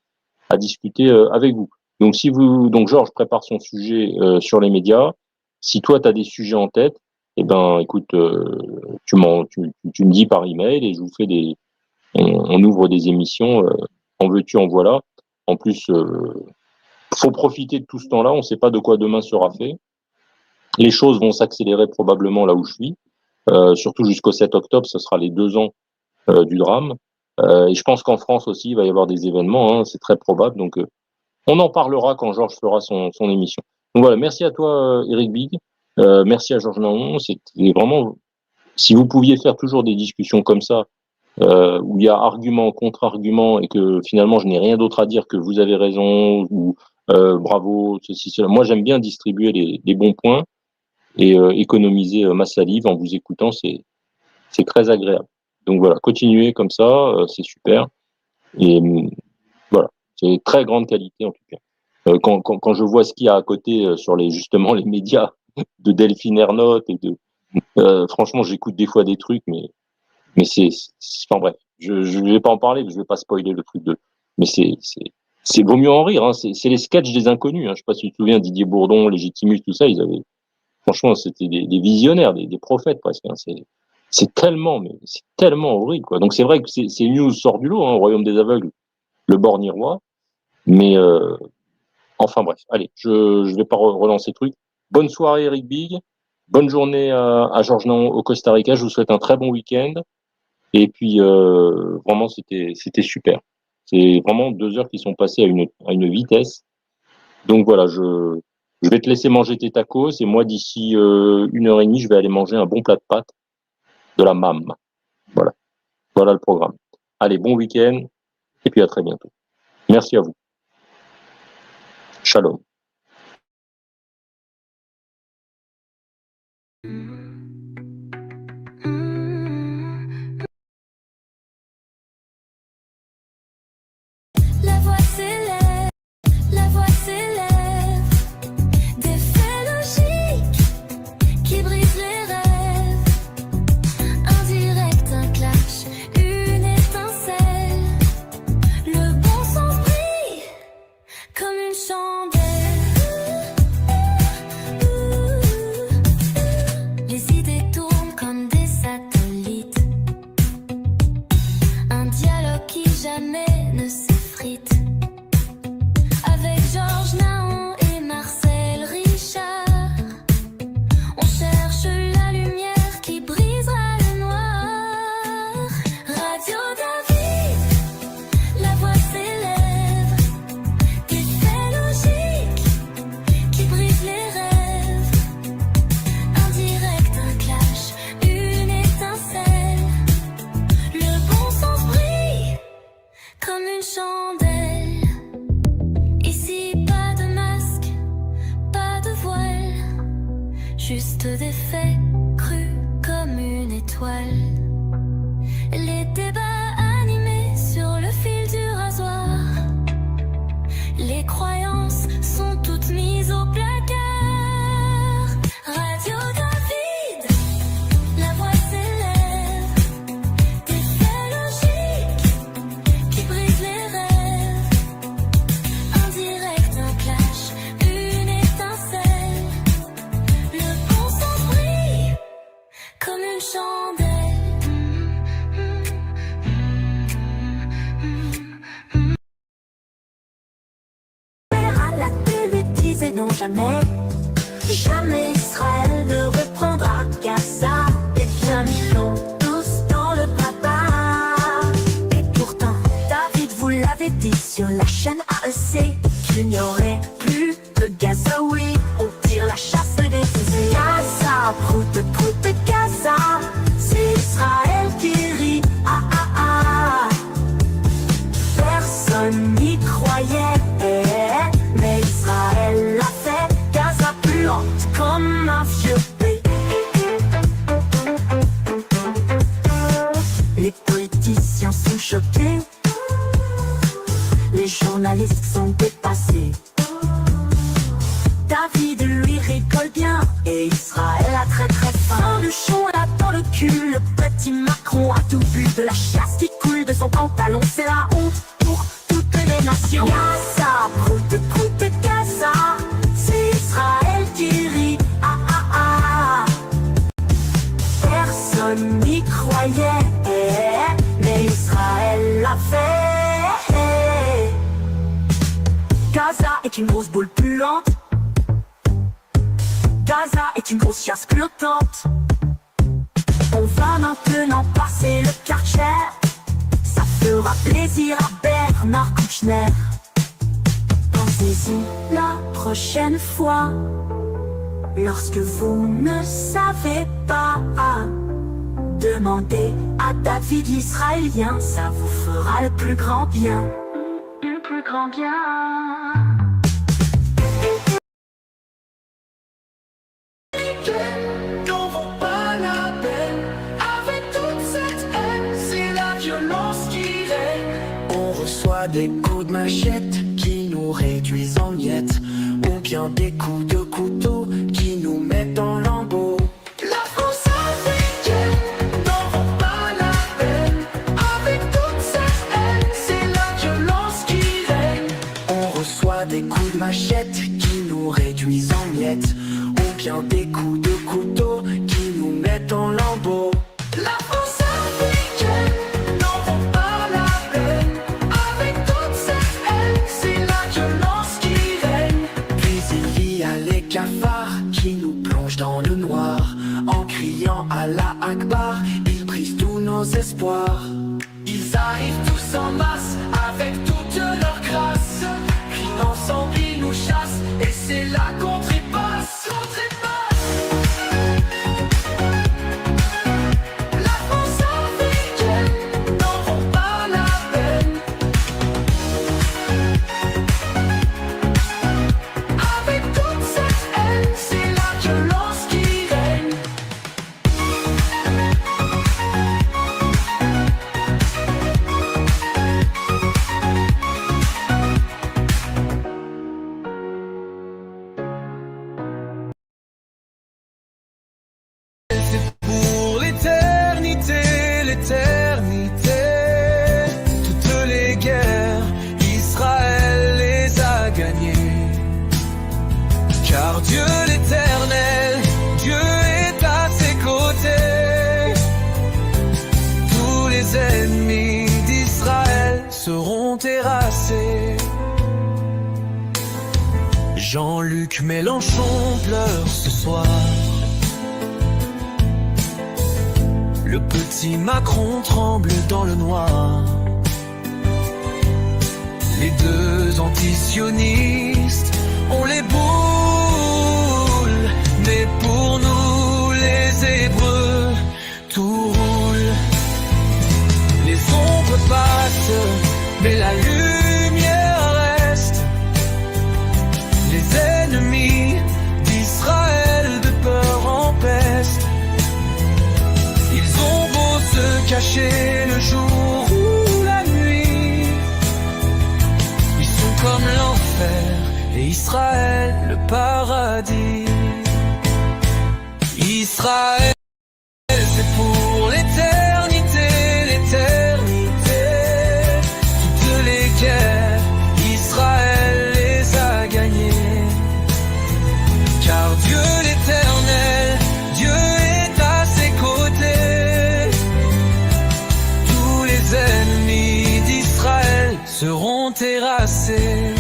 à discuter avec vous. Donc, donc Georges prépare son sujet sur les médias. Si toi, tu as des sujets en tête, eh ben, écoute, tu me dis par email et je vous fais on ouvre des émissions, en veux-tu, en voilà. En plus, faut profiter de tout ce temps-là. On ne sait pas de quoi demain sera fait. Les choses vont s'accélérer probablement là où je suis, surtout jusqu'au 7 octobre. Ce sera les 2 ans du drame. Et je pense qu'en France aussi, il va y avoir des événements. Hein, c'est très probable. Donc, on en parlera quand Georges fera son émission. Donc voilà, merci à toi, Eric Big. Merci à Georges Naon. C'était vraiment, si vous pouviez faire toujours des discussions comme ça, où il y a argument, contre-argument, et que finalement je n'ai rien d'autre à dire que vous avez raison, ou bravo, ceci, cela. Moi, j'aime bien distribuer les bons points et économiser ma salive en vous écoutant, c'est très agréable. Donc voilà, continuez comme ça, c'est super. Et voilà, c'est très grande qualité en tout cas. Quand je vois ce qu'il y a à côté sur justement les médias de Delphine Ernotte et franchement, j'écoute des fois des trucs, mais enfin bref, je vais pas en parler, je vais pas spoiler le truc mais c'est vaut mieux en rire, hein. C'est les sketchs des inconnus, hein. Je sais pas si tu te souviens, Didier Bourdon, Légitimus, tout ça, franchement, c'était des visionnaires, des prophètes presque, hein. C'est tellement horrible, quoi. Donc c'est vrai que ces news sortent du lot, hein, au royaume des aveugles, le bornirois, mais enfin bref, allez, je vais pas relancer le truc. Bonne soirée, Eric Big. Bonne journée à Georges Naon au Costa Rica. Je vous souhaite un très bon week-end. Et puis, vraiment, c'était super. C'est vraiment 2 heures qui sont passées à une vitesse. Donc voilà, je vais te laisser manger tes tacos. Et moi, d'ici 1h30, je vais aller manger un bon plat de pâtes de la MAM. Voilà. Voilà le programme. Allez, bon week-end. Et puis à très bientôt. Merci à vous. Shalom.
La voix s'élève, la voix s'élève. Des faits logiques qui brisent les rêves. Un direct, un clash, une étincelle. Le bon sens brille comme une chandelle. Les idées tournent comme des satellites. Un dialogue qui jamais ne s'effrite. Avec Georges Naon et Marcel Richard, on cherche la lumière qui brisera le noir. Radio David, la voix s'élève. Des faits logiques qui brisent les rêves. Un direct, un clash, une étincelle. Le bon sens brille comme une chandelle. Ici, pas de masque, pas de voile. Juste des faits crus comme une étoile. Les débats animés sur le fil du rasoir. Les croyances sont toutes mises au placard. Radio David, la voix s'élève. Des faits logiques qui brisent les rêves. Un direct, un clash, une étincelle. Le bon sens brille comme une chandelle.
À la télé disait non jamais, jamais Israël ne reprendra Gaza. Et bien ils l'ont tous dans le papa. Et pourtant, David vous l'avait dit sur la chaîne AEC, qu'il n'y aurait plus de Gaza, oui, on tire la chasse des fusils. Gaza, prout de Gaza, c'est Israël qui rit, ah ah ah. Personne n'y croyait, mais Israël l'a fait. Gaza puante comme un vieux pays. Les politiciens sont choqués. mais Israël a très très faim. Luchon là dans le cul, le petit Macron a tout bu de la chasse qui coule de son pantalon. C'est la honte pour toutes les nations. Gaza, croûte Gaza, c'est Israël qui rit. Ah ah ah. Personne n'y croyait, mais Israël l'a fait. Gaza est une grosse boule puante. Gaza est une grosse chasse flottante. On va maintenant passer le Karcher. Ça fera plaisir à Bernard Kouchner. Pensez-y la prochaine fois, lorsque vous ne savez pas, demandez à David l'Israélien, ça vous fera le plus grand bien. Le plus grand bien.
N'en vaut pas la peine. Avec toute cette haine, c'est la violence qui règne.
On reçoit des coups de machette qui nous réduisent en miettes, ou bien des coups de couteau qui nous mettent en lambeaux.
La France africaine n'en vaut pas la peine. Avec toute cette haine, c'est la violence qui règne.
On reçoit des coups de machette qui nous réduisent en miettes, ou bien des coups de couteau qui nous mettent en lambeaux.
La France africaine n'en vaut pas la peine. Avec toute cette haine, c'est la violence qui règne.
Puis il y a les cafards qui nous plongent dans le noir. En criant Allah Akbar, ils brisent tous nos espoirs.
Ils arrivent tous en masse avec toute leur grâce. Criant sans ils nous chassent et c'est là qu'on trépasse. La France africaine n'en vaut pas la peine. Avec toute cette haine, c'est la violence qui règne. Pour l'éternité, l'éternité, toutes les guerres, Israël les a gagnées. Car Dieu l'éternel, Dieu est à ses côtés. Tous les ennemis d'Israël seront terrassés. Jean-Luc Mélenchon pleure ce soir. Le petit Macron tremble dans le noir. Les deux antisionistes ont les boules, mais pour nous les Hébreux, tout roule. Les ombres passent, mais la lumière reste. Les ennemis d'Israël de peur en peste. Ils ont beau se cacher le jour ou la nuit, ils sont comme l'enfer et Israël le paradis. Israël, c'est pour l'éternité, l'éternité. Toutes les guerres, Israël les a gagnées. Car Dieu l'éternel, Dieu est à ses côtés. Tous les ennemis d'Israël seront terrassés.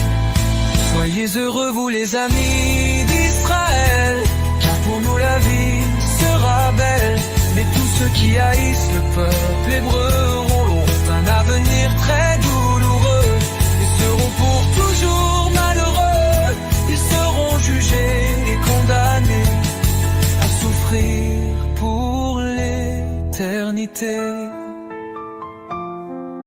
Soyez heureux vous les amis d'Israël, car pour nous la vie sera belle. Mais tous ceux qui haïssent le peuple hébreu auront un avenir très douloureux et seront pour toujours malheureux. Ils seront jugés et condamnés à souffrir pour l'éternité.